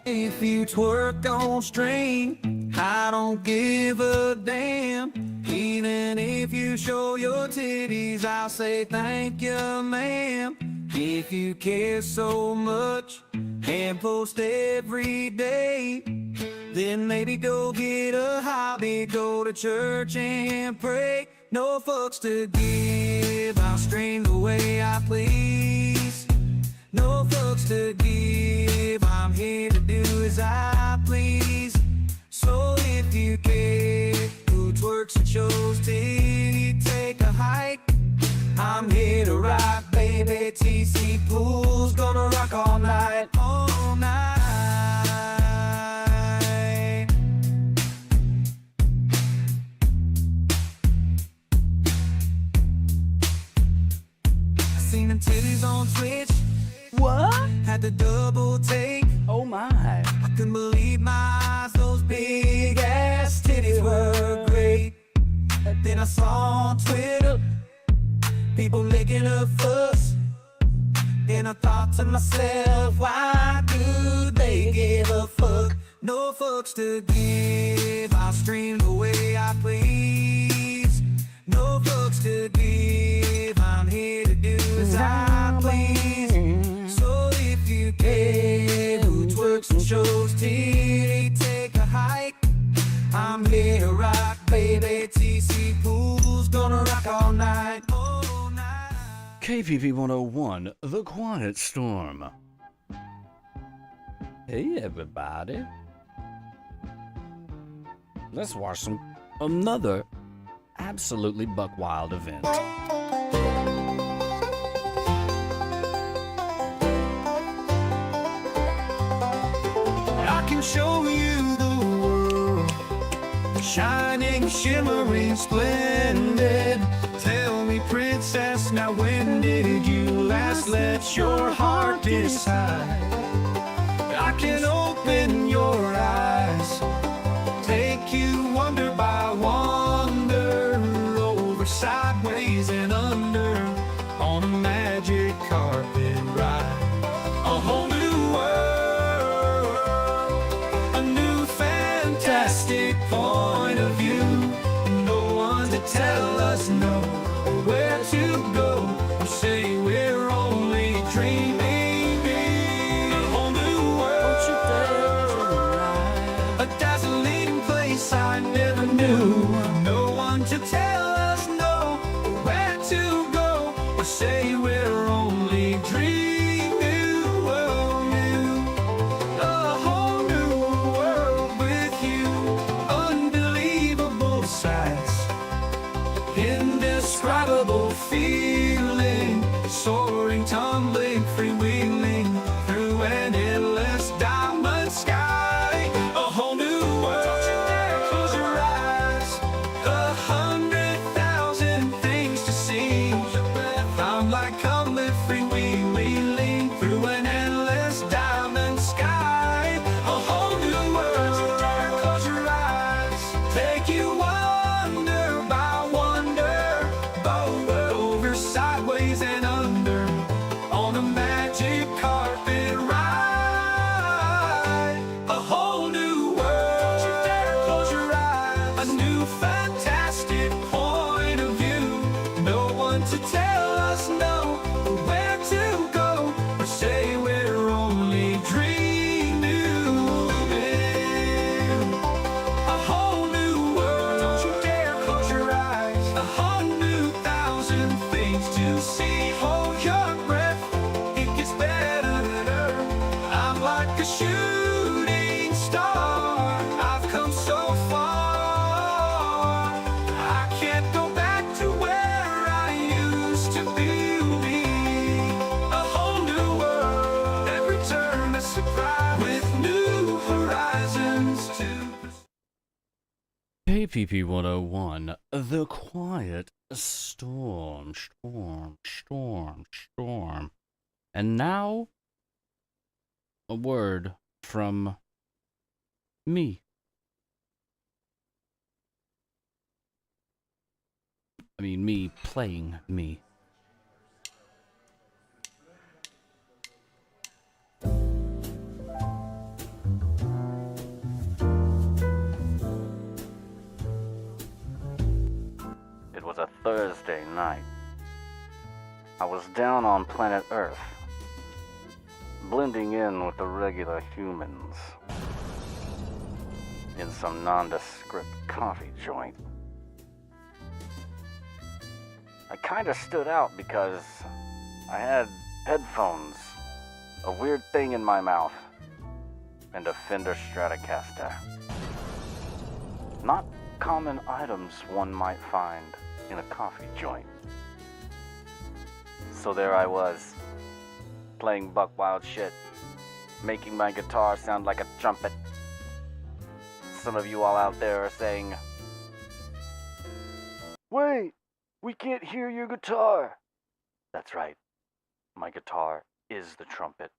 If you twerk on string, I don't give a damn. Even if you show your titties, I'll say thank you, ma'am. If you care so much and post every day, then maybe go get a hobby, go to church and pray. No fucks to give, I'll string the way I please. No fucks to give, I'm here to do as I please. So if you care who twerks and shows titty, take a hike. I'm here to rock, baby. TC Poole's gonna rock all night, all night. I seen them titties on Twitch. What? Had the double take. Oh my. I couldn't believe my eyes, those big ass titties were great. And then I saw on Twitter people making a fuss. Then I thought to myself, why do they give a fuck? No fucks to give, I'll stream the way I please. No fucks to give, I'm here to do as I please. So if you care who twerks and shows titty, take a hike. I'm here to rock, baby. TC Poole's gonna rock all night. KPP 101, The Quiet Storm. Hey everybody. Let's watch another absolutely buck wild event. I can show you the world, shining, shimmering, splendid. Tell me, princess, now when did you last let your heart decide? I can open your eyes, take you wonder by wonder, over, sideways, and under, on a magic carpet ride. A whole new world, a new fantastic point of view. No one to tell us no, where to go, or say we're only dreaming. A whole new world, a dazzling place I never knew. No one to tell us no, where to go, or say we're only dreaming. World new, a whole new world with you. Unbelievable sights, indescribable feeling, soaring, tumbling, freewheeling through an endless diamond sky. A whole new world, close your eyes, 100 KPP 101, The Quiet Storm. And now, a word from me. I mean, me playing me. It was a Thursday night. I was down on planet Earth, blending in with the regular humans in some nondescript coffee joint. I kinda stood out because I had headphones, a weird thing in my mouth, and a Fender Stratocaster. Not common items one might find in a coffee joint. So there I was, playing buck wild shit, making my guitar sound like a trumpet. Some of you all out there are saying, "Wait, we can't hear your guitar." That's right, my guitar is the trumpet.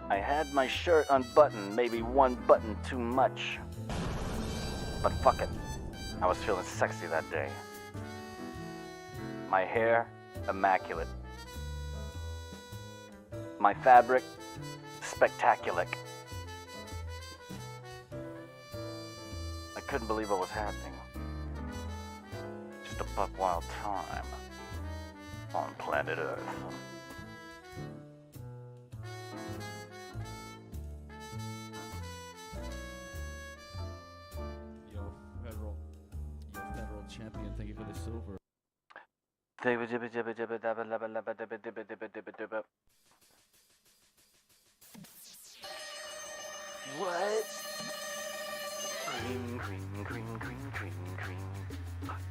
I had my shirt unbuttoned, maybe one button too much. But fuck it, I was feeling sexy that day. My hair, immaculate. My fabric, spectacular. I couldn't believe what was happening. Just a buck wild time on planet Earth. Federal champion, thank you for the silver. What? Green.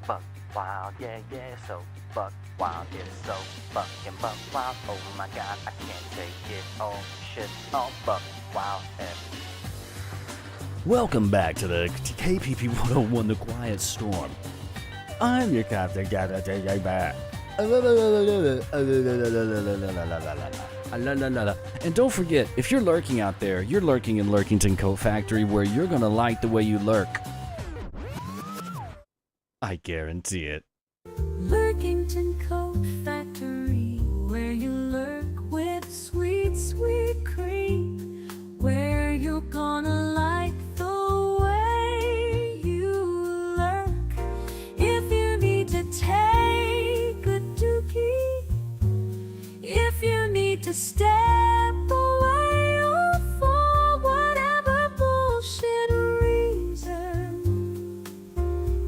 Buck wild, yeah, so buck wild, yeah, so fucking buck wild. Oh my god, I can't take it. Oh shit, oh buck wild. Welcome back to the KPP 101, The Quiet Storm. I'm your Captain TC Poole. And don't forget, if you're lurking out there, you're lurking in Lurkington Coat Factory, where you're gonna like the way you lurk. I guarantee it. Lurkington Coat Factory, where you lurk with sweet, sweet cream, where you're gonna like the way you lurk. If you need to take a dookie, if you need to step away or for whatever bullshit reason,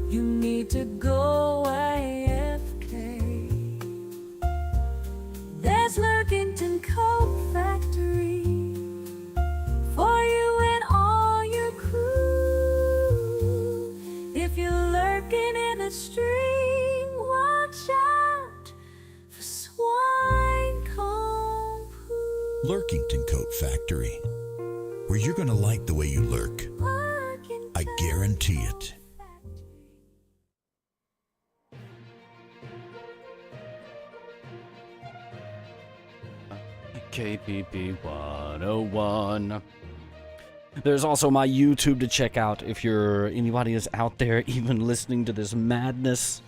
you need to go AFK. There's Lurkington Coat Factory for you and all your crew. If you're lurking in a stream, watch out for swine comb poo. Lurkington Coat Factory, where you're gonna like the way you lurk. I guarantee it. KPP 101. There's also my YouTube to check out if you're anybody is out there even listening to this madness.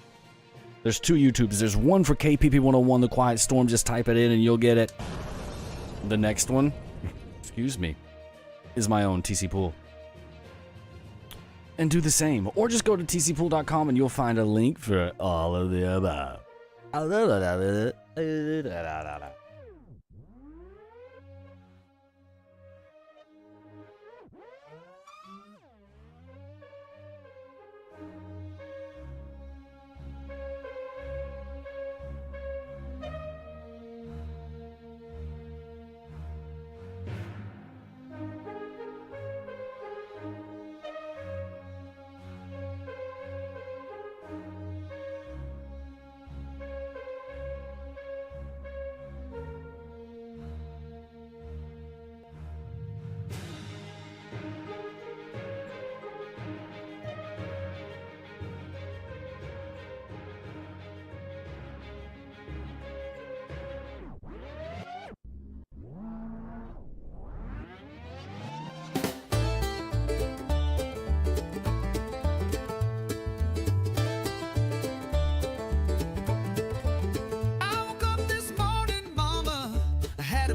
There's two YouTubes. There's one for KPP 101, The Quiet Storm. Just type it in and you'll get it. The next one, excuse me, is my own TC Poole. And do the same. Or just go to tcpoole.com and you'll find a link for all of the above.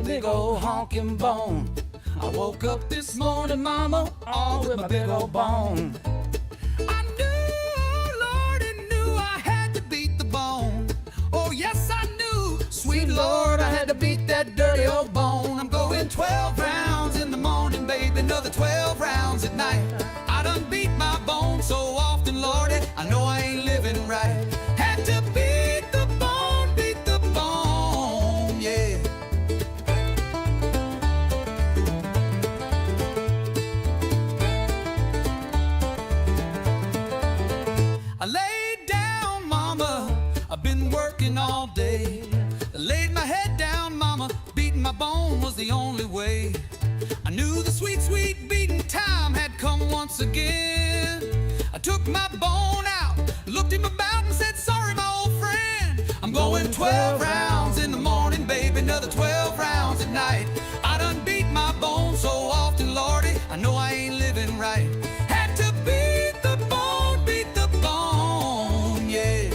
big old honking bone. I woke up this morning, mama, all with my big old bone. I knew, Lord, and knew I had to beat the bone. Oh, yes, I knew, sweet Lord, I had to beat that dirty old bone. I'm going 12 rounds in the morning, baby, another 12 rounds at night. I done beat my bone so often, Lordy, I know I ain't living right. Had to beat the bone, yeah. I laid down, mama, I've been working all day. I laid my head down, mama, beating my bone was the only way. I knew the sweet, sweet beating time had come once again. I took my bone out, looked him about and said, sorry, my old friend. I'm going 12 rounds in the morning, baby, another 12 rounds at night. I done beat my bone so often, Lordy, I know I ain't living right. Had to beat the bone, yeah.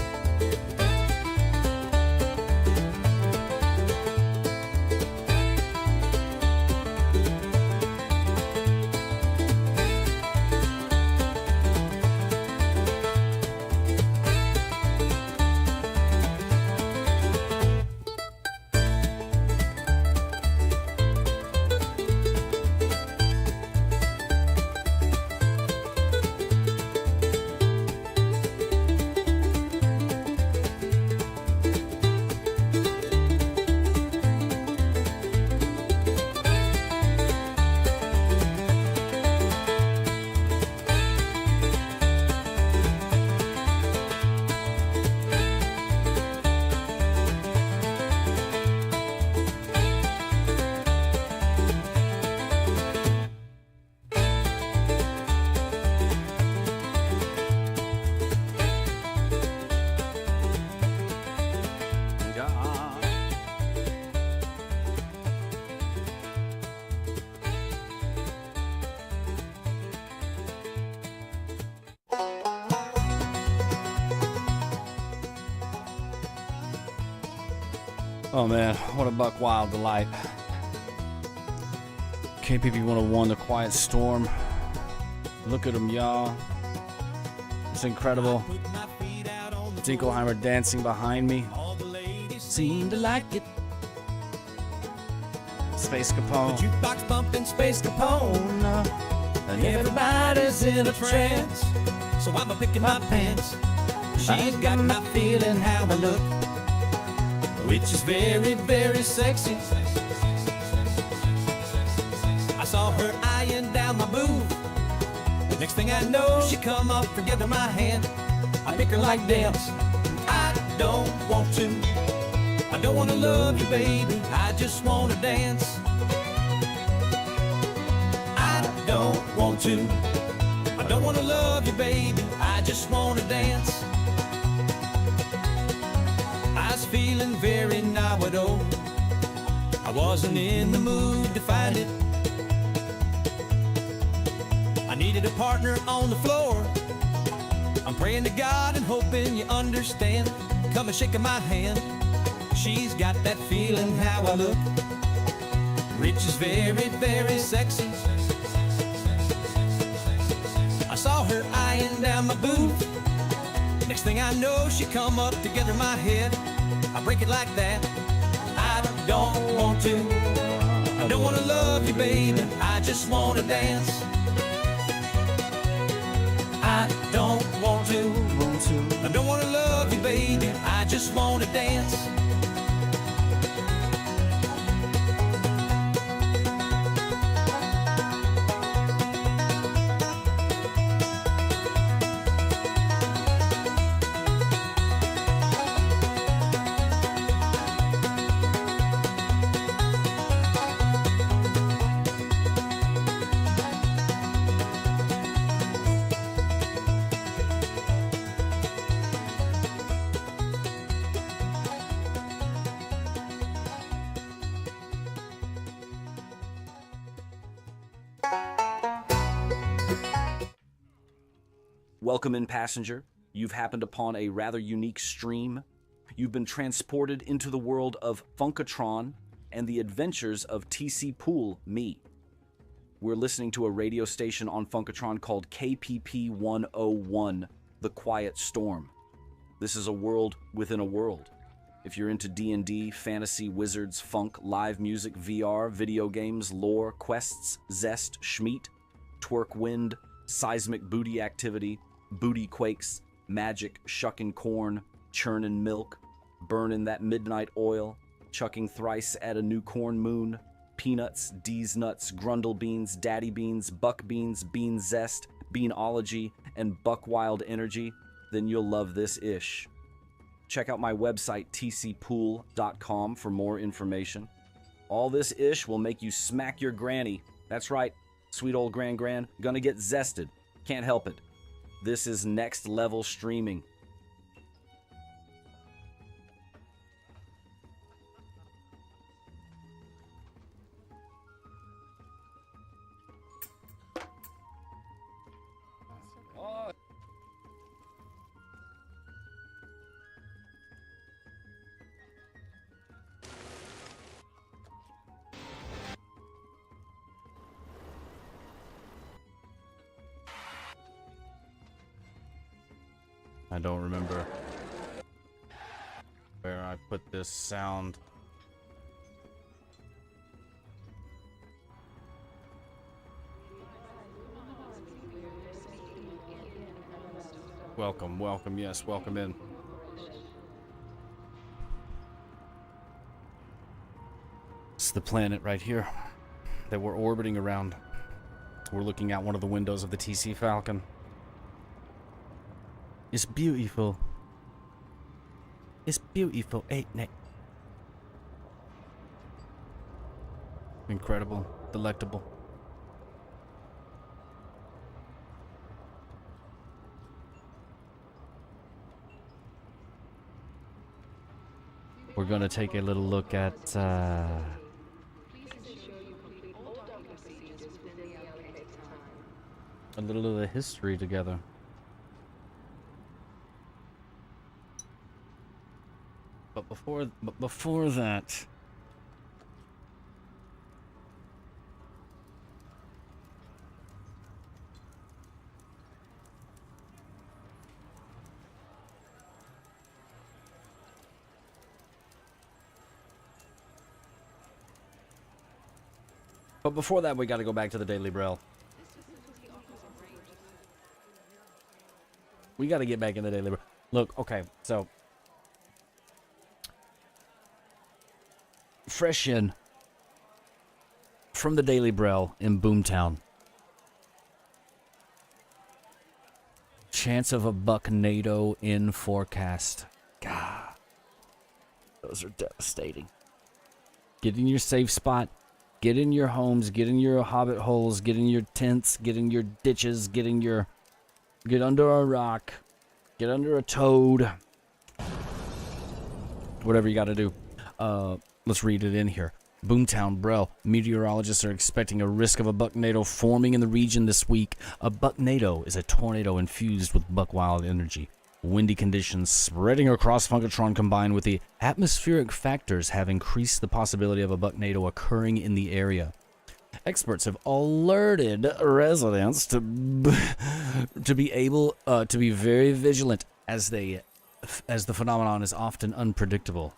Oh man, what a buck wild delight. KPP 101, The Quiet Storm. Look at him, y'all. It's incredible. Dinkelheimer dancing behind me. Seem to like it. Space Capone. Jukebox bumping Space Capone. And everybody's in a trance. So I'm a-picking my pants. She's got my feeling how I look, which is very, very sexy. I saw her eyeing down my boob. Next thing I know, she come up together my hand. I pick her like dance. I don't want to. I don't want to love you, baby. I just want to dance. I don't want to. I don't want to love you, baby. I just want to dance. I was feeling very now-a-do. I wasn't in the mood to find it. I needed a partner on the floor. I'm praying to God and hoping you understand. Come and shaking my hand. She's got that feeling how I look, which is very, very sexy. I saw her eyeing down my boob. Next thing I know, she come up together my head. I break it like that. I don't want to. I don't want to love you, baby. I just want to dance. I don't want to. I don't want to love you, baby. I just want to dance. Welcome in, passenger. You've happened upon a rather unique stream. You've been transported into the world of Funkatron, and the adventures of TC Poole, me. We're listening to a radio station on Funkatron called KPP 101, The Quiet Storm. This is a world within a world. If you're into D&D, fantasy, wizards, funk, live music, VR, video games, lore, quests, zest, schmeat, twerk wind, seismic booty activity, booty quakes, magic, shucking corn, churning milk, burning that midnight oil, chucking thrice at a new corn moon, peanuts, D's nuts, grundle beans, daddy beans, buck beans, bean zest, beanology, and buck wild energy, then you'll love this ish. Check out my website, tcpool.com, for more information. All this ish will make you smack your granny. That's right, sweet old gran, gonna get zested. Can't help it. This is next level streaming. I don't remember where I put this sound. Welcome, welcome, yes, welcome in. It's the planet right here that we're orbiting around. We're looking out one of the windows of the TC Falcon. It's beautiful. It's beautiful, ain't it? Incredible, delectable. We're gonna take a little look at a little of the history together. But before that, we got to go back to the Daily Braille. We got to get back in the Daily Braille. Look, okay, so fresh in from the Daily Braille in Boomtown. Chance of a bucknado in forecast. God, those are devastating. Get in your safe spot. Get in your homes. Get in your hobbit holes. Get in your tents. Get in your ditches. Get under a rock. Get under a toad. Whatever you got to do. Let's read it in here. Boomtown, Braille. Meteorologists are expecting a risk of a bucknado forming in the region this week. A bucknado is a tornado infused with buck-wild energy. Windy conditions spreading across Funkatron combined with the atmospheric factors have increased the possibility of a bucknado occurring in the area. Experts have alerted residents to be able to be very vigilant as the phenomenon is often unpredictable.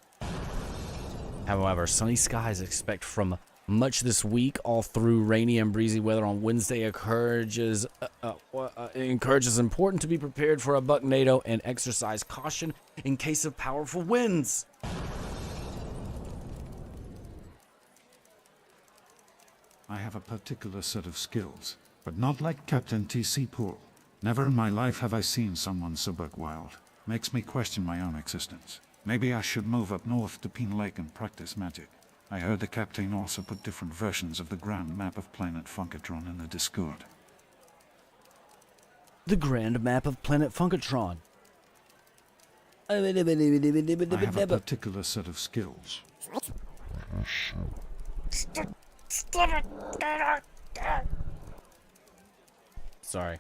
However, sunny skies expect from much this week, all through rainy and breezy weather on Wednesday encourages important to be prepared for a bucknado and exercise caution in case of powerful winds. I have a particular set of skills, but not like Captain TC Poole. Never in my life have I seen someone so buck-wild. Makes me question my own existence. Maybe I should move up north to Peen Lake and practice magic. I heard the captain also put different versions of the grand map of planet Funkatron in the Discord. The grand map of planet Funkatron. I have a particular set of skills. Sorry.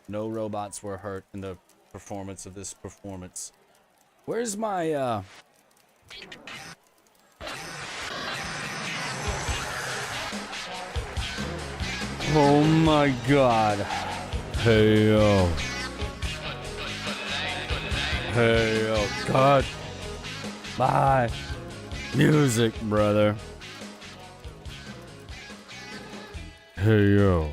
No robots were hurt in the performance of this performance. Where's my, Oh my god. Hey yo. Hey yo. God. Bye. Music, brother. Hey yo.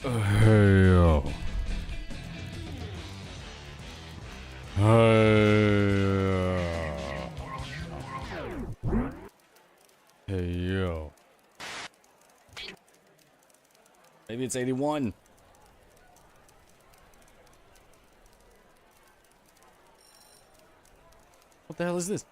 Hey yo. Hey yo. Maybe it's 81. What the hell is this?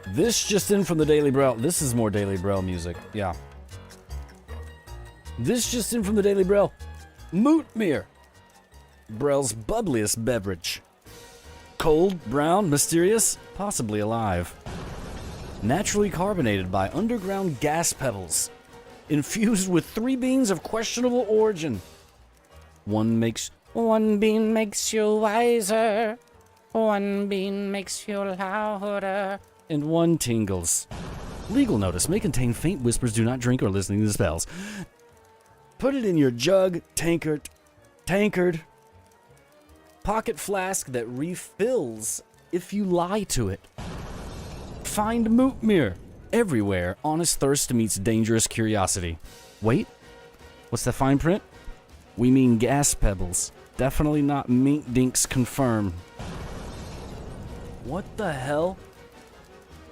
This just in from the Daily Braille. This is more Daily Braille music. Yeah. This just in from the Daily Braille. Mootmere. Braille's bubbliest beverage. Cold, brown, mysterious, possibly alive. Naturally carbonated by underground gas pebbles. Infused with 3 beans of questionable origin. One bean makes you wiser. One bean makes you louder. And one tingles. Legal notice may contain faint whispers. Do not drink or listen to the spells. Put it in your jug, tankard, pocket flask that refills if you lie to it. Find Mootmere everywhere. Honest thirst meets dangerous curiosity. Wait, what's that fine print? We mean gas pebbles. Definitely not mink dinks confirm. What the hell?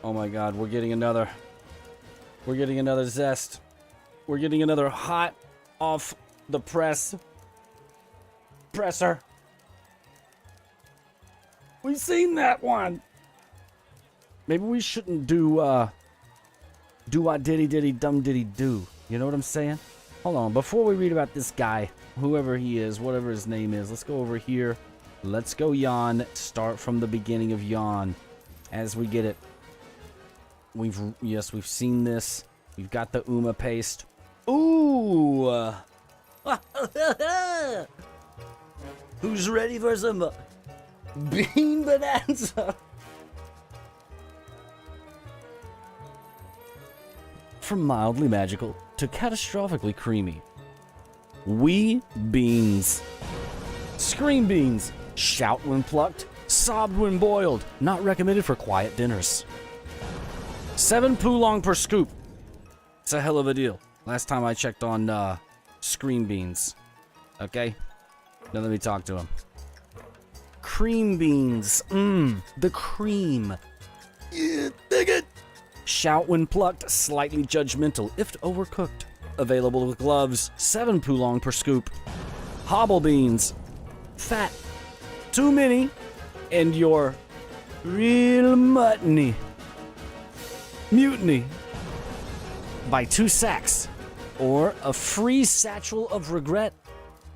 Oh my god, we're getting another zest. We're getting another hot off the presser. We've seen that one. Maybe we shouldn't do what diddy diddy dum diddy do. You know what I'm saying? Hold on, before we read about this guy, whoever he is, whatever his name is, let's go over here. Let's go yawn. Start from the beginning of yawn as we get it. We've seen this. We've got the Uma paste. Ooh. Who's ready for some bean bonanza? From mildly magical to catastrophically creamy. Wee beans. Scream beans. Shout when plucked. Sobbed when boiled. Not recommended for quiet dinners. 7 Poolong per scoop. It's a hell of a deal. Last time I checked on scream beans. Okay? Now let me talk to him. Cream beans. The cream. Yeah, dig it. Shout when plucked, slightly judgmental if overcooked. Available with gloves, 7 Poolong per scoop. Hobble beans. Fat. Too many. And you're real muttony. Mutiny. Buy 2 sacks. Or a free satchel of regret.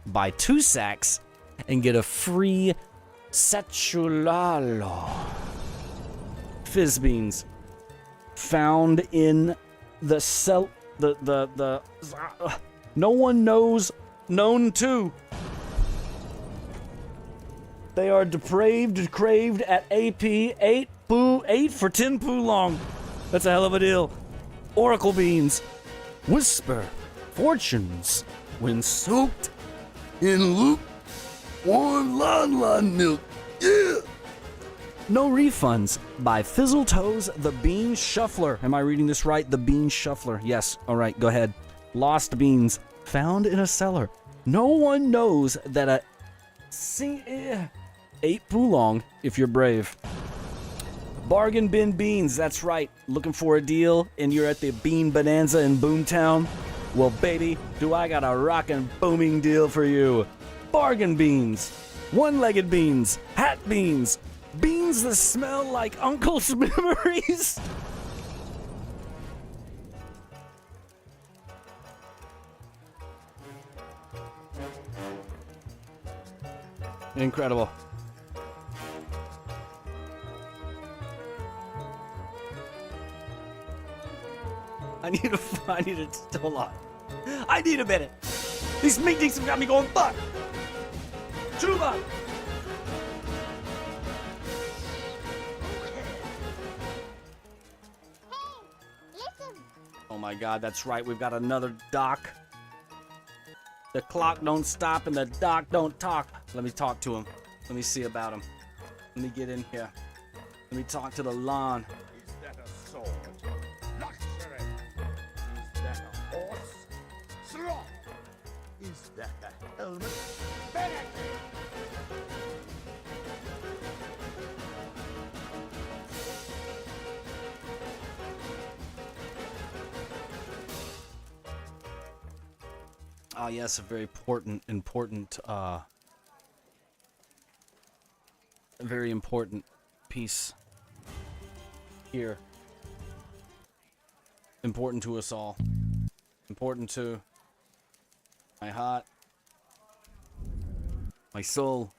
Buy 2 sacks and get a free satchulalo. Fizz beans. Found in the cell. No one knows. Known to. They are depraved, craved at AP 8 for 10 Poolong. That's a hell of a deal. Oracle beans. Whisper fortunes when soaked in lukewarm lon milk. Yeah. No refunds by Fizzle Toes the Bean Shuffler. Am I reading this right? The Bean Shuffler. Yes. All right, go ahead. Lost beans found in a cellar. No one knows that a 8 Poolong if you're brave. Bargain bin beans, that's right. Looking for a deal and you're at the Bean Bonanza in Boomtown? Well, baby, do I got a rockin' booming deal for you. Bargain beans, one-legged beans, hat beans, beans that smell like uncle's memories. Incredible. I need a hold on. I need a minute. These meetings have got me going fuck. Too much. Oh my god, that's right. We've got another doc. The clock don't stop and the doc don't talk. Let me talk to him. Let me see about him. Let me get in here. Let me talk to the lawn. Is that a sword? Luxury. Is that a horse? Sloth. Is that a helmet? Benefit. Ah, yes, a very very important piece here. Important to us all. Important to my heart, my soul.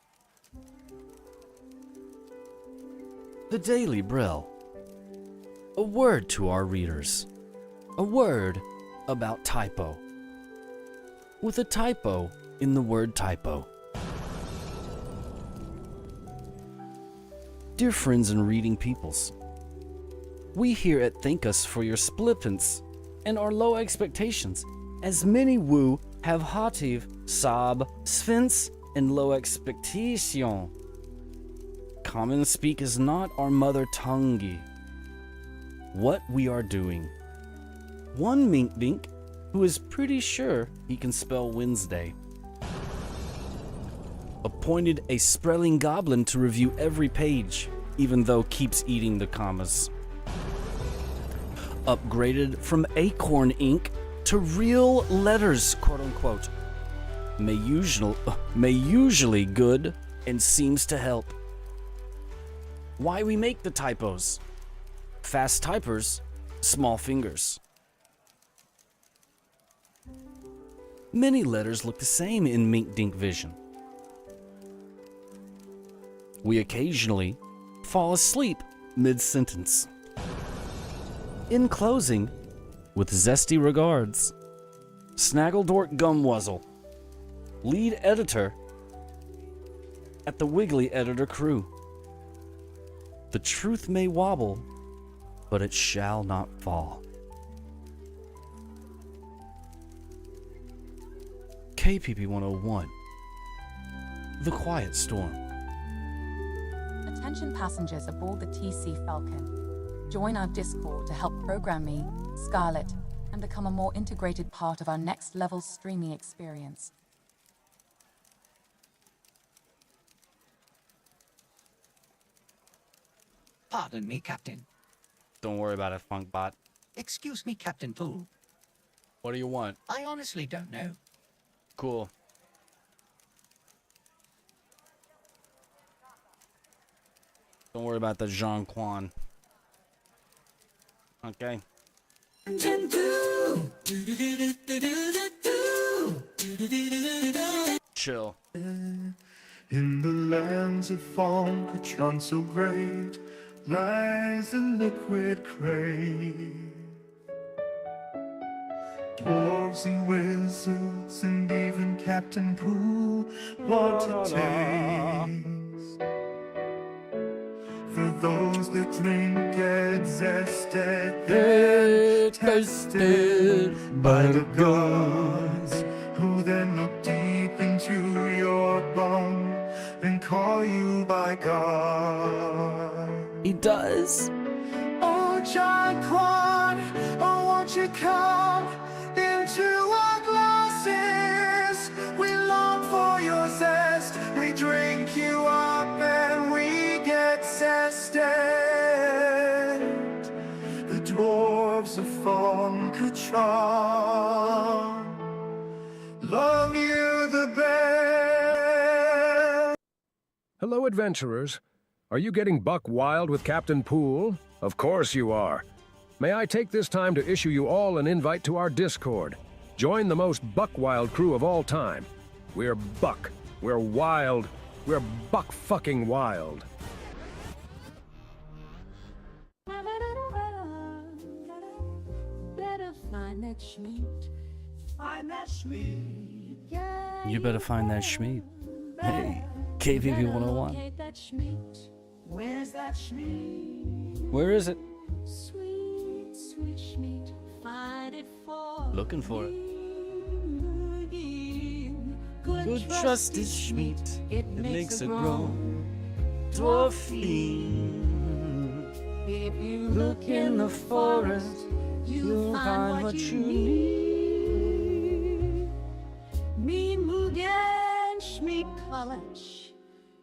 The Daily Brill. A word to our readers. A word about typo. With a typo in the word typo. Dear friends and reading peoples, we here at Thank Us for Your Splippence and our low expectations, as many woo have hativ, sob, sphinx, and low expectation. Common speak is not our mother tongue. What we are doing. One mink dink who is pretty sure he can spell Wednesday appointed a spelling goblin to review every page, even though keeps eating the commas. Upgraded from acorn ink to real letters, quote unquote. May usually good and seems to help. Why we make the typos? Fast typers, small fingers. Many letters look the same in Mink Dink vision. We occasionally fall asleep mid-sentence. In closing, with zesty regards, Snaggledork Gumwuzzle, lead editor at the Wiggly Editor Crew. The truth may wobble, but it shall not fall. KPP 101. The Quiet Storm. Attention passengers aboard the TC Falcon. Join our Discord to help program me, Scarlet, and become a more integrated part of our next level streaming experience. Pardon me, Captain. Don't worry about it, Funkbot. Excuse me, Captain Poole. What do you want? I honestly don't know. Cool. Don't worry about the Jean Quan. Okay. Chill. In the lands of Funklands so great lies a liquid crate. Dwarves and wizards and even Captain Poole want to taste. For those that drink get zested, then tested by the gods, who then look deep into your bone and call you by God. He does. Oh, John Quan, oh, won't you come into our glasses? We long for your zest. We drink you up and we get zested. The dwarves of Funklands love you the best. Hello, adventurers. Are you getting buck wild with Captain Poole? Of course you are. May I take this time to issue you all an invite to our Discord. Join the most buck wild crew of all time. We're buck. We're wild. We're buck fucking wild. Better find that sweet. Find that sweet You better find that Schmeat. Hey, KVV 101. Where's that Schmeat? Where is it? Sweet, sweet Schmeat. Find it for Looking for it. Good trusty Schmeat. It makes a grown dwarfy. If you look in the forest, you'll find what you need. Me Mugen Schmeat College.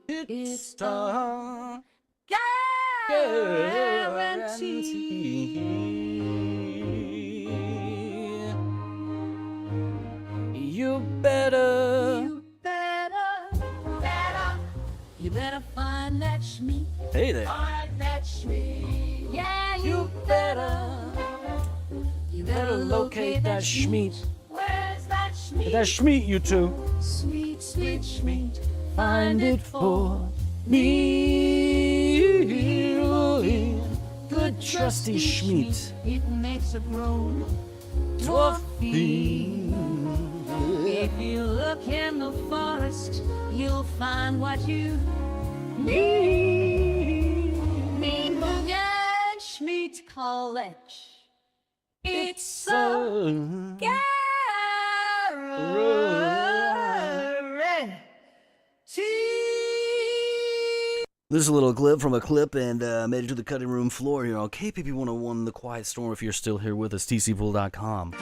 It's the guarantee. You better. You better find that Schmeat. Hey there. Find that Schmeat. Yeah, you better. You better locate that Schmeat. Where's that Schmeat? That Schmeat, you two. Sweet, sweet Schmeat. Find it for me. Good trusty Schmeat. It makes a grown dwarfy. If you look in the forest, you'll find what you need. Me Mugen Schmeat College. It's a This is a little clip from a clip and made it to the cutting room floor here on KPP 101, The Quiet Storm. If you're still here with us, tcpool.com.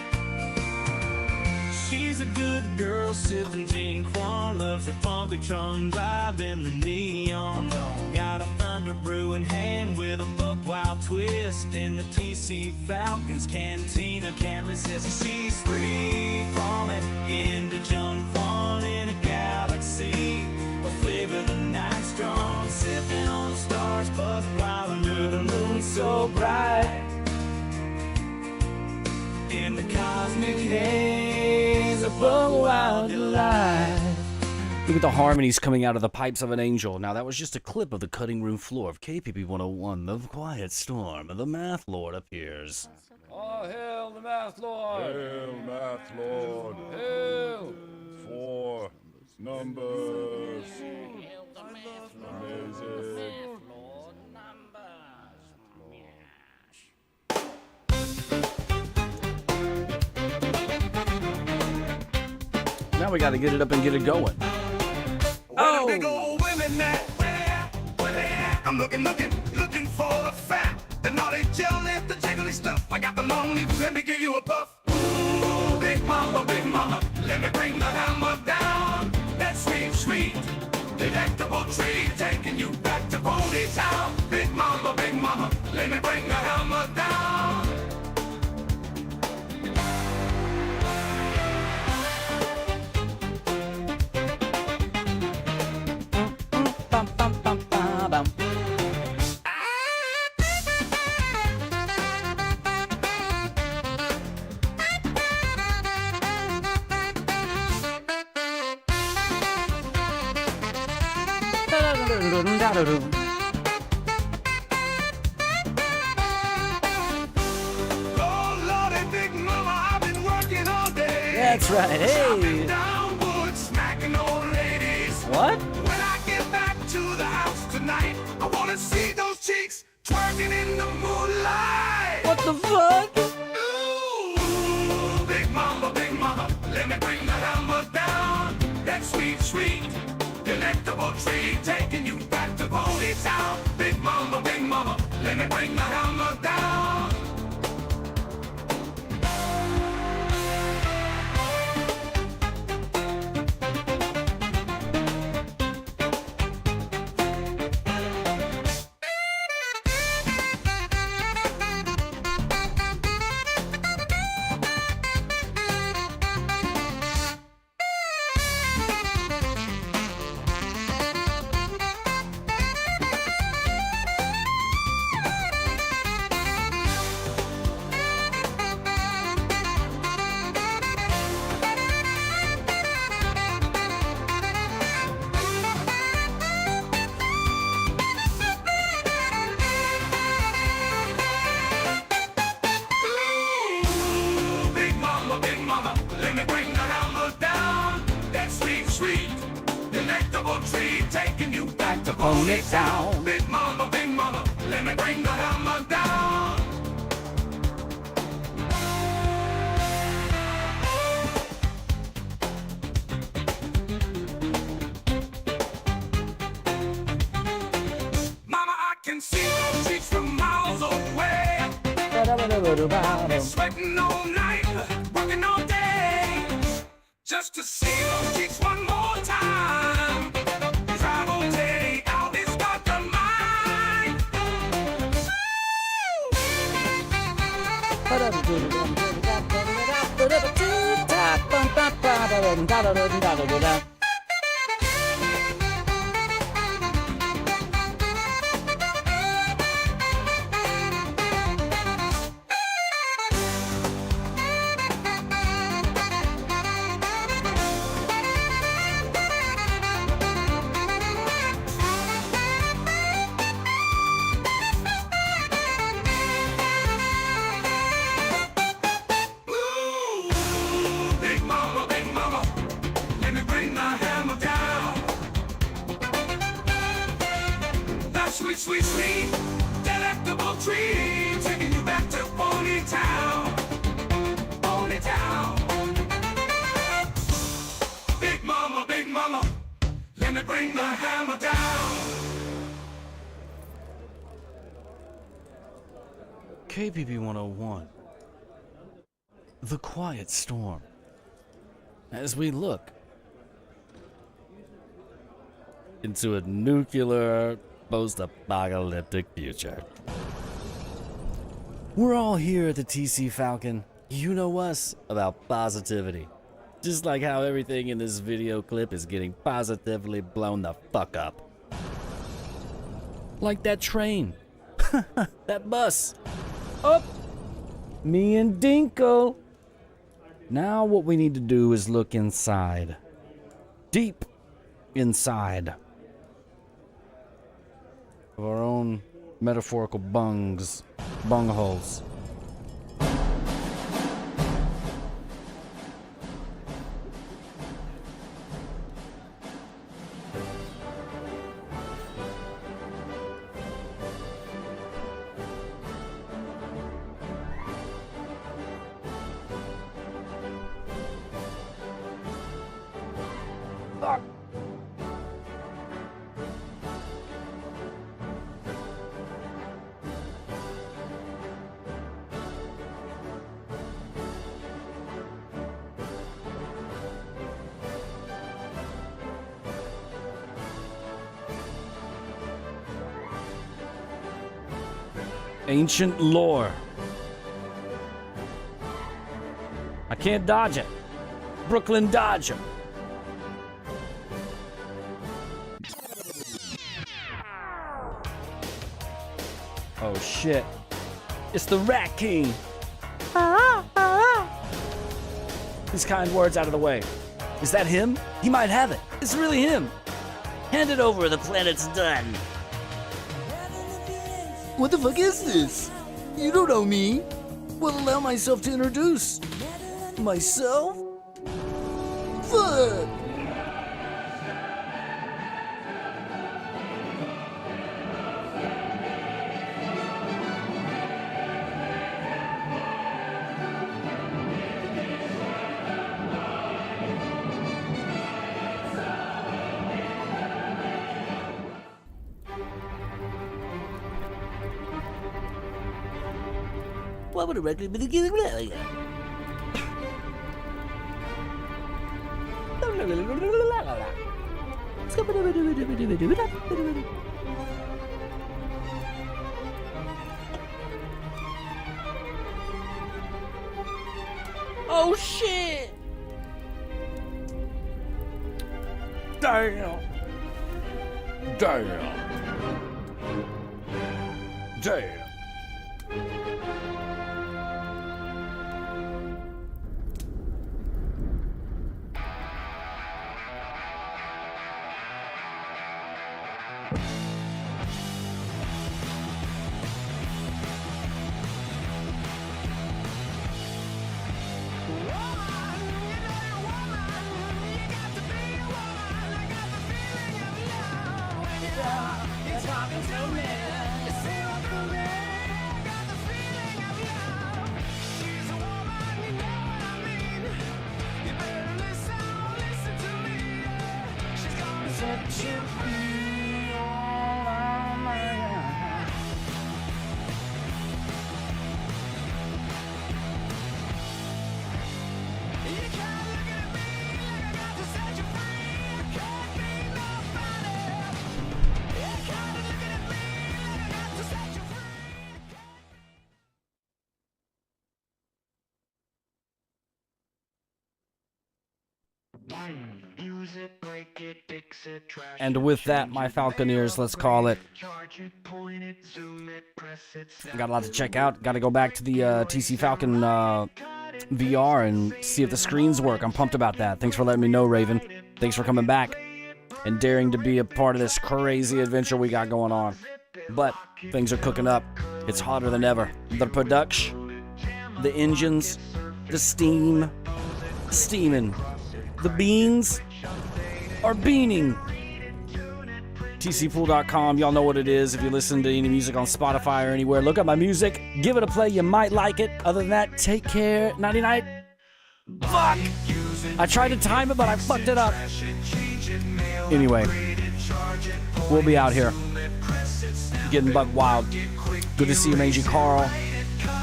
She's a good girl, sipping gin, Quan loves her funky tongue, driving the neon. Got a thunder brew in hand with a buck wild twist in the TC Falcon's cantina. Can't resist. She's free falling into John Quan in a galaxy. A flavor the night strong, sipping on stars, buck wild under the moon so bright. In the cosmic haze of a wild delight. Look at the harmonies coming out of the pipes of an angel. Now, that was just a clip of the cutting room floor of KPP 101, The Quiet Storm. The Math Lord appears. Oh, hail the Math Lord! Hail, Math Lord! Hail! 4 numbers. Amazing. Now we gotta get it up and get it going. Oh! Big old women at, where they at? I'm looking for a fat. The naughty gel left the jiggly stuff. I got the long leaf, let me give you a puff. Ooh, big mama, let me bring the hammer down. That sweet, sweet, delectable treat, taking you back to Pony Town. Big mama, let me bring the hammer down. Oh, Lordy, big mama, I've been working all day. That's right, hey. Chopping down wood, smacking old ladies. What? When I get back to the house tonight, I wanna see those cheeks twerking in the moonlight. What the fuck? Ooh, big mama, let me bring the hammer down. That sweet, sweet, delectable treat, taking you back to Pony Town. Big mama, let me bring the hammer down. Own it down. Big mama, let me bring the hammer down. Mama, I can see those cheeks from miles away. Sweating all night, working all day, just to see those cheeks one more time. Travel day out, it's got the mind. Big mama, let me bring the hammer down. That sweet, sweet, sweet, delectable treat, taking you back to Ponytown. Ponytown. Big mama, let me bring the hammer down. KPP 101. The Quiet Storm. As we look into a nuclear post-apocalyptic future. We're all here at the TC Falcon. You know us about positivity. Just like how everything in this video clip is getting positively blown the fuck up. Like that train. That bus. Up. Me and Dinkle. Now what we need to do is look inside. Deep inside of our own metaphorical bungholes. Ancient lore. I can't dodge it. Brooklyn Dodger. Oh shit. It's the Rat King. These kind words out of the way. Is that him? He might have it. It's really him. Hand it over, the planet's done. What the fuck is this? You don't know me. Will allow myself to introduce myself? Fuck! What would a record be together? Oh shit! Damn! Damn! Damn! get to be all on my own. And with that, my Falconeers, let's call it. Got a lot to check out. Got to go back to the TC Falcon VR and see if the screens work. I'm pumped about that. Thanks for letting me know, Raven. Thanks for coming back and daring to be a part of this crazy adventure we got going on. But things are cooking up. It's hotter than ever. The production, the engines, the steam, steaming. The beans are beaning. TCPoole.com, y'all know what it is. If you listen to any music on Spotify or anywhere, look up my music, give it a play, you might like it. Other than that, take care. Nighty night. Fuck! I tried to time it, but I fucked it up. Anyway, we'll be out here getting buck wild. Good to see you, Mangy Carl.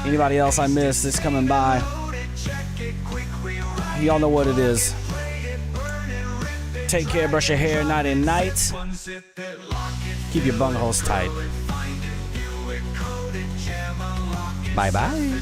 Anybody else I missed that's coming by, y'all know what it is. Take care, brush your hair, night and night. Keep your bungholes tight. Bye-bye.